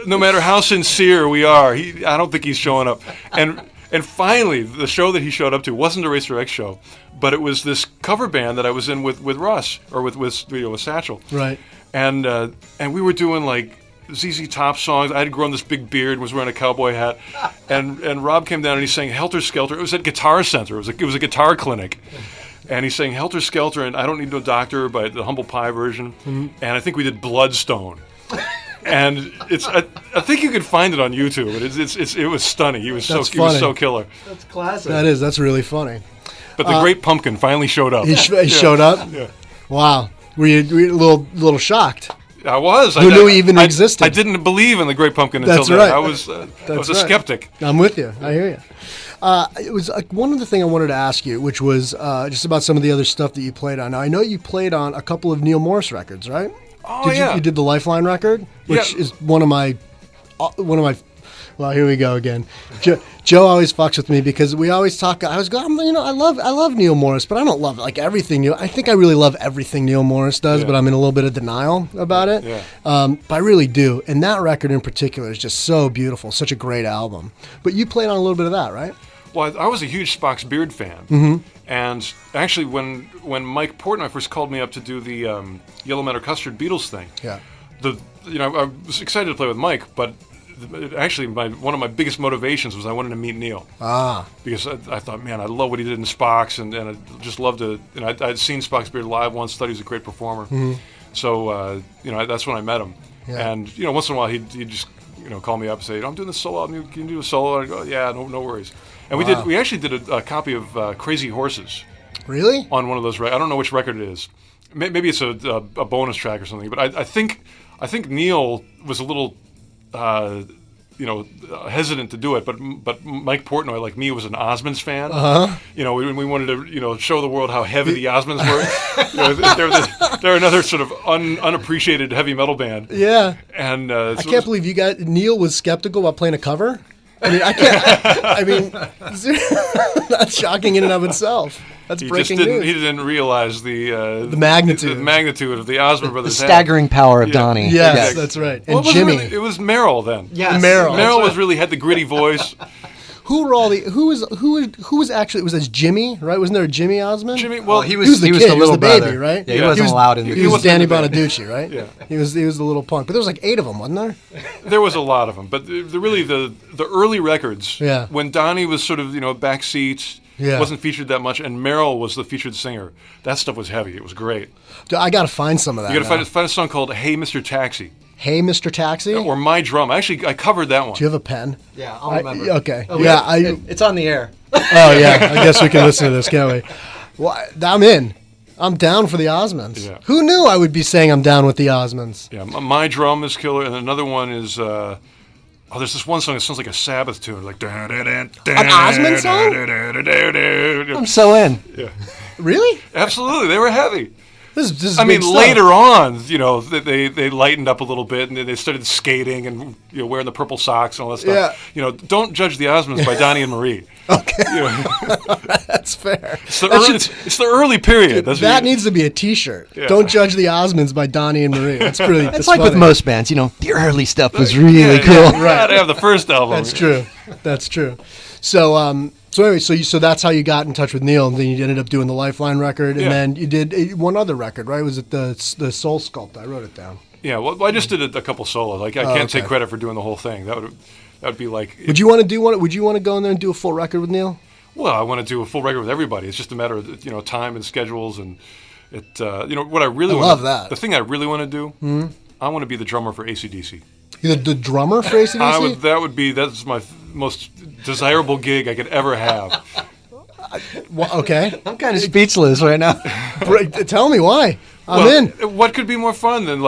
No matter how sincere we are, I don't think he's showing up. And finally, the show that he showed up to wasn't a Racer X show, but it was this cover band that I was in with Russ, or with Satchel. Right. And we were doing like ZZ Top songs. I had grown this big beard, was wearing a cowboy hat, and Rob came down and he sang Helter Skelter. It was at Guitar Center. It was a guitar clinic. And he sang Helter Skelter and I Don't Need No Doctor by the Humble Pie version. Mm-hmm. And I think we did Bloodstone. And I think you can find it on YouTube. It was stunning. He was so killer. That's classic. That's really funny. But the Great Pumpkin finally showed up. He showed up? Yeah. Wow. Were you a little shocked? I was. Who knew he even existed? I didn't believe in the Great Pumpkin until then. Right. I was a skeptic. I'm with you. I hear you. It was one other thing I wanted to ask you, which was just about some of the other stuff that you played on. Now, I know you played on a couple of Neil Morris records, right? Oh, yeah. You did the Lifeline record, which is one of my. Well, here we go again. Joe always fucks with me because we always talk. I love Neil Morris, but I don't love like everything. I think I really love everything Neil Morris does, but I'm in a little bit of denial about it. Yeah. But I really do, and that record in particular is just so beautiful, such a great album. But you played on a little bit of that, right? Well, I was a huge Spock's Beard fan, and actually, when Mike Portnoy first called me up to do the Yellow Matter Custard Beatles thing, I was excited to play with Mike, but actually, one of my biggest motivations was I wanted to meet Neil. Because I thought, man, I love what he did in Spock's, and I just loved to. I'd seen Spock's Beard live once, thought he was a great performer. Mm-hmm. So that's when I met him. Yeah. And once in a while he'd just call me up and say, "I'm doing this solo album. Can you do a solo?" And I go, "Yeah, no worries." And we actually did a copy of Crazy Horses. Really? On one of those. I don't know which record it is. Maybe it's a bonus track or something. But I think Neil was a little. Hesitant to do it, but Mike Portnoy, like me, was an Osmonds fan. We wanted to show the world how heavy the Osmonds were. They're another sort of unappreciated heavy metal band. Yeah, and I can't believe Neil was skeptical about playing a cover. I mean, I can't. I mean, that's shocking in and of itself. That's breaking news. He didn't realize the magnitude, the magnitude of the Osmond Brothers. The staggering power of Donnie. Yes, that's right. And Jimmy. It was Merrill then. Yes. Merrill really had the gritty voice. Who was actually, it was Jimmy, right? Wasn't there a Jimmy Osmond? Jimmy, well, he was the little baby, brother. right? Yeah, he wasn't allowed in the He was Danny Bonaducci, right? Yeah. He was the little punk. But there was like 8 of them, wasn't there? There was a lot of them, but the early records, when Donnie was sort of backseat, wasn't featured that much, and Merrill was the featured singer. That stuff was heavy. It was great. Dude, I got to find some of that. You got to find a song called "Hey Mr. Taxi." Hey, Mr. Taxi? Or My Drum. Actually, I covered that one. Do you have a pen? Yeah, I'll remember. Okay. Oh, yeah, it's on the air. Oh, yeah. I guess we can listen to this, can't we? Well, I'm in. I'm down for the Osmonds. Yeah. Who knew I would be saying I'm down with the Osmonds? Yeah, My Drum is killer, and another one is... there's this one song that sounds like a Sabbath tune, like... An Osmond song? I'm so in. Yeah. Really? Absolutely, they were heavy. This is later on, they lightened up a little bit, and they started skating and wearing the purple socks and all that stuff. Yeah. Don't judge the Osmonds by Donnie and Marie. Okay. That's fair. It's the early period. That needs to be a T-shirt. Yeah. Don't judge the Osmonds by Donnie and Marie. That's pretty. It's like funny. With most bands, the early stuff was really cool. Yeah, right. Gotta have the first album. That's true. So anyway, so that's how you got in touch with Neil, and then you ended up doing the Lifeline record, and then you did one other record, right? Was it the Soul Sculpt? I wrote it down. Yeah, well, I just did a couple solos. Like I can't take credit for doing the whole thing. That would be like. Would you want to do one? Would you want to go in there and do a full record with Neil? Well, I want to do a full record with everybody. It's just a matter of time and schedules and it. What I really love that. The thing I really want to do. I want to be the drummer for AC/DC. You're the drummer for AC/DC? That's my most desirable gig I could ever have. Well, okay. I'm kind of speechless right now. Tell me why. I'm in. What could be more fun than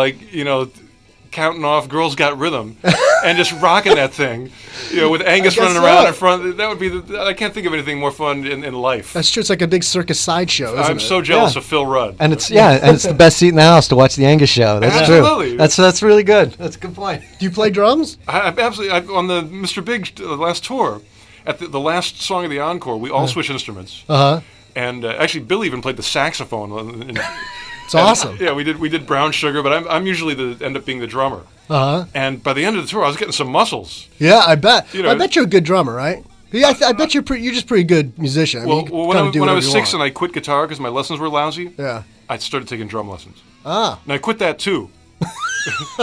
counting off "Girls Got Rhythm" and just rocking that thing, with Angus running around in front. That would be. I can't think of anything more fun in life. That's true. It's like a big circus sideshow. Isn't I'm it? so jealous of Phil Rudd. And it's the best seat in the house to watch the Angus show. That's Absolutely. true. That's really good. That's a good point. Do you play drums? I absolutely. On the Mr. Big last tour, at the last song of the encore, we all switched instruments. And actually, Bill even played the saxophone. It's awesome. Yeah, we did Brown Sugar, but I'm usually end up being the drummer. And by the end of the tour, I was getting some muscles. Yeah, I bet. I bet you're a good drummer, right? Yeah, I bet you're just pretty good musician. When I was 6 and I quit guitar because my lessons were lousy. Yeah. I started taking drum lessons. And I quit that too.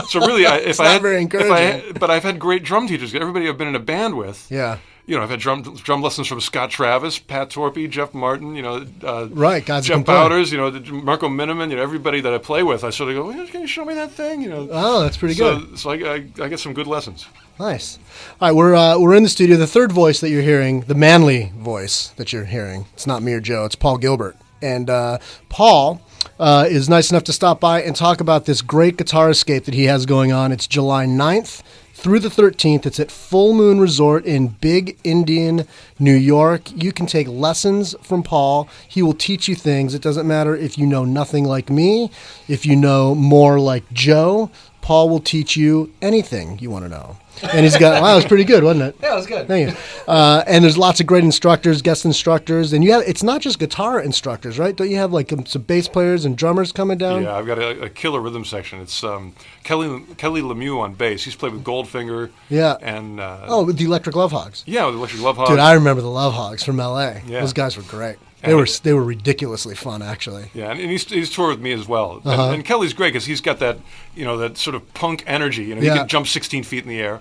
So really, very encouraging. But I've had great drum teachers. Everybody I've been in a band with. Yeah. I've had drum lessons from Scott Travis, Pat Torpey, Jeff Martin, right, God's Jeff Bowders, Marco Miniman, everybody that I play with. I sort of go, can you show me that thing? Oh, that's pretty good. So I get some good lessons. Nice. All right, we're in the studio. The third voice that you're hearing, the manly voice that you're hearing, it's not me or Joe. It's Paul Gilbert, and Paul is nice enough to stop by and talk about this great guitar escape that he has going on. It's July 9th. Through the 13th, it's at Full Moon Resort in Big Indian, New York. You can take lessons from Paul. He will teach you things. It doesn't matter if you know nothing like me, if you know more like Joe. Paul will teach you anything you want to know. And he's got, wow, it was pretty good, wasn't it? Yeah, it was good. Thank you. And there's lots of great instructors, guest instructors. And it's not just guitar instructors, right? Don't you have some bass players and drummers coming down? Yeah, I've got a killer rhythm section. It's Kelly Lemieux on bass. He's played with Goldfinger. Yeah. And with the Electric Love Hogs. Yeah, with the Electric Love Hogs. Dude, I remember the Love Hogs from L.A. Yeah. Those guys were great. They were ridiculously fun, actually. Yeah, and he's toured with me as well. And Kelly's great because he's got that that sort of punk energy. He can jump 16 feet in the air,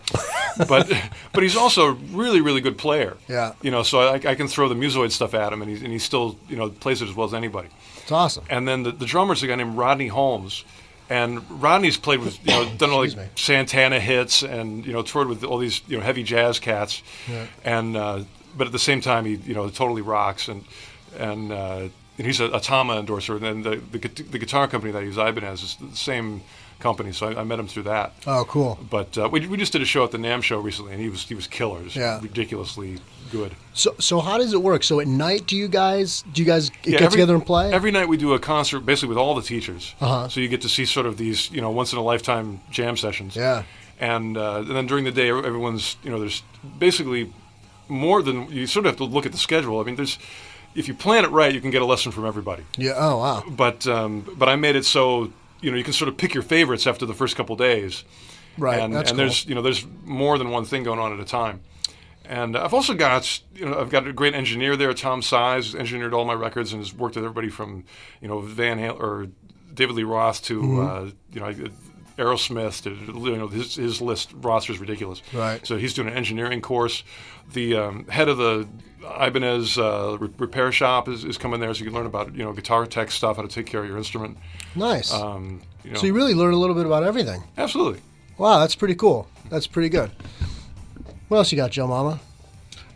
but he's also a really really good player. Yeah. So I can throw the musoid stuff at him, and he still plays it as well as anybody. It's awesome. And then the drummer's a guy named Rodney Holmes. And Rodney's played with, done all Santana hits and, toured with all these, heavy jazz cats. Yeah. And, but at the same time, he, totally rocks. And he's a Tama endorser. And then the guitar company that he's Ibanez is the same company. So I met him through that. Oh, cool. But we just did a show at the NAMM show recently, and he was killer. Just ridiculously good. So how does it work? So at night, do you guys get together and play? Every night we do a concert, basically with all the teachers. So you get to see sort of these, once in a lifetime jam sessions. Yeah. And then during the day, everyone's, there's basically more than you sort of have to look at the schedule. I mean, if you plan it right, you can get a lesson from everybody. Yeah. Oh wow. But I made it so you can sort of pick your favorites after the first couple days. Right. And that's cool. there's more than one thing going on at a time. And I've also got I've got a great engineer there, Tom Size, who's engineered all my records and has worked with everybody from Van Halen or David Lee Roth to Aerosmith to his list roster is ridiculous. Right. So he's doing an engineering course. The head of the Ibanez repair shop is coming there, so you can learn about guitar tech stuff, how to take care of your instrument. Nice. So you really learn a little bit about everything. Absolutely. Wow, that's pretty cool. That's pretty good. What else you got, Joe Mama?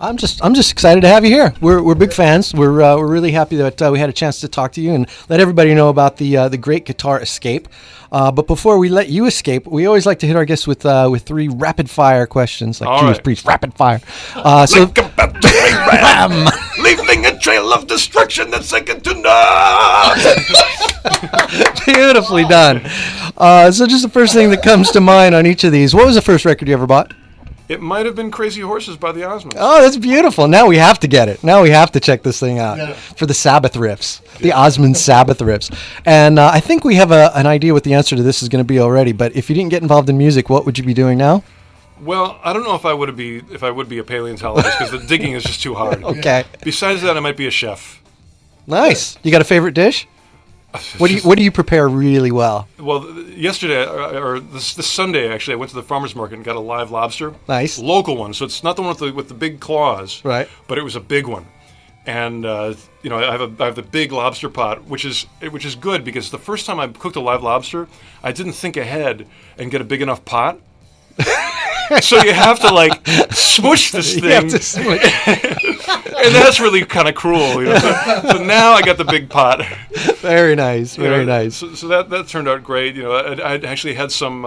I'm just excited to have you here. We're big fans. We're really happy that we had a chance to talk to you and let everybody know about the great guitar escape. But before we let you escape, we always like to hit our guests with 3 rapid fire questions, like Judas Priest, rapid fire. Like a battery ram, leaving a trail of destruction that's second to none. Beautifully done. So just the first thing that comes to mind on each of these. What was the first record you ever bought? It might have been Crazy Horses by the Osmonds. Oh, that's beautiful. Now we have to get it. Now we have to check this thing out for the Sabbath riffs, the Osmond Sabbath riffs. And I think we have an idea what the answer to this is going to be already. But if you didn't get involved in music, what would you be doing now? Well, I don't know if I would be a paleontologist because the digging is just too hard. Okay. Besides that, I might be a chef. Nice. You got a favorite dish? What do you prepare really well? Well, yesterday or this Sunday actually, I went to the farmers market and got a live lobster. Nice. Local one, so it's not the one with the big claws. Right. But it was a big one, and I have the big lobster pot, which is good because the first time I cooked a live lobster, I didn't think ahead and get a big enough pot. So you have to like smush this thing. You have to smush. And that's really kind of cruel. So now I got the big pot. Very nice, very nice. So that turned out great. I actually had some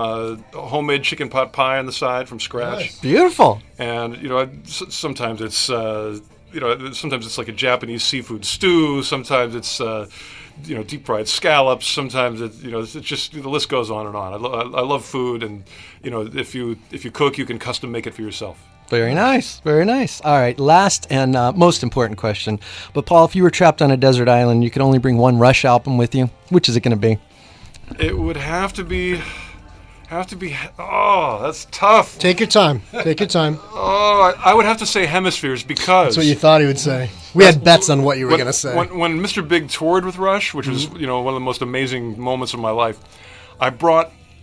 homemade chicken pot pie on the side from scratch. Nice. Beautiful. And sometimes it's sometimes it's like a Japanese seafood stew. Sometimes it's deep fried scallops. Sometimes it's just the list goes on and on. I love food, and if you cook, you can custom make it for yourself. Very nice, very nice. All right, last and most important question. But Paul, if you were trapped on a desert island, you could only bring one Rush album with you. Which is it going to be? It would have to be. Oh, that's tough. Take your time. Take your time. Oh, I would have to say Hemispheres because That's what you thought he would say. We had bets on what you were going to say. When Mr. Big toured with Rush, which was one of the most amazing moments of my life, I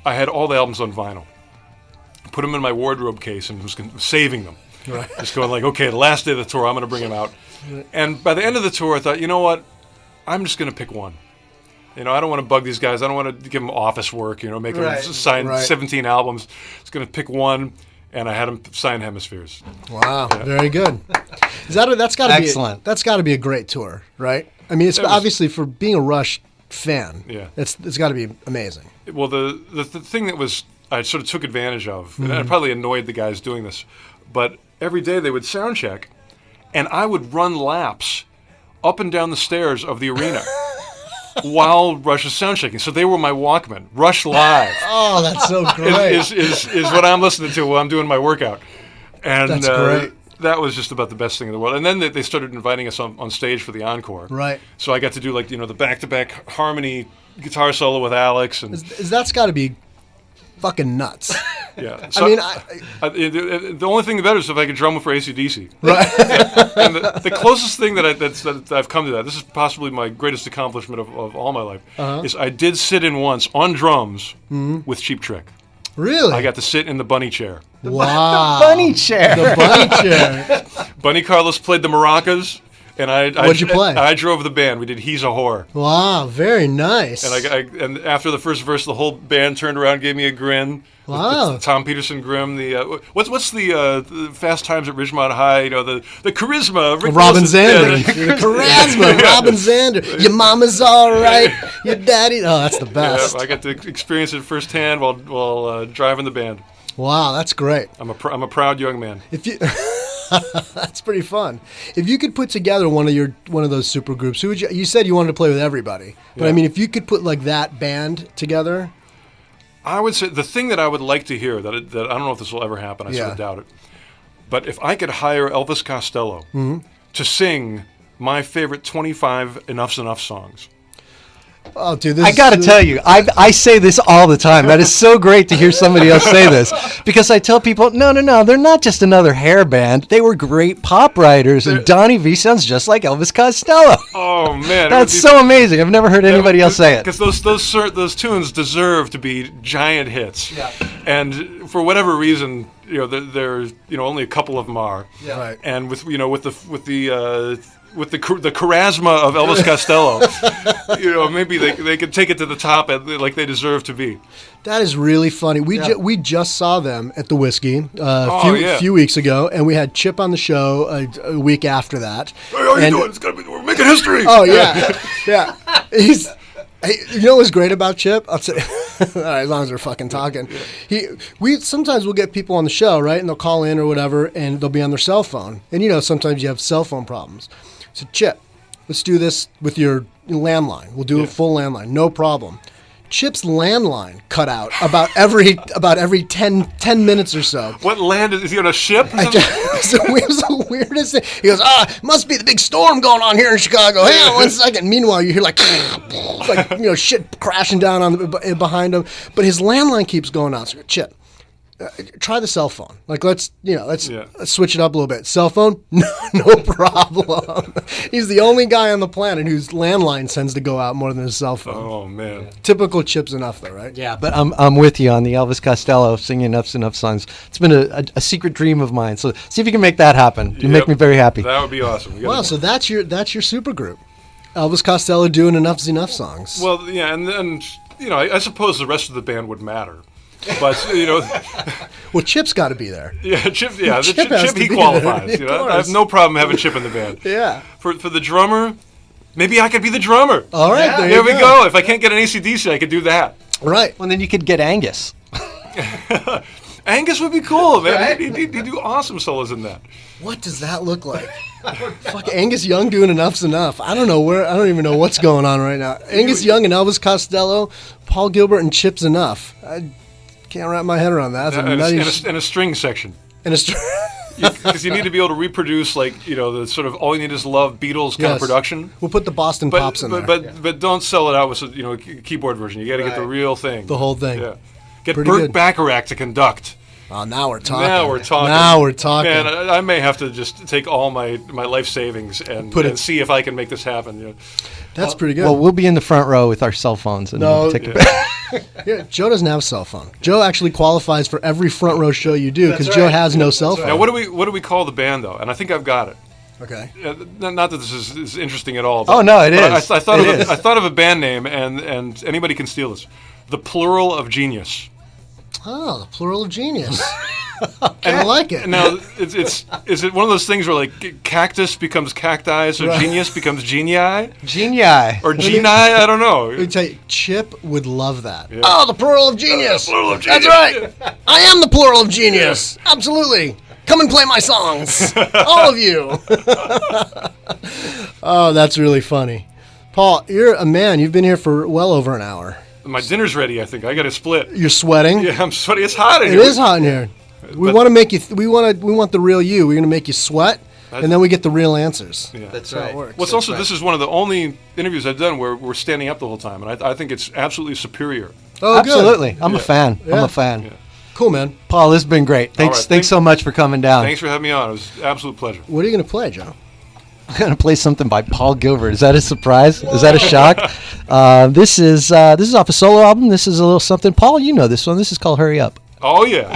had all the albums on vinyl. Put them in my wardrobe case and was saving them. Right. Just going like, okay, the last day of the tour, I'm going to bring them out. And by the end of the tour, I thought, you know what? I'm just going to pick one. I don't want to bug these guys. I don't want to give them office work, make them sign 17 albums. Just going to pick one, and I had them sign Hemispheres. Wow, very good. That's got to be excellent. That's got to be a great tour, right? I mean, it's obviously for being a Rush fan. Yeah, it's got to be amazing. Well, the thing that was I sort of took advantage of, and I probably annoyed the guys doing this, but every day they would sound check, and I would run laps up and down the stairs of the arena. While Rush is sound checking, so they were my Walkman. Rush Live. Oh, that's so great. is what I'm listening to while I'm doing my workout, and that's great. That was just about the best thing in the world. And then they started inviting us on stage for the encore. Right. So I got to do the back-to-back harmony guitar solo with Alex, and that's got to be fucking nuts. Yeah. So the only thing better is if I could drum for AC/DC. Right. And the closest thing that I've come to that, this is possibly my greatest accomplishment of all my life, is I did sit in once on drums with Cheap Trick. Really? I got to sit in the bunny chair. Wow. The bunny chair. The bunny chair. Bunny Carlos played the maracas. And What'd you play? I drove the band. We did "He's a Whore." Wow, very nice. And after the first verse, the whole band turned around, and gave me a grin. Wow. The Tom Peterson grin. The what's the Fast Times at Ridgemont High? The charisma of Rick Robin Wilson. Zander. The charisma of Robin Zander. Your mama's all right. Your daddy. Oh, that's the best. Yeah, I got to experience it firsthand while driving the band. Wow, that's great. I'm a proud young man. If you. That's pretty fun. If you could put together one of those super groups, who would you said you wanted to play with everybody, but I mean, if you could put like that band together, I would say the thing that I would like to hear that I don't know if this will ever happen. I sort of doubt it. But if I could hire Elvis Costello to sing my favorite 25 Enough's Enough songs. Oh, dude! I got to tell you, I say this all the time. That is so great to hear somebody else say this, because I tell people, no, they're not just another hair band. They were great pop writers, and Donnie V sounds just like Elvis Costello. Oh man, that's so amazing. I've never heard anybody else say it. Because those tunes deserve to be giant hits. Yeah. And for whatever reason, there's only a couple of them are. Yeah. Right. And with the charisma of Elvis Costello, maybe they could take it to the top like they deserve to be. That is really funny. We just saw them at the Whiskey a few weeks ago, and we had Chip on the show a week after that. Hey, how you doing? We're making history. Oh yeah, yeah. You know what's great about Chip? I'll say, all right, as long as we're fucking talking. Sometimes we'll get people on the show, right, and they'll call in or whatever, and they'll be on their cell phone, and sometimes you have cell phone problems. So Chip, let's do this with your landline. We'll do a full landline, no problem. Chip's landline cut out about every 10 minutes or so. What land is he on a ship? It was the weirdest thing. He goes, must be the big storm going on here in Chicago. Hang on 1 second. Meanwhile, you hear like shit crashing down behind him. But his landline keeps going out. So Chip, try the cell phone. Like let's Yeah. switch it up a little bit. Cell phone, no problem. He's the only guy on the planet whose landline tends to go out more than his cell phone. Oh man. Typical Chips Enough though, right? Yeah, but I'm with you on the Elvis Costello singing Enough's Enough songs. It's been a secret dream of mine. So see if you can make that happen. You make me very happy. That would be awesome. We gotta- Wow, so that's your super group. Elvis Costello doing Enough's Enough songs. Well, yeah, and I suppose the rest of the band would matter, but Well, Chip's got to be there. yeah, Chip, yeah, Chip Chip, has to he be qualifies. there, I of have course. no problem having Chip in the band. Yeah. For the drummer, maybe I could be the drummer. All right, there There you we go. If I can't get an AC/DC, I could do that. Right. Well, then you could get Angus. Angus would be cool, man. He'd do awesome solos in that. What does that look like? Fuck Angus Young doing Enough's Enough. I don't even know what's going on right now. Angus Young and Elvis Costello, Paul Gilbert and Chips Enough. I can't wrap my head around that. That's a nutty And a string section. and a Because you need to be able to reproduce, the sort of All You Need Is Love Beatles kind of Yes. production. We'll put the Boston Pops in there. But don't sell it out with a keyboard version. You got to get the real thing. The whole thing. Yeah. Get Pretty Burt good. Bacharach to conduct. Oh, now we're talking. Now we're talking. Now we're talking. Man, I may have to just take all my life savings and see if I can make this happen. That's pretty good. Well, we'll be in the front row with our cell phones. And No. we'll take a back. Yeah, Joe doesn't have a cell phone. Joe actually qualifies for every front row show you do because That's Joe right. has no cell phone. Now, what do we call the band though? And I think I've got it. Okay. Not that this is interesting at all. Oh, no, it but is. I thought It is. I thought of a band name, and anybody can steal this. The Plural of Genius. Oh, the plural of genius. I like it. Now, is it one of those things where cactus becomes cacti, so Right. genius becomes genii? Genii. Or genii? I don't know. Let me tell you, Chip would love that. Oh, the plural of genius. Plural of That's genius. right. I am the plural of genius. Absolutely. Come and play my songs. All of you. Oh, that's really funny. Paul, you're a man. You've been here for well over an hour. My dinner's ready, I think. I got to split. You're sweating? Yeah, I'm sweaty. It's hot in It here. is hot in here. We But- want to make you. We want the real you. We're going to make you sweat, and then we get the real answers. Yeah. That's how it right. works. What's also, this is one of the only interviews I've done where we're standing up the whole time, and I think it's absolutely superior. Oh, good. Absolutely. I'm a fan. I'm Yeah. a fan. Yeah. Cool, man. Paul, this has been great. Thanks, right, thanks so much for coming down. Thanks for having me on. It was an absolute pleasure. What are you going to play, Joe? I'm going to play something by Paul Gilbert. Is that a surprise? Is that a shock? This is off a solo album. This is a little something. Paul, you know this one. This is called Hurry Up. Oh, yeah.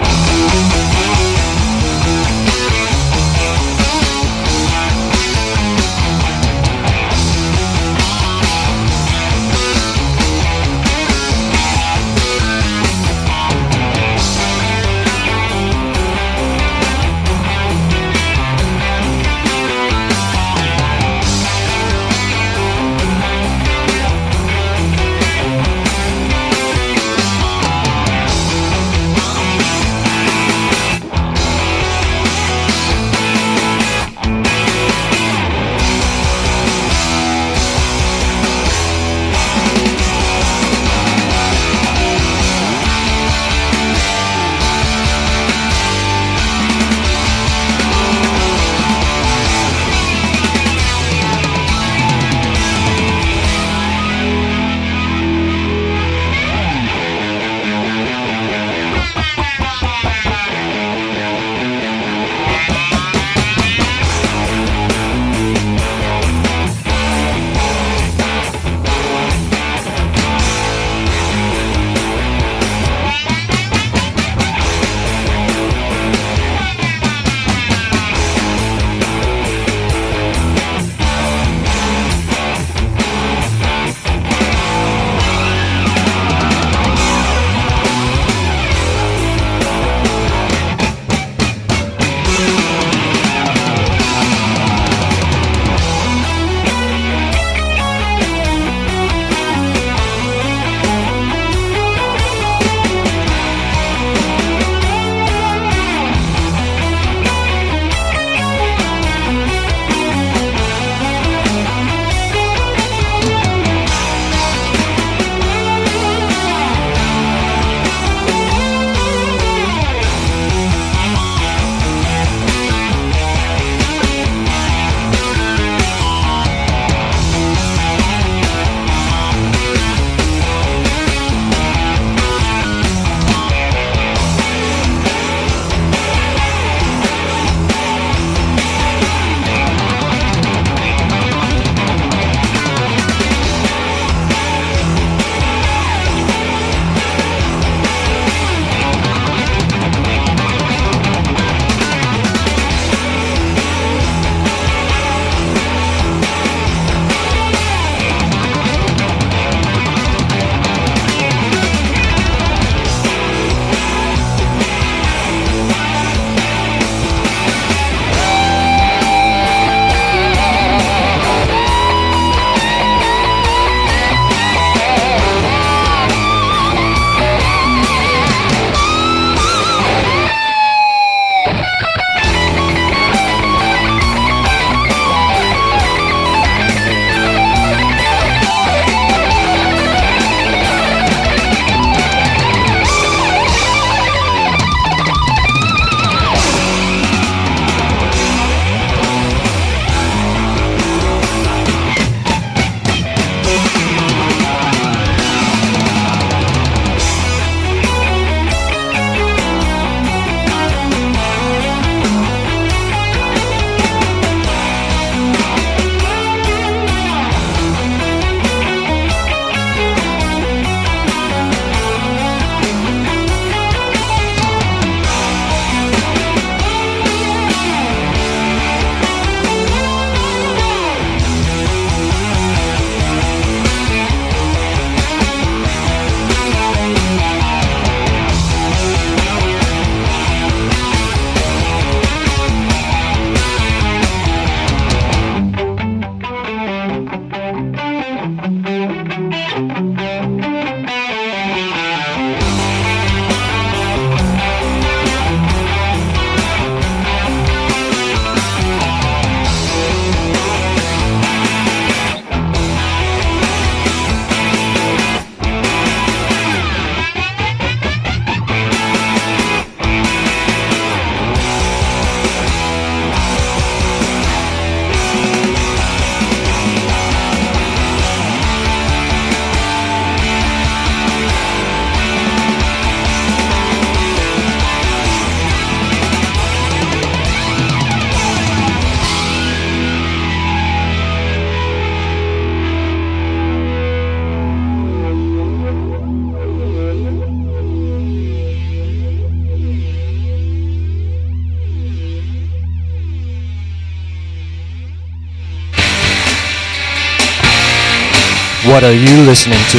What are you listening to?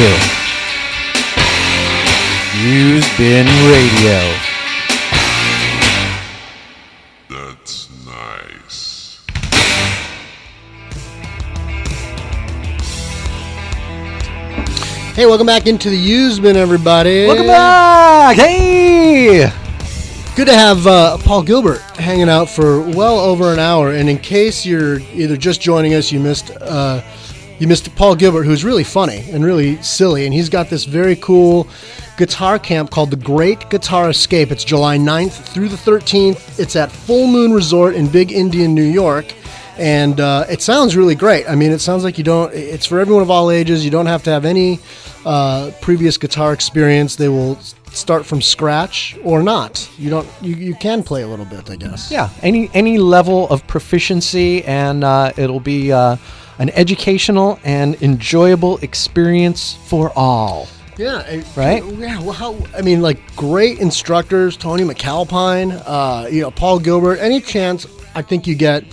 Used Bin Radio. That's nice. Hey, welcome back into the Used Bin, everybody. Welcome back! Hey! Good to have Paul Gilbert hanging out for well over an hour. And in case you're either just joining us, you missed Paul Gilbert, who's really funny and really silly. And he's got this very cool guitar camp called the Great Guitar Escape. It's July 9th through the 13th. It's at Full Moon Resort in Big Indian, New York. And it sounds really great. I mean, it sounds like it's for everyone of all ages. You don't have to have any previous guitar experience. They will start from scratch or not. You can play a little bit, I guess. Yeah, any level of proficiency, and it'll be an educational and enjoyable experience for all. Yeah, right. Yeah, well, great instructors, Tony McAlpine, Paul Gilbert. Any chance I think you get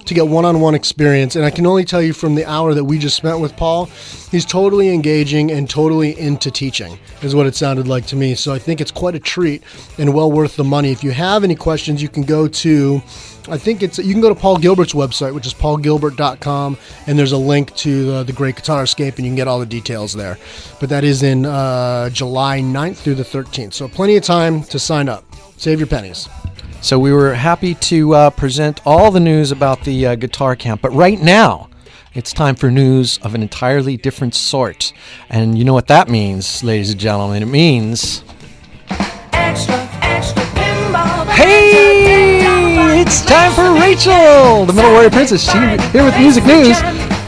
to get one-on-one experience, and I can only tell you from the hour that we just spent with Paul, he's totally engaging and totally into teaching, is what it sounded like to me. So I think it's quite a treat and well worth the money. If you have any questions, you can go to, you can go to Paul Gilbert's website, which is paulgilbert.com, and there's a link to the Great Guitar Escape, and you can get all the details there. But that is in July 9th through the 13th, so plenty of time to sign up. Save your pennies. So we were happy to present all the news about the guitar camp, but right now it's time for news of an entirely different sort. And you know what that means, ladies and gentlemen. It means... Extra, pinball. Hey! It's time for Rachel, the Middle Warrior Princess. She's here with music news.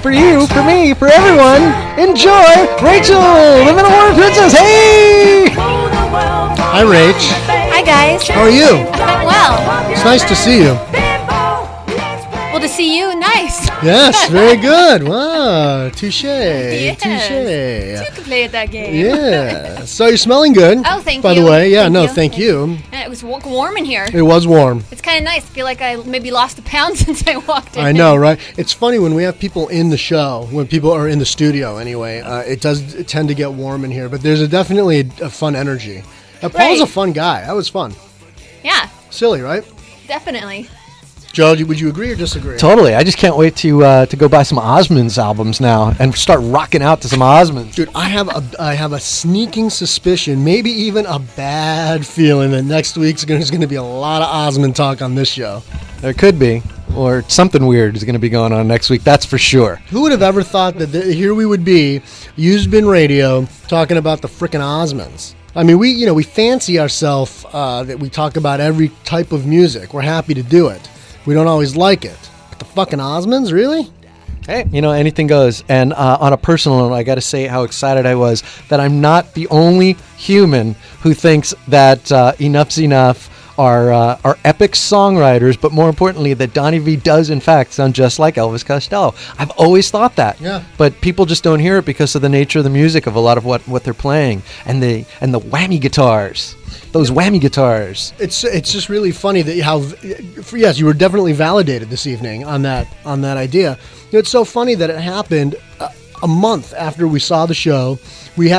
For you, for me, for everyone. Enjoy Rachel, the Middle Warrior Princess. Hey! Hi, Rach. Hi, guys. How are you? Well, It's nice to see you. well, to see you, nice. Yes, very good. Wow, touche. Yes. Touche. You can play at that game. Yeah. So you're smelling good. Oh, thank by you. the way, yeah, Thank thank you. And it was warm in here. It was warm. It's kind of nice. I feel like I maybe lost a pound since I walked in. I know, right? It's funny when we have people in the show, when people are in the studio anyway, it does tend to get warm in here, but there's definitely a fun energy. Paul's a fun guy. That was fun. Yeah, Silly, right? definitely. Joe, would you agree or disagree? Totally. I just can't wait to go buy some Osmonds albums now and start rocking out to some Osmonds. Dude, I have a sneaking suspicion, maybe even a bad feeling that next week's there's going to be a lot of Osmond talk on this show. There could be. Or something weird is going to be going on next week, that's for sure. Who would have ever thought that here we would be, Used Bin Radio, talking about the frickin' Osmonds? I mean, we fancy ourselves that we talk about every type of music. We're happy to do it. We don't always like it. But the fucking Osmonds, really? Hey, anything goes. And on a personal note, I got to say how excited I was that I'm not the only human who thinks that Enough's Enough are epic songwriters, but more importantly, that Donnie V does in fact sound just like Elvis Costello. I've always thought that. Yeah. But people just don't hear it because of the nature of the music of a lot of what they're playing and the whammy guitars. Those whammy guitars. It's just really funny that yes, you were definitely validated this evening on that idea. It's so funny that it happened a month after we saw the show. We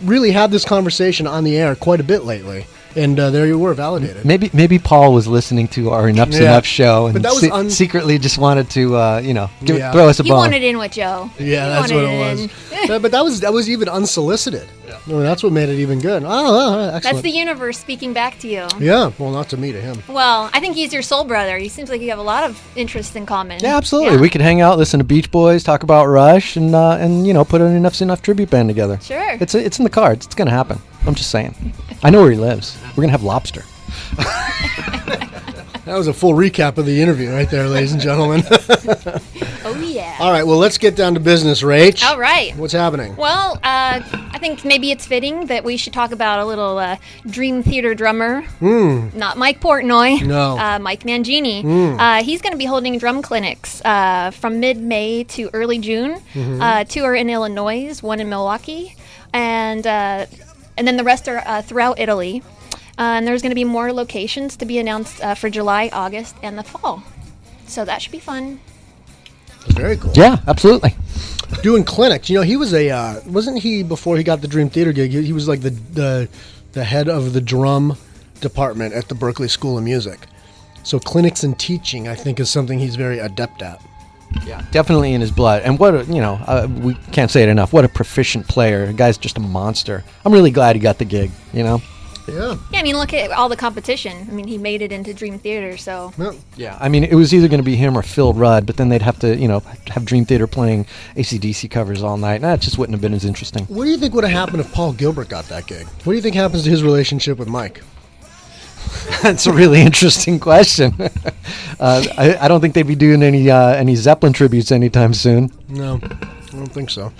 really had this conversation on the air quite a bit lately. And there you were, validated. Maybe Paul was listening to our Enough's Enough show and But that was secretly just wanted to, throw us a He bone. wanted in with Joe. Yeah, He that's what wanted it was. But that was even unsolicited. Yeah. I mean, that's what made it even good. Oh, excellent. That's the universe speaking back to you. Yeah, well, not to me, to him. Well, I think he's your soul brother. He seems like you have a lot of interests in common. Yeah, absolutely. Yeah. We could hang out, listen to Beach Boys, talk about Rush, and put an Enough's Enough tribute band together. Sure. It's in the cards. It's going to happen. I'm just saying. I know where he lives. We're going to have lobster. That was a full recap of the interview right there, ladies and gentlemen. Oh, yeah. All right, well, let's get down to business, Rach. All right. What's happening? Well, I think maybe it's fitting that we should talk about a little Dream Theater drummer. Not Mike Portnoy. No. Mike Mangini. He's going to be holding drum clinics from mid-May to early June. 2 are in Illinois, 1 in Milwaukee, and then the rest are throughout Italy. And there's going to be more locations to be announced for July, August, and the fall. So that should be fun. Very cool. Yeah, absolutely. doing clinics. You know, he was wasn't he before he got the Dream Theater gig? He was like the head of the drum department at the Berklee School of Music. So clinics and teaching, I think, is something he's very adept at. Yeah, definitely in his blood. And we can't say it enough. What a proficient player. The guy's just a monster. I'm really glad he got the gig, Yeah. Yeah, I mean, look at all the competition. I mean, he made it into Dream Theater, so. Yeah, I mean, it was either going to be him or Phil Rudd, but then they'd have to, have Dream Theater playing AC/DC covers all night. That just wouldn't have been as interesting. What do you think would have happened if Paul Gilbert got that gig? What do you think happens to his relationship with Mike? That's a really interesting question. I don't think they'd be doing any Zeppelin tributes anytime soon. No, I don't think so.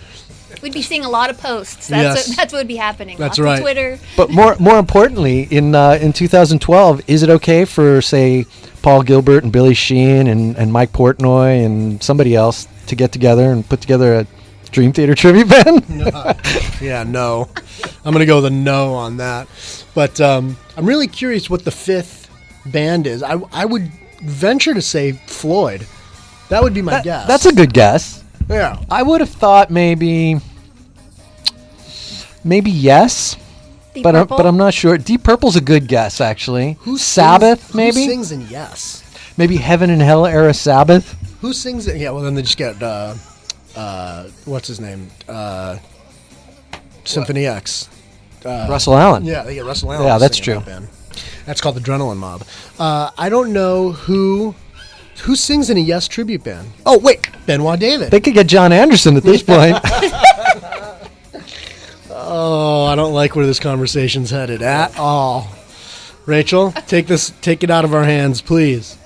We'd be seeing a lot of posts. Yes. That's what would be happening. That's Lots of right. Twitter. But more importantly, in 2012, is it okay for, say, Paul Gilbert and Billy Sheehan and Mike Portnoy and somebody else to get together and put together a Dream Theater tribute band? No. I'm going to go with a no on that. But I'm really curious what the fifth band is. I would venture to say Floyd. That would be my guess. That's a good guess. Yeah. I would have thought maybe yes, Deep but Purple? I'm not sure. Deep Purple's a good guess, actually. Sabbath, maybe? Who sings in Yes? Maybe Heaven and Hell era Sabbath? Who sings it? Yeah, well, then they just get, what's his name? Symphony X. Russell Allen. Yeah, they get Russell Allen. Yeah, that's singing true. that band. That's called the Adrenaline Mob. I don't know who sings in a Yes tribute band. Oh, wait, Benoit David. They could get John Anderson at this point. Oh, I don't like where this conversation's headed at all. Rachel, take it out of our hands, please.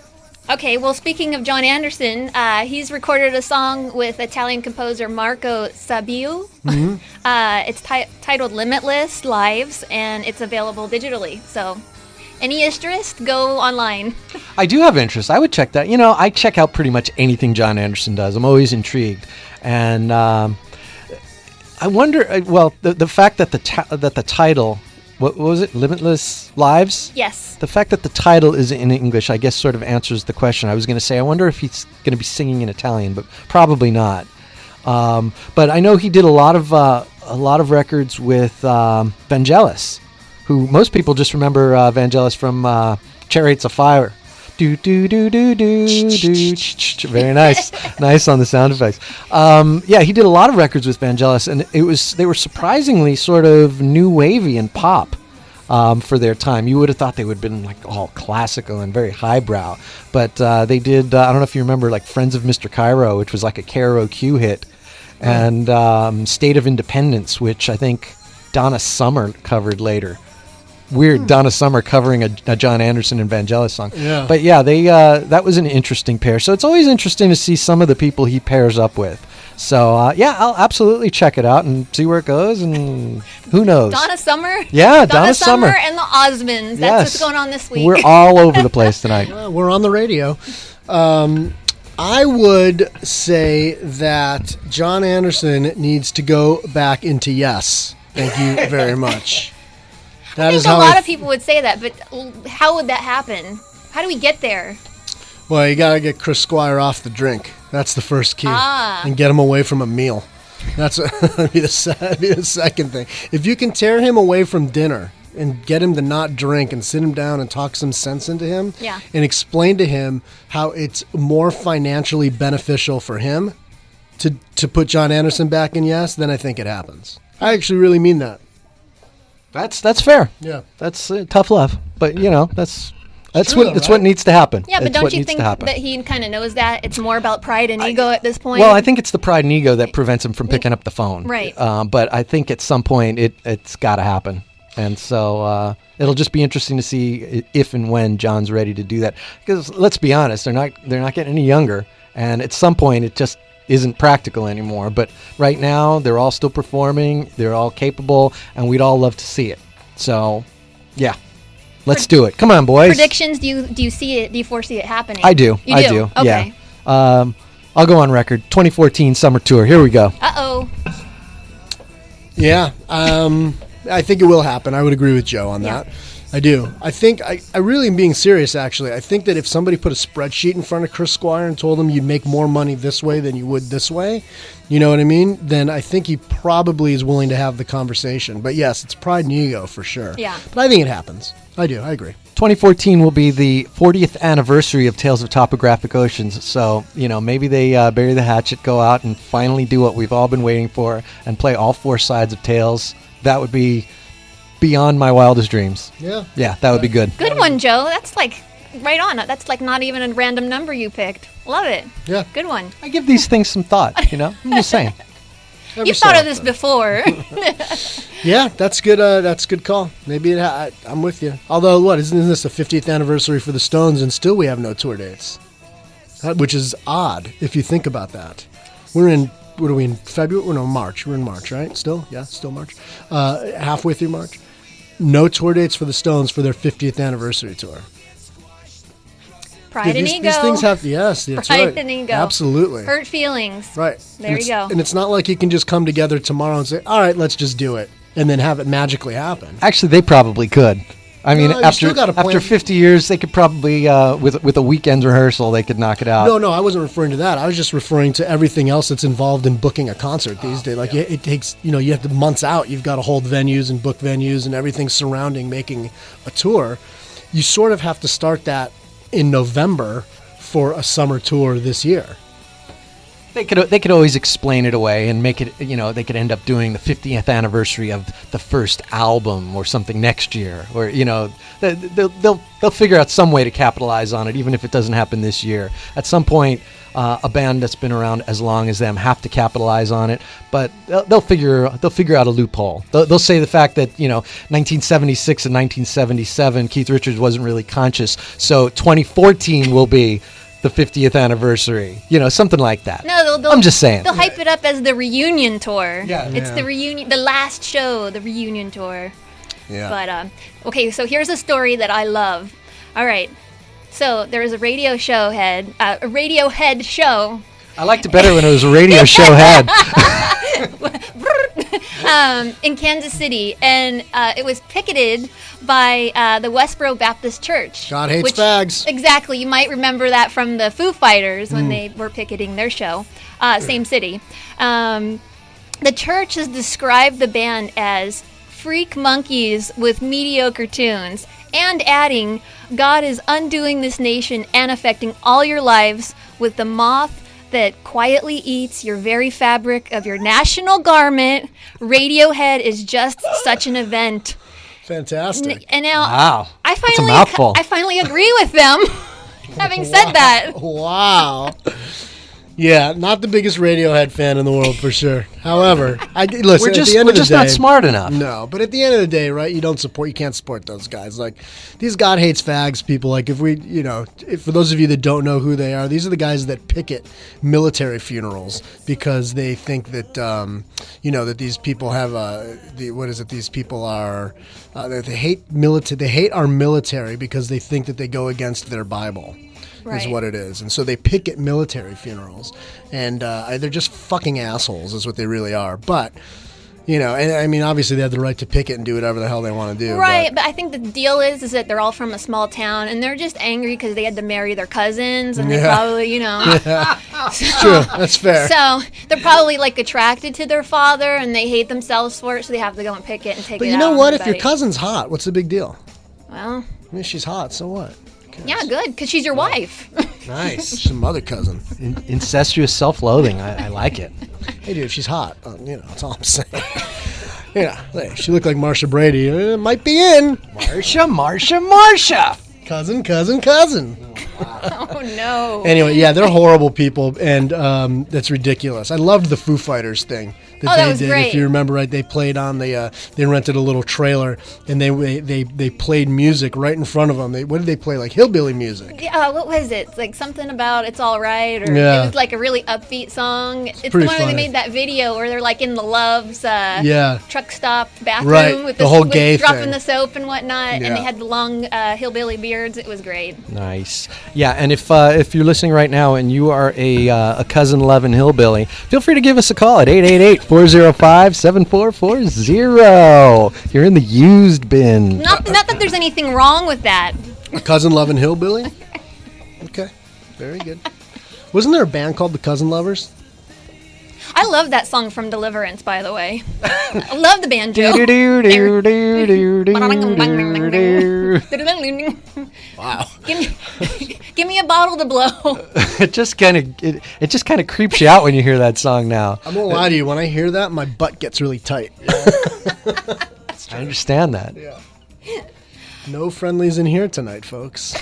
Okay, well, speaking of John Anderson, he's recorded a song with Italian composer Marco Sabiu. Mm-hmm. It's titled Limitless Lives, and it's available digitally. So, any interest, go online. I do have interest. I would check that. I check out pretty much anything John Anderson does. I'm always intrigued. And I wonder, the fact that the title, what was it, Limitless Lives? Yes. The fact that the title is in English, I guess, sort of answers the question. I was going to say, I wonder if he's going to be singing in Italian, but probably not. But I know he did a lot of records with Vangelis, who most people just remember Vangelis from Chariots of Fire. Do do do do do do. Very nice, nice on the sound effects. Yeah, he did a lot of records with Vangelis, and they were surprisingly sort of new wavy and pop for their time. You would have thought they would have been like all classical and very highbrow, but they did. I don't know if you remember, like Friends of Mr. Cairo, which was like a KROQ hit, and State of Independence, which I think Donna Summer covered later. Weird, Donna Summer covering a John Anderson and Vangelis song. Yeah. But yeah, that was an interesting pair. So it's always interesting to see some of the people he pairs up with. So yeah, I'll absolutely check it out and see where it goes, and who knows. Donna Summer? Yeah, Donna Summer and the Osmonds. That's what's going on this week. We're all over the place tonight. We're on the radio. I would say that John Anderson needs to go back into Yes. Thank you very much. I think a lot of people would say that, but how would that happen? How do we get there? Well, you got to get Chris Squire off the drink. That's the first key. And get him away from a meal. That'd be the second thing. If you can tear him away from dinner and get him to not drink and sit him down and talk some sense into him and explain to him how it's more financially beneficial for him to put John Anderson back in Yes, then I think it happens. I actually really mean that. That's fair. Yeah, that's tough love, but that's true, what needs to happen. Yeah, but don't you think that he kind of knows that it's more about pride and ego at this point? Well, I think it's the pride and ego that prevents him from picking up the phone. Right. But I think at some point it's got to happen, and so it'll just be interesting to see if and when John's ready to do that. Because let's be honest, they're not getting any younger, and at some point it just isn't practical anymore. But right now they're all still performing, they're all capable, and we'd all love to see it. So yeah, let's do it. Come on, boys. Predictions, do you see it, do you foresee it happening? I do. You do? Okay. Yeah. I'll go on record. 2014 summer tour, here we go. Yeah, I think it will happen. I would agree with Joe on that. I do. I think I really am being serious. Actually, I think that if somebody put a spreadsheet in front of Chris Squire and told him you'd make more money this way than you would this way, you know what I mean? Then I think he probably is willing to have the conversation. But yes, it's pride and ego for sure. Yeah. But I think it happens. I do. I agree. 2014 will be the 40th anniversary of Tales of Topographic Oceans, so maybe they bury the hatchet, go out and finally do what we've all been waiting for, and play all 4 sides of Tales. That would be beyond my wildest dreams. Yeah. Yeah, that would be good. Good one, Joe. That's like right on. That's like not even a random number you picked. Love it. Yeah. Good one. I give these things some thought, I'm just saying. You've thought of this before. Yeah, that's good. That's a good call. Maybe I'm with you. Although, isn't this the 50th anniversary for the Stones, and still we have no tour dates, which is odd if you think about that. We're in. What are we in February? No, March. We're in March, right? Still, yeah, still March. Halfway through March. No tour dates for the Stones for their 50th anniversary tour. Pride and ego. These things have, yes, that's Pride right. and ego. Absolutely. Hurt feelings. Right. There you go. And it's not like you can just come together tomorrow and say, all right, let's just do it, and then have it magically happen. Actually, they probably could. I mean, No, you still gotta plan. after 50 years, they could probably, with a weekend rehearsal, they could knock it out. No, I wasn't referring to that. I was just referring to everything else that's involved in booking a concert these days. Like, it takes, you have to months out. You've got to hold venues and book venues and everything surrounding making a tour. You sort of have to start that in November for a summer tour this year. They could always explain it away and make it, they could end up doing the 50th anniversary of the first album or something next year, or they'll figure out some way to capitalize on it, even if it doesn't happen this year. At some point, a band that's been around as long as them have to capitalize on it, but they'll figure out a loophole. They'll say the fact that 1976 and 1977 Keith Richards wasn't really conscious, so 2014 will be the 50th anniversary, something like that. No, I'm just saying. They'll hype it up as the reunion tour. Yeah. It's the reunion, the last show, the reunion tour. Yeah. But, okay, so here's a story that I love. All right. So there was a Radiohead show. I liked it better when it was a radio show head. In Kansas City, and it was picketed by the Westboro Baptist Church. God hates fags. Exactly. You might remember that from the Foo Fighters when they were picketing their show. Same city. The church has described the band as freak monkeys with mediocre tunes, and adding, God is undoing this nation and affecting all your lives with the moth that quietly eats your very fabric of your national garment. Radiohead is just such an event. Fantastic. And now, Wow. I That's a mouthful. finally agree with them. Having said that, Wow. Yeah, not the biggest Radiohead fan in the world for sure. However, listen. We're just, at the end we're of the just day, not smart enough. No, but at the end of the day, right? You can't support those guys. Like these God hates fags people. Like if for those of you that don't know who they are, these are the guys that picket military funerals because they think that that these people have These people are they hate They hate our military because they think that they go against their Bible. Is Right. what it is. And so they picket military funerals. And they're just fucking assholes is what they really are. But, and I mean, obviously they have the right to picket and do whatever the hell they want to do. right, but I think the deal is that they're all from a small town, and they're just angry because they had to marry their cousins, and they Yeah. probably, True, that's fair. So they're probably like attracted to their father, and they hate themselves for it, so they have to go and picket and take But it you out know on what? If your everybody. cousin's hot, what's the big deal? Well, I mean, she's hot, so what? yeah, good, because she's your wife. Nice. Some other cousin. Incestuous self-loathing. I like it. Hey, dude, if she's hot. That's all I'm saying. Hey, she looked like Marsha Brady. Might be in. Marsha. Cousin. Oh, no. Anyway, yeah, they're horrible people, and that's ridiculous. I loved the Foo Fighters thing that Oh, they that was did. great. If you remember right, they played on they rented a little trailer, and they played music right in front of them. What did they play? Like hillbilly music. Yeah, what was it? It's like something about It's All Right, or Yeah. it was like a really upbeat song. It's the pretty one where funny. they made that video where they're like in the Love's Yeah. truck stop bathroom Right, with the whole gay dropping thing. the soap and whatnot, and Yeah. they had the long hillbilly beards. It was great. Nice. Yeah, and if you're listening right now and you are a cousin loving hillbilly, feel free to give us a call at 405-7440. You're in the used bin. Not that there's anything wrong with that. A Cousin Lovin' Hillbilly? Okay, very good. Wasn't there a band called the Cousin Lovers? I love that song from Deliverance, by the way. I love the banjo. Wow. Give me a bottle to blow. It just kind of creeps you out when you hear that song now. I'm gonna lie to you. When I hear that, my butt gets really tight. I understand that. Yeah. No friendlies in here tonight, folks.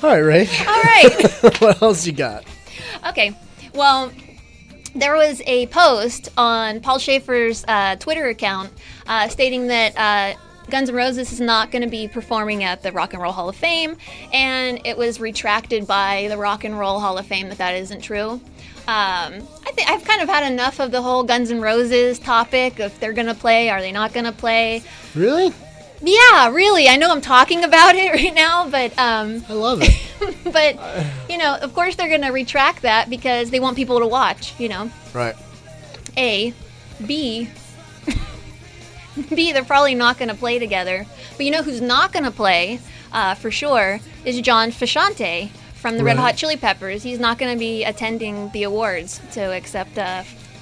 All right, Ray. All right. What else you got? Okay. Well, there was a post on Paul Schaefer's Twitter account stating that Guns N' Roses is not going to be performing at the Rock and Roll Hall of Fame, and it was retracted by the Rock and Roll Hall of Fame that isn't true. I think I've kind of had enough of the whole Guns N' Roses topic. If they're going to play, are they not going to play? Really? Yeah, really. I know I'm talking about it right now, but I love it. but of course they're going to retract that because they want people to watch. Right. A, B. B, they're probably not going to play together. But you know who's not going to play, for sure, is John Frusciante from the Red Hot Chili Peppers. He's not going to be attending the awards to accept.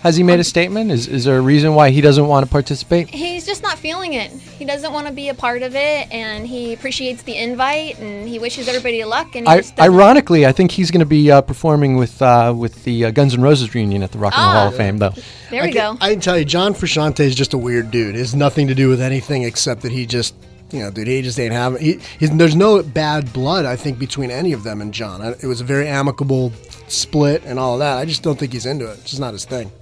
Has he made a statement? Is there a reason why he doesn't want to participate? He's just not feeling it. He doesn't want to be a part of it, and he appreciates the invite, and he wishes everybody luck. And ironically, I think he's going to be performing with the Guns N' Roses reunion at the Rock and Roll Hall of Fame, though. There we go. I can tell you, John Frusciante is just a weird dude. It has nothing to do with anything except that he just, dude, he just ain't having. There's no bad blood, I think, between any of them and John. It was a very amicable split and all of that. I just don't think he's into it. It's just not his thing.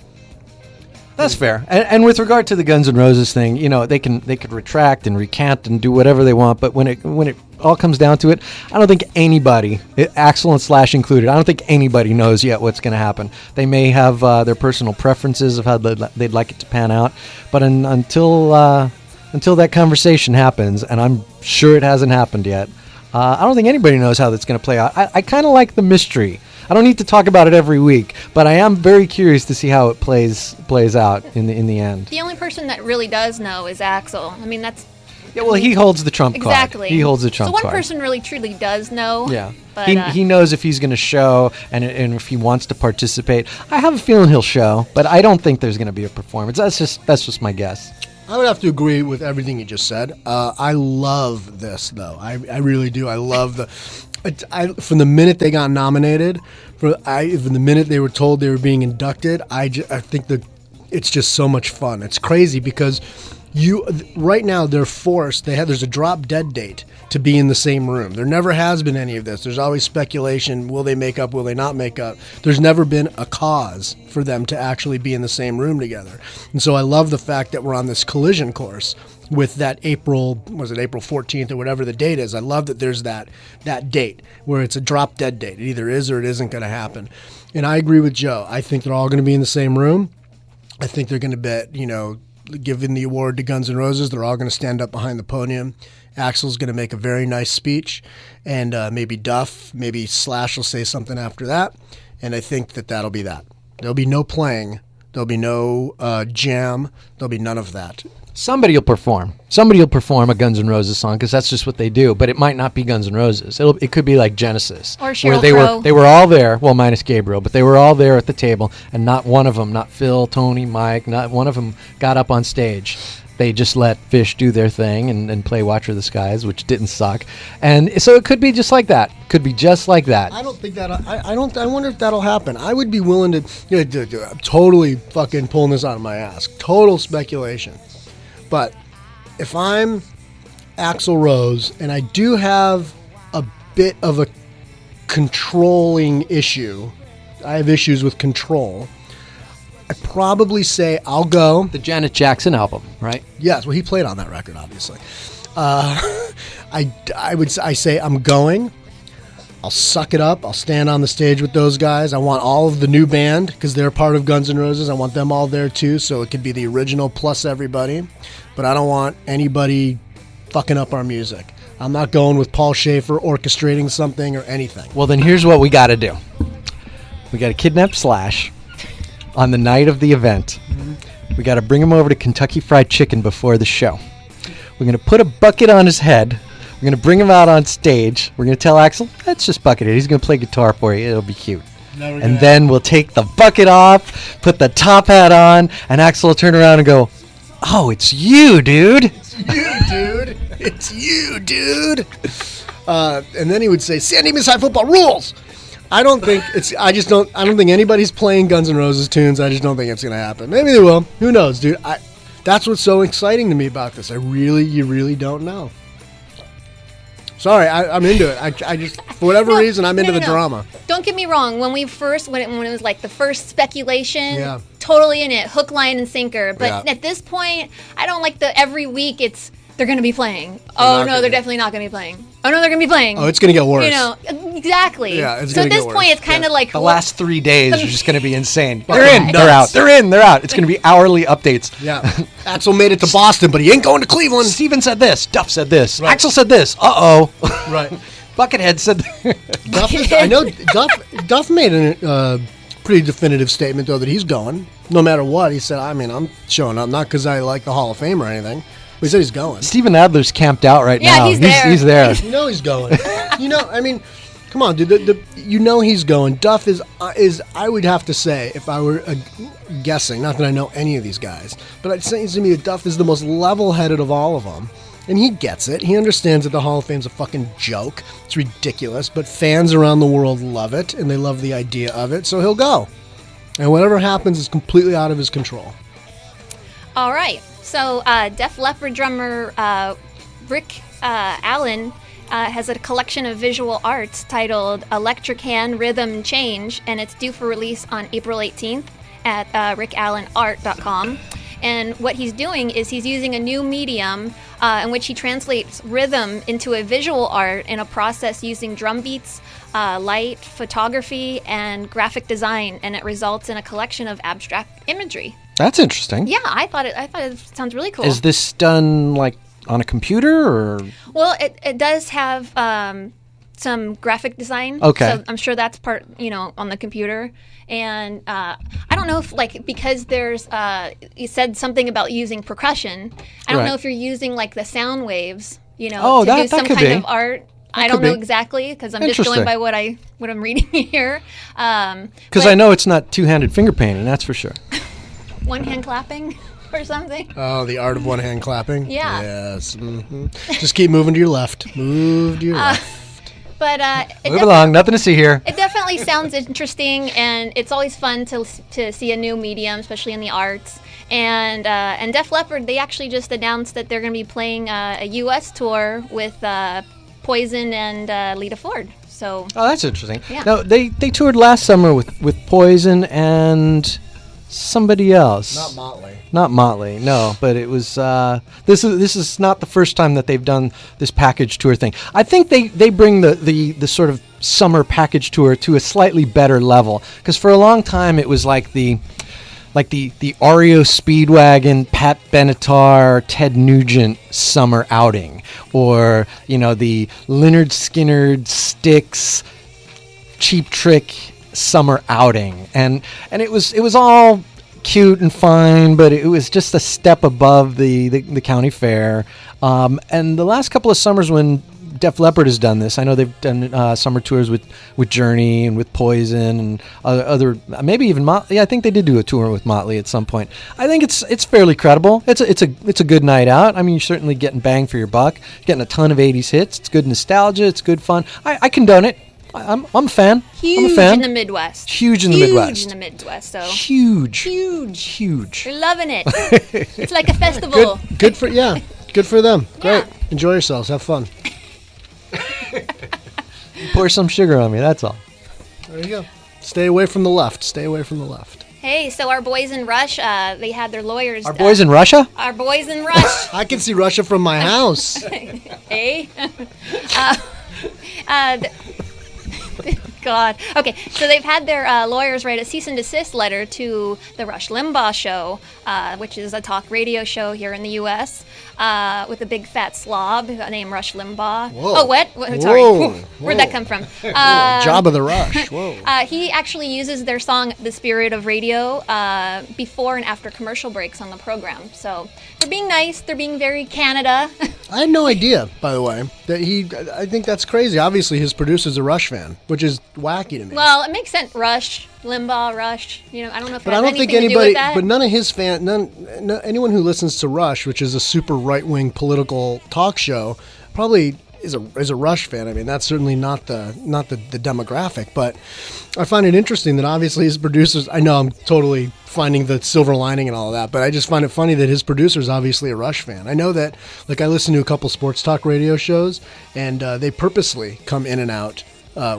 That's fair. And with regard to the Guns N' Roses thing, they could retract and recant and do whatever they want. But when it all comes down to it, I don't think anybody, Axl and Slash included, I don't think anybody knows yet what's going to happen. They may have their personal preferences of how they'd like it to pan out, but until that conversation happens, and I'm sure it hasn't happened yet, I don't think anybody knows how that's going to play out. I kind of like the mystery. I don't need to talk about it every week, but I am very curious to see how it plays out in the end. The only person that really does know is Axl. I mean, that's... Yeah, well, he holds the trump card. Exactly. He holds the trump card. So one person really, truly does know. Yeah. But, he knows if he's going to show and if he wants to participate. I have a feeling he'll show, but I don't think there's going to be a performance. That's just my guess. I would have to agree with everything you just said. I love this, though. I really do. I love from the minute they got nominated, from the minute they were told they were being inducted, I think that it's just so much fun. It's crazy because right now they're forced. There's a drop dead date to be in the same room. There never has been any of this. There's always speculation. Will they make up? Will they not make up? There's never been a cause for them to actually be in the same room together. And so I love the fact that we're on this collision course with that April 14th or whatever the date is. I love that there's that date where it's a drop dead date. It either is or it isn't going to happen. And I agree with Joe. I think they're all going to be in the same room. I think they're going to bet, giving the award to Guns N' Roses, they're all going to stand up behind the podium. Axl's going to make a very nice speech, and maybe Duff, maybe Slash will say something after that, and I think that'll be that. There'll be no playing. There'll be no jam. There'll be none of that. Somebody will perform. Somebody will perform a Guns N' Roses song because that's just what they do. But it might not be Guns N' Roses. It could be like Genesis, or Sheryl where they were all there. Well, minus Gabriel, but they were all there at the table, and not one of them, not Phil, Tony, Mike, not one of them got up on stage. They just let Fish do their thing and play Watcher of the Skies, which didn't suck. And so it could be just like that. Could be just like that. I don't think that. I wonder if that'll happen. I would be willing to. I'm totally fucking pulling this out of my ass. Total speculation. But if I'm Axl Rose and I do have a bit of a controlling issue, I have issues with control. I'd probably say I'll go. The Janet Jackson album, right? Yes, well, he played on that record, obviously. I say I'm going. I'll suck it up. I'll stand on the stage with those guys. I want all of the new band because they're part of Guns N' Roses. I want them all there too, so it could be the original plus everybody. But I don't want anybody fucking up our music. I'm not going with Paul Schaefer orchestrating something or anything. Well, then here's what we got to do. We got to kidnap Slash. on the night of the event. We got to bring him over to Kentucky Fried Chicken before the show. We're going to put a bucket on his head. We're going to bring him out on stage. We're going to tell Axel, let's just bucket it. He's going to play guitar for you. It'll be cute. And then we'll take the bucket off, put the top hat on, and Axel will turn around and go, oh, it's you, dude. It's you, dude. And then he would say, San Dimas High football rules. I don't think anybody's playing Guns N' Roses tunes. I just don't think it's going to happen. Maybe they will. Who knows, dude? That's what's so exciting to me about this. You really don't know. Sorry, I'm into it. I just, for whatever reason, I'm into the drama. Don't get me wrong. When it was like the first speculation, totally in it, hook, line, and sinker. But at this point, I don't like the every week they're going to be playing. They're definitely not going to be playing. Oh, no, they're going to be playing. Oh, it's going to get worse. Exactly. Yeah, so at this point, it's kind of like... The last 3 days are just going to be insane. They're in, they're out. They're in, they're out. It's going to be hourly updates. Yeah. Axel made it to Boston, but he ain't going to Cleveland. Steven said this. Duff said this. Right. Axel said this. Uh-oh. Right. Buckethead said... I know Duff made a pretty definitive statement, though, that he's going. No matter what, he said, I'm showing up, not because I like the Hall of Fame or anything. He said he's going. Steven Adler's camped out right now. He's there. He's there. You know he's going. Come on, dude. You know he's going. Duff is I would have to say, if I were guessing, not that I know any of these guys, but it seems to me that Duff is the most level-headed of all of them. And he gets it. He understands that the Hall of Fame's a fucking joke. It's ridiculous, but fans around the world love it, and they love the idea of it, so he'll go. And whatever happens is completely out of his control. All right. So Def Leppard drummer Rick Allen has a collection of visual arts titled Electric Hand Rhythm Change, and it's due for release on April 18th at rickallenart.com. And what he's doing is he's using a new medium in which he translates rhythm into a visual art in a process using drum beats, light, photography, and graphic design, and it results in a collection of abstract imagery. That's interesting. Yeah, I thought it sounds really cool. Is this done like on a computer or? Well, it does have some graphic design. Okay. So I'm sure that's part, on the computer. And I don't know if because there's you said something about using percussion. I don't know if you're using the sound waves, to do some kind of art. I don't know exactly because I'm just going by what I'm reading here. Because I know it's not two-handed finger painting, that's for sure. One-hand clapping or something. Oh, the art of one-hand clapping? Yeah. Yes. Mm-hmm. Just keep moving to your left. Move to your left. But move along. Nothing to see here. It definitely sounds interesting, and it's always fun to see a new medium, especially in the arts. And Def Leppard, they actually just announced that they're going to be playing a U.S. tour with Poison and Lita Ford. So. Oh, that's interesting. Yeah. No, they toured last summer with Poison and somebody else. Not Motley, no. But it was this is not the first time that they've done this package tour thing. I think they bring the sort of summer package tour to a slightly better level, because for a long time it was like the REO Speedwagon, Pat Benatar, Ted Nugent summer outing, or the Lynyrd Skynyrd, Styx, Cheap Trick summer outing, and it was all cute and fine, but it was just a step above the county fair. And the last couple of summers when Def Leppard has done this, I know they've done summer tours with Journey and with Poison and other, maybe even Motley. I think they did do a tour with Motley at some point. I think it's fairly credible. It's a good night out. I mean, you're certainly getting bang for your buck, getting a ton of 80s hits. It's good nostalgia. It's good fun. I condone it. I'm a fan. Huge I'm a fan. in the Midwest. Huge in the Midwest. Huge in the Midwest. So huge. We're loving it. It's like a festival. Good for them. Great. Yeah. Enjoy yourselves. Have fun. Pour some sugar on me. That's all. There you go. Stay away from the left. Hey, so our boys in Rush, they had their lawyers. Our boys in Russia? Our boys in Rush. I can see Russia from my house. Hey. God. Okay, so they've had their lawyers write a cease and desist letter to the Rush Limbaugh Show, which is a talk radio show here in the U.S., with a big fat slob named Rush Limbaugh. Whoa. Oh, what? Sorry. Whoa. Where'd that come from? Job of the Rush. Whoa. He actually uses their song "The Spirit of Radio" before and after commercial breaks on the program. So they're being nice. They're being very Canada. I had no idea, by the way, that I think that's crazy. Obviously, his producer's a Rush fan, which is wacky to me. Well, it makes sense. Rush, Limbaugh, Rush. You know, I don't know if it But has I don't anything think to do anybody, with that. but none of his anyone who listens to Rush, which is a super right-wing political talk show, probably is a Rush fan. I mean, that's certainly not the demographic. But I find it interesting that obviously his producers. I know I'm totally finding the silver lining and all of that, but I just find it funny that his producer is obviously a Rush fan. I know that, like, I listen to a couple sports talk radio shows, and they purposely come in and out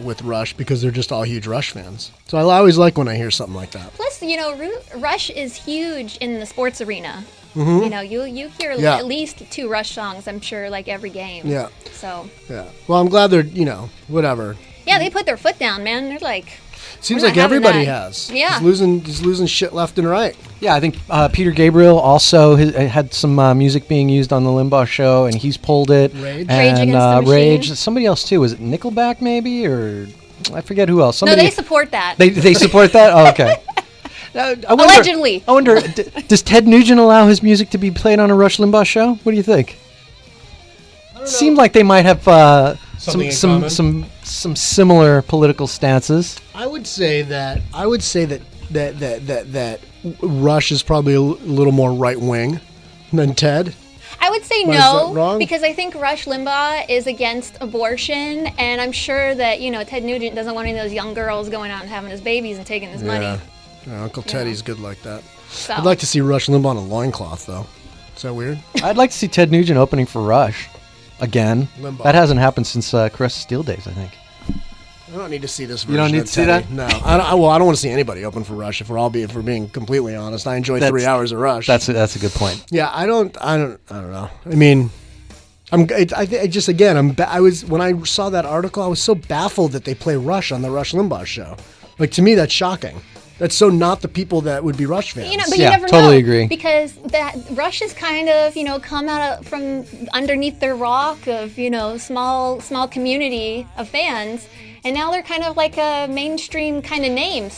with Rush because they're just all huge Rush fans. So I always like when I hear something like that. Plus, you know, Rush is huge in the sports arena. Mm-hmm. You know, you hear Yeah. at least 2 Rush songs, I'm sure, like every game. Yeah. So, Yeah. Well, I'm glad they're, whatever. yeah, they put their foot down, man. They're like, Seems we're like not having everybody that. has. Yeah. He's losing shit left and right. Yeah, I think Peter Gabriel also had some music being used on the Limbaugh Show, and he's pulled it. Rage? And, Rage Against the Machine. Rage. Somebody else too. Was it Nickelback maybe, or I forget who else? no, Somebody, they support that. They support that. Oh, okay. I wonder, Allegedly. I wonder, does Ted Nugent allow his music to be played on a Rush Limbaugh show? What do you think? Seemed like they might have Something in common. some similar political stances. I would say that Rush is probably a little more right wing than Ted. I would say Why, is no, that wrong? because I think Rush Limbaugh is against abortion, and I'm sure that, Ted Nugent doesn't want any of those young girls going out and having his babies and taking his money. Yeah, Uncle Teddy's good like that. So. I'd like to see Rush Limbaugh in a loincloth, though. Is that weird? I'd like to see Ted Nugent opening for Rush again. Limbaugh. That hasn't happened since Caress Steel days, I think. I don't need to see this version You don't need of to see Teddy. that? No. I don't want to see anybody open for Rush, if we're being completely honest. I enjoy 3 hours of Rush. That's a good point. Yeah, I don't know. I mean, when I saw that article, I was so baffled that they play Rush on the Rush Limbaugh show. Like, to me, that's shocking. That's so not the people that would be Rush fans. But Yeah, you never totally know. agree. Because that Rush has kind of, come out from underneath their rock of, small community of fans. And now they're kind of like a mainstream kind of name.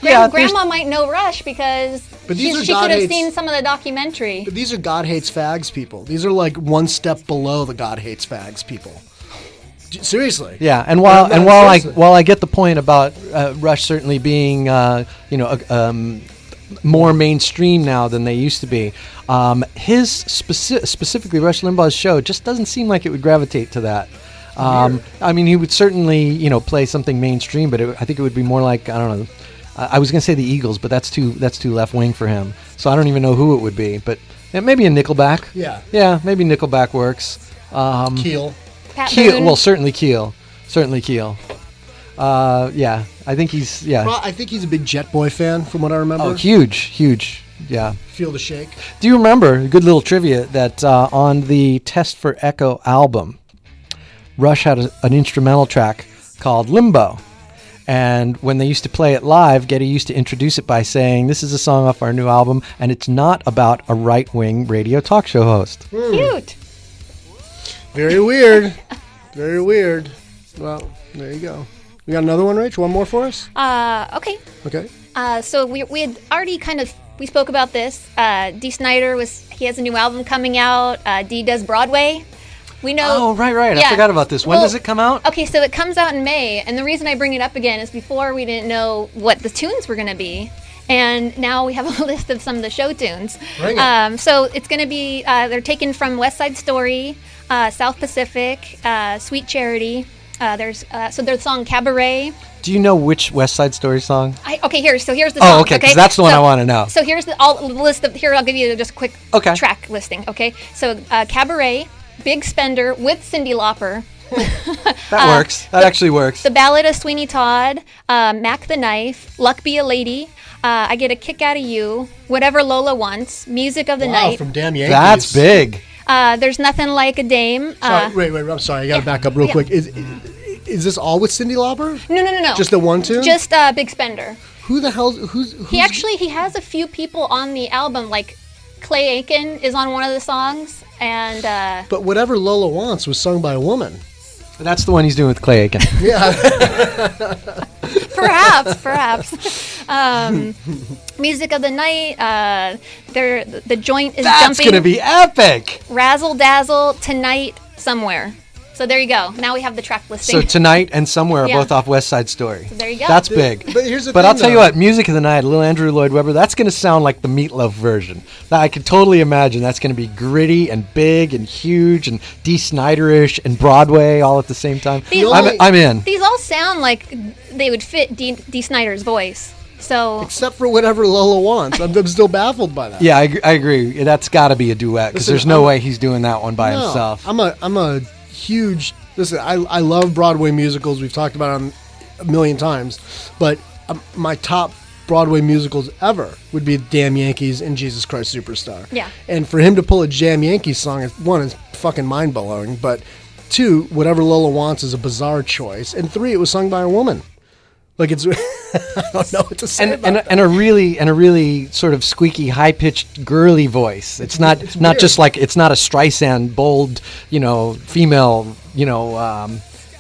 Grandma might know Rush because But these are she God could have hates- seen some of the documentary. But these are God Hates Fags people. These are like one step below the God Hates Fags people. Seriously. Yeah, and But I'm not- seriously. while I get the point about Rush certainly being more mainstream now than they used to be, his specifically Rush Limbaugh's show just doesn't seem like it would gravitate to that. I mean, he would certainly play something mainstream, but I think it would be more like, I don't know. I was going to say the Eagles, but that's too left wing for him. So I don't even know who it would be, but maybe a Nickelback. Yeah, maybe Nickelback works. Keel. Pat Keel, Boone. well, certainly Keel. Yeah, I think he's Well, I think he's a big Jet Boy fan, from what I remember. Oh, huge. Yeah. Feel the shake. Do you remember, a good little trivia, that on the Test for Echo album, Rush had an instrumental track called Limbo. And when they used to play it live, Geddy used to introduce it by saying, "This is a song off our new album, and it's not about a right-wing radio talk show host." Cute. Very weird. Very weird. Well, there you go. We got another one, Rach? One more for us? Okay. Okay. So we had already we spoke about this. Dee Snider he has a new album coming out. Dee does Broadway. We know. Oh, right. I Yeah. forgot about this. When does it come out? Okay, so it comes out in May, and the reason I bring it up again is before we didn't know what the tunes were going to be, and now we have a list of some of the show tunes. Bring it. So it's going to be they're taken from West Side Story, South Pacific, Sweet Charity. There's the song Cabaret. Do you know which West Side Story song? Here's the song. Oh, okay, 'cause that's the one I wanna know. So here's the list of. Here, I'll give you just a quick track listing. Okay, so Cabaret, Big Spender with Cyndi Lauper. That works. That actually works. The Ballad of Sweeney Todd, Mac the Knife, Luck Be a Lady, I Get a Kick Out of You, Whatever Lola Wants, Music of the Night. From Damn Yankees. That's big. There's Nothing Like a Dame. Sorry, wait, I'm sorry. I got to back up real quick. is this all with Cyndi Lauper? No. Just the one tune? Just Big Spender. Who the hell? Who's He has a few people on the album, like Clay Aiken is on one of the songs, and But Whatever Lola Wants was sung by a woman. That's the one he's doing with Clay Aiken. perhaps. Music of the night. The joint is That's jumping. gonna be epic. Razzle Dazzle, Tonight, Somewhere. So there you go. Now we have the track listing. So Tonight and Somewhere are Yeah. both off West Side Story. So there you go. That's big. But here's the But thing, I'll tell you though. what, Music of the Night, little Andrew Lloyd Webber, that's going to sound like the Meatloaf version. Now, I could totally imagine that's going to be gritty and big and huge and Dee Snider-ish and Broadway all at the same time. I'm in. These all sound like they would fit Dee Snider's voice. So Except for Whatever Lola Wants. I'm still baffled by that. Yeah, I agree. That's got to be a duet because Listen, there's no way he's doing that one by No, himself. I'm a huge. Listen, I love Broadway musicals. We've talked about them a million times, but my top Broadway musicals ever would be Damn Yankees and Jesus Christ Superstar. Yeah. And for him to pull a Jam Yankees song, one, is fucking mind blowing, but two, Whatever Lola Wants is a bizarre choice, and three, it was sung by a woman. Like it's, I don't know what to say and a really sort of squeaky, high pitched, girly voice. It's not weird. just like it's not a Streisand bold, female,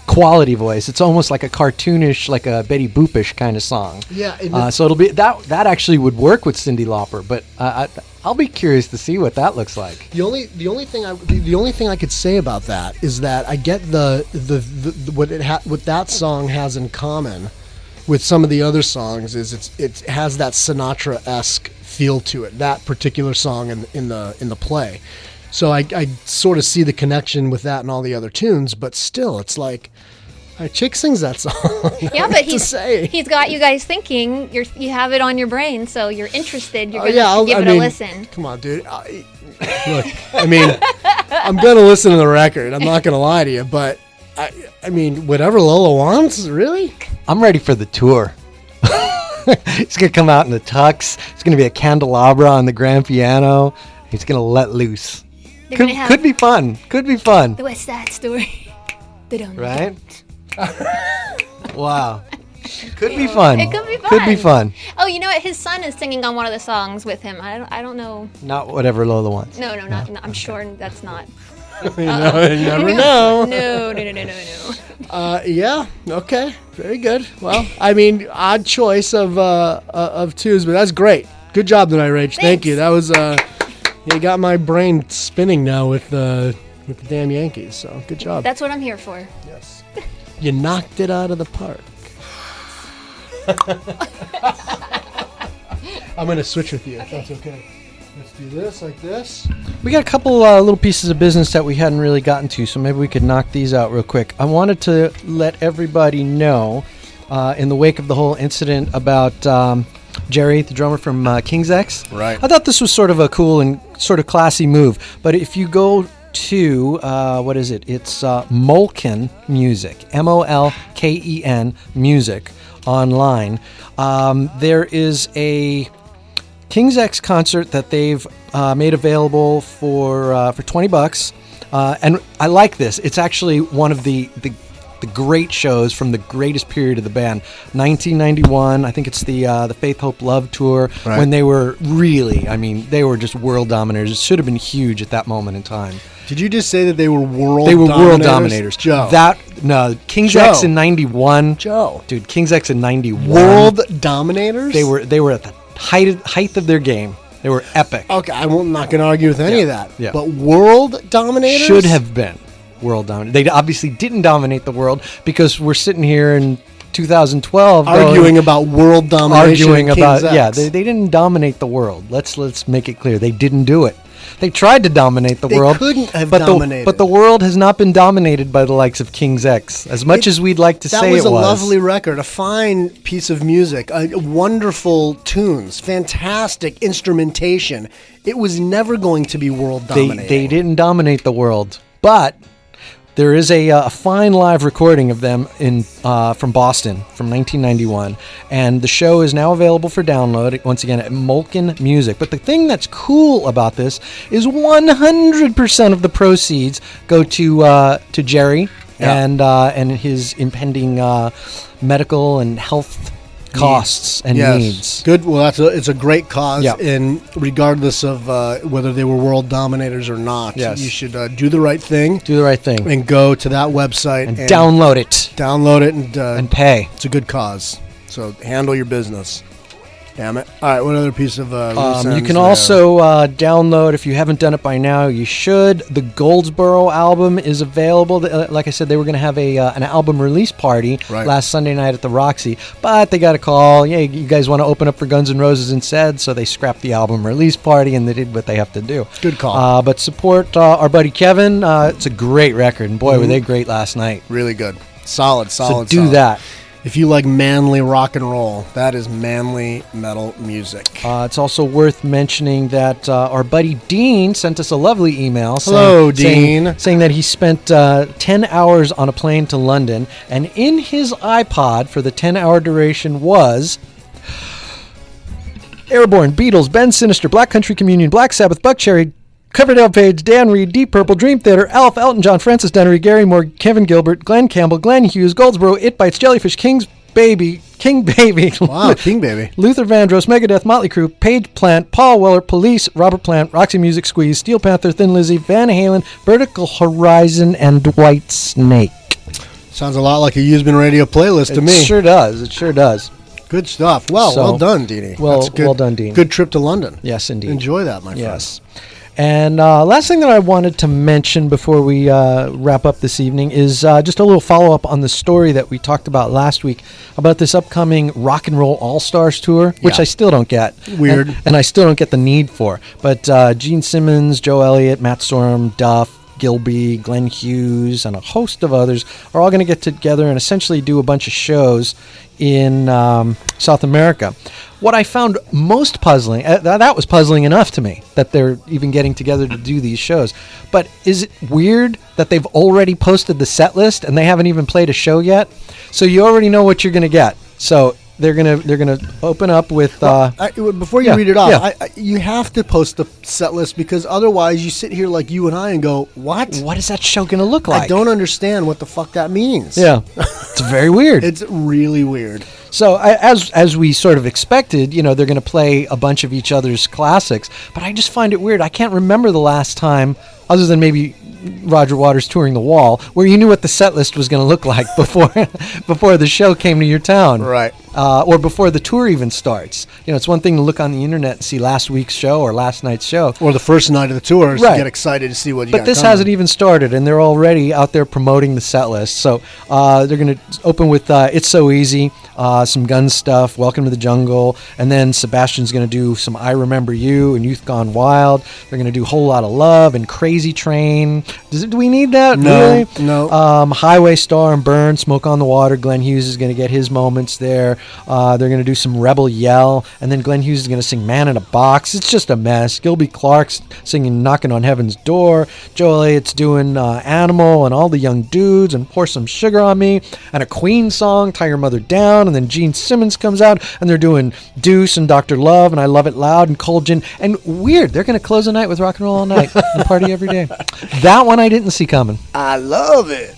quality voice. It's almost like a cartoonish, like a Betty Boopish kind of song. Yeah. So it'll be that actually would work with Cyndi Lauper, but I'll be curious to see what that looks like. The only thing I could say about that is that I get the what that song has in common with some of the other songs is it has that Sinatra-esque feel to it. That particular song in the play, so I sort of see the connection with that and all the other tunes. But still, it's like, Chick sings that song. yeah, but he's he's got you guys thinking. You have it on your brain, so you're interested. You're gonna I'll give it a listen. Come on, dude. Look, I'm gonna listen to the record. I'm not gonna lie to you, but I mean, Whatever Lola Wants, really? I'm ready for the tour. He's gonna come out in the tux. It's gonna be a candelabra on the grand piano. He's gonna let loose. They're gonna have Could be fun. Could be fun. the West Side Story. Right? Wow. Could be fun. It could be fun. Could be fun. Oh, you know what? His son is singing on one of the songs with him. I don't know. Not Whatever Lola Wants. No, not. I'm sure that's not. You never know. No. Yeah. Okay. Very good. Well, I mean, odd choice of twos, but that's great. Good job tonight, Rach. Thank you. That was you got my brain spinning now with the damn Yankees. So good job. That's what I'm here for. Yes. You knocked it out of the park. I'm gonna switch with you if that's okay. Let's do this like this. We got a couple little pieces of business that we hadn't really gotten to, so maybe we could knock these out real quick. I wanted to let everybody know, in the wake of the whole incident about Jerry, the drummer from King's X. Right. I thought this was sort of a cool and sort of classy move. But if you go to, what is it? It's Molken Music, MOLKEN Music online. There is a King's X concert that they've made available for $20, and I like this. It's actually one of the great shows from the greatest period of the band, 1991. I think it's the Faith, Hope, Love tour, Right. when they were really, I mean, they were just world dominators. It should have been huge at that moment in time. Did you just say that they were world? World dominators. Joe. King's Joe. X in 91. Joe. Dude, King's X in 91. World dominators. They were at the height of their game. They were epic. Okay, I'm not going to argue with any of that. Yeah. But world dominators Should have been world dominators. They obviously didn't dominate the world because we're sitting here in 2012 arguing about world domination. Arguing in about King's X. they didn't dominate the world. Let's make it clear. They didn't do it. They tried to dominate the They world. couldn't have but dominated. But the world has not been dominated by the likes of King's X as much as we'd like to say it was. That was a lovely record, a fine piece of music, wonderful tunes, fantastic instrumentation. It was never going to be world dominating. They didn't dominate the world, but there is a fine live recording of them from Boston from 1991, and the show is now available for download, once again, at Molken Music. But the thing that's cool about this is 100% of the proceeds go to Jerry and his impending medical and health costs and needs. Good. Well, it's a great cause, Yep. and regardless of whether they were world dominators or not, Yes. you should do the right thing. Do the right thing And go to that website and download it Download it and pay. It's a good cause. So handle your business. Damn it. All right, what other piece of loose You ends can there? also download, if you haven't done it by now, you should. The Goldsboro album is available. Like I said, they were going to have an album release party last Sunday night at the Roxy, but they got a call. Yeah, you guys want to open up for Guns N' Roses instead, so they scrapped the album release party, and they did what they have to do. Good call. But support our buddy Kevin. It's a great record, and boy, were they great last night. Really good. Solid. So do that. If you like manly rock and roll, that is manly metal music. It's also worth mentioning that our buddy Dean sent us a lovely email. Hello, Dean. Saying that he spent 10 hours on a plane to London, and in his iPod for the 10-hour duration was Airborne, Beatles, Ben Sinister, Black Country Communion, Black Sabbath, Buckcherry, Coverdale Page, Dan Reed, Deep Purple, Dream Theater, Alf, Elton John, Francis Dunnery, Gary Moore, Kevin Gilbert, Glenn Campbell, Glenn Hughes, Goldsboro, It Bites, Jellyfish, King Baby, Wow, King Baby. Luther Vandross, Megadeth, Motley Crue, Page Plant, Paul Weller, Police, Robert Plant, Roxy Music, Squeeze, Steel Panther, Thin Lizzy, Van Halen, Vertical Horizon, and White Snake. Sounds a lot like a Used-Been Radio playlist to me. It sure does. It sure does. Good stuff. Well, well done, Deanie. Well That's done, Dean. Good trip to London. Yes, indeed. Enjoy that, my friend. Yes. And last thing that I wanted to mention before we wrap up this evening is just a little follow-up on the story that we talked about last week about this upcoming Rock and Roll All-Stars tour, which I still don't get. Weird. And I still don't get the need for. But Gene Simmons, Joe Elliott, Matt Sorum, Duff, Gilby, Glenn Hughes, and a host of others are all going to get together and essentially do a bunch of shows in South America. What I found most puzzling, that was puzzling enough to me, that they're even getting together to do these shows. But is it weird that they've already posted the set list and they haven't even played a show yet? So you already know what you're going to get. So they're gonna open up with. Before you read it off, you have to post the set list because otherwise you sit here like you and I and go, "What? What is that show gonna look like?" I don't understand what the fuck that means. Yeah, it's very weird. It's really weird. So as we sort of expected, they're going to play a bunch of each other's classics, but I just find it weird. I can't remember the last time, other than maybe Roger Waters touring The Wall, where you knew what the set list was going to look like before the show came to your town, right? Or before the tour even starts. It's one thing to look on the internet and see last week's show or last night's show, or the first night of the tour, so you get excited to see what you got. But this hasn't even started, and they're already out there promoting the set list. So they're going to open with "It's So Easy," some Guns stuff, "Welcome to the Jungle," and then Sebastian's going to do some "I Remember You" and "Youth Gone Wild." They're going to do "Whole Lot of Love" and "Crazy Train." Do we need that? No, really? no. Highway Star and "Burn," "Smoke on the Water." Glenn Hughes is going to get his moments there. They're going to do some "Rebel Yell," and then Glenn Hughes is going to sing "Man in a Box." It's just a mess. Gilby Clark's singing "Knocking on Heaven's Door." Joe Elliott's doing "Animal" and "All the Young Dudes" and "Pour Some Sugar on Me," and a Queen song, "Tie Your Mother Down," and then Gene Simmons comes out and they're doing "Deuce" and "Dr. Love" and "I Love It Loud" and "Cold Gin." And weird, they're going to close the night with "Rock and Roll All Night" and "Party Every Day." That one I didn't see coming. I love it.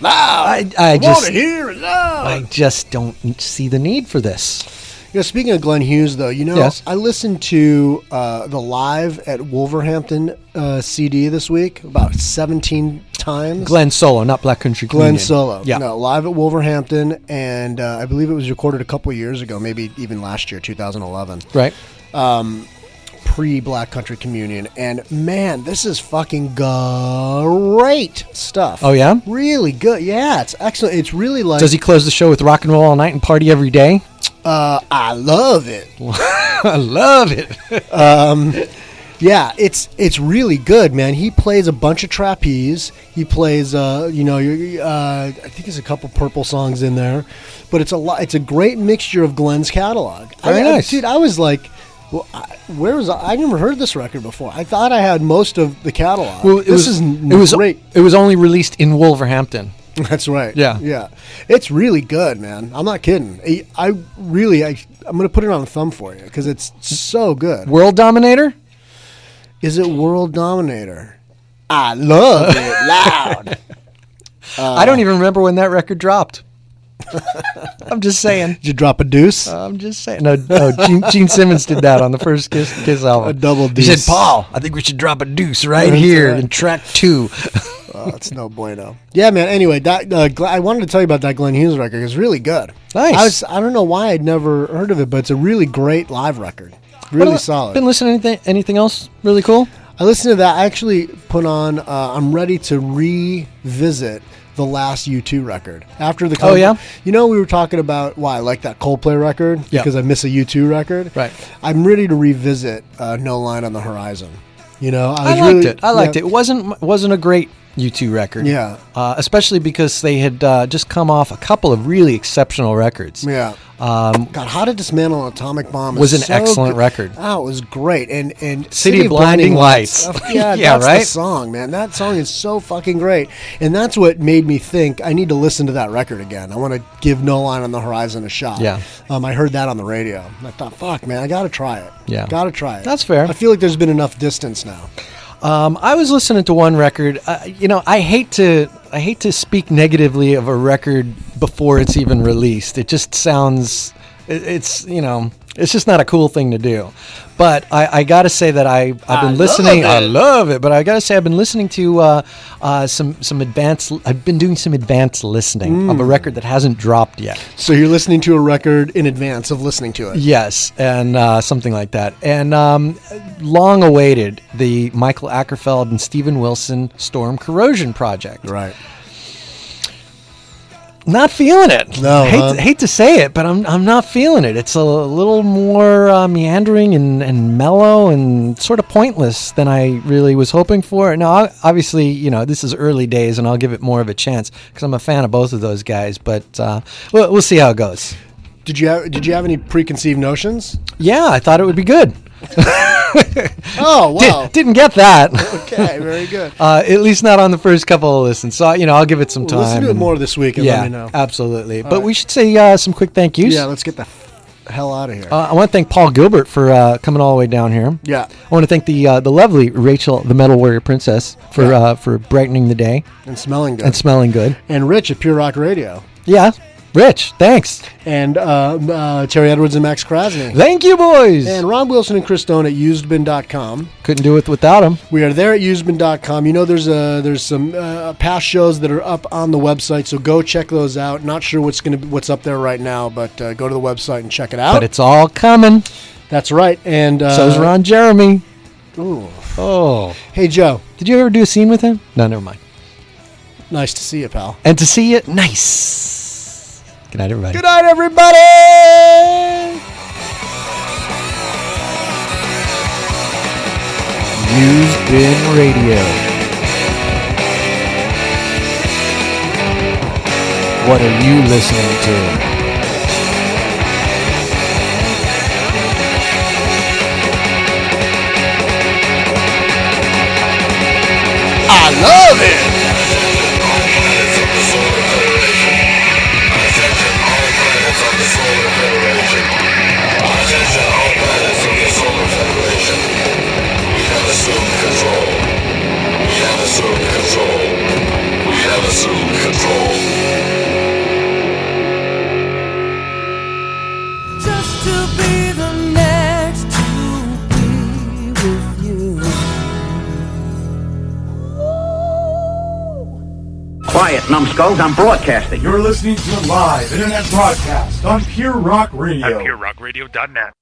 Loud. I want to hear it loud. I just don't see the need for this. Speaking of Glenn Hughes, though, Yes. I listened to the Live at Wolverhampton CD this week about 17 times. Glenn Solo, not Black Country Glenn Communion. Solo. Yeah. No, Live at Wolverhampton, and I believe it was recorded a couple years ago, maybe even last year, 2011. Right. Pre-Black Country Communion. And, man, this is fucking great stuff. Oh, yeah? Really good. Yeah, it's excellent. It's really like... Does he close the show with "Rock and Roll All Night" and "Party Every Day"? I love it. I love it. Yeah, it's really good, man. He plays a bunch of trapeze. He plays, I think there's a couple Purple songs in there, but it's a great mixture of Glenn's catalog. Very nice, dude. I was like, well, where was I? I never heard this record before. I thought I had most of the catalog. Well, it was great. It was only released in Wolverhampton. That's right. Yeah. It's really good, man. I'm not kidding. I'm going to put it on a thumb for you because it's so good. World Dominator? Is it World Dominator? I love it loud. I don't even remember when that record dropped. I'm just saying. Did you drop a deuce? I'm just saying. No, Gene Simmons did that on the first Kiss album. A double He deuce. said, Paul, I think we should drop a deuce right here in track 2. Oh, it's no bueno. Yeah, man. Anyway, that I wanted to tell you about that Glenn Hughes record. It's really good. Nice. I don't know why I'd never heard of it, but it's a really great live record. Really solid. Been listening to anything else really cool? I listened to that. I actually put on. I'm ready to revisit the last U2 record after the. Oh yeah. You know, we were talking about why I like that Coldplay record because I miss a U2 record. Right. I'm ready to revisit No Line on the Horizon. You know, I liked it. I liked it. It wasn't a great U2 record. Yeah. Especially because they had just come off a couple of really exceptional records. Yeah. God, How to Dismantle an Atomic Bomb was an so excellent good. record. Oh, it was great. And City of Blinding Lights. Yeah, Yeah, that's right? the song, man. That song is so fucking great. And that's what made me think I need to listen to that record again. I want to give No Line on the Horizon a shot. Yeah. I heard that on the radio. I thought, fuck, man, I got to try it. Yeah. Got to try it. That's fair. I feel like there's been enough distance now. I was listening to one record. I hate to speak negatively of a record before it's even released. It just sounds, it's just not a cool thing to do. But I got to say that I've been listening. I love it. But I got to say I've been listening to some advanced. I've been doing some advanced listening of a record that hasn't dropped yet. So you're listening to a record in advance of listening to it. Yes, and something like that. And long awaited, the Michael Ackerfeld and Steven Wilson Storm Corrosion project. Right. Not feeling it. No, hate to say it, but I'm not feeling it. It's a little more meandering and mellow and sort of pointless than I really was hoping for. Now, obviously, this is early days, and I'll give it more of a chance because I'm a fan of both of those guys. But we'll see how it goes. Did you have any preconceived notions? Yeah, I thought it would be good. Oh, wow. Didn't get that. Okay, very good. At least not on the first couple of listens. So, I'll give it some time. Listen to it more this week and let me know. Absolutely. But we should say some quick thank yous. Yeah, let's get the hell out of here. I want to thank Paul Gilbert for coming all the way down here. Yeah. I want to thank the lovely Rachel, the Metal Warrior Princess, for brightening the day. And smelling good. And Rich at Pure Rock Radio. Yeah. Rich, thanks. And Terry Edwards and Max Krasny. Thank you, boys. And Ron Wilson and Chris Stone at usedbin.com. Couldn't do it without them. We are there at usedbin.com. There's some past shows that are up on the website, so go check those out. Not sure what's up there right now, but go to the website and check it out. But it's all coming. That's right. And so's Ron Jeremy. Ooh. Oh. Hey, Joe. Did you ever do a scene with him? No, never mind. Nice to see you, pal. And to see you, nice. Good night, everybody. Good night, everybody. Used Bin Radio. What are you listening to? I love it. Just to be the next to be with you. Quiet, numbskulls, I'm broadcasting. You're listening to a live internet broadcast on Pure Rock Radio. At PureRockRadio.net.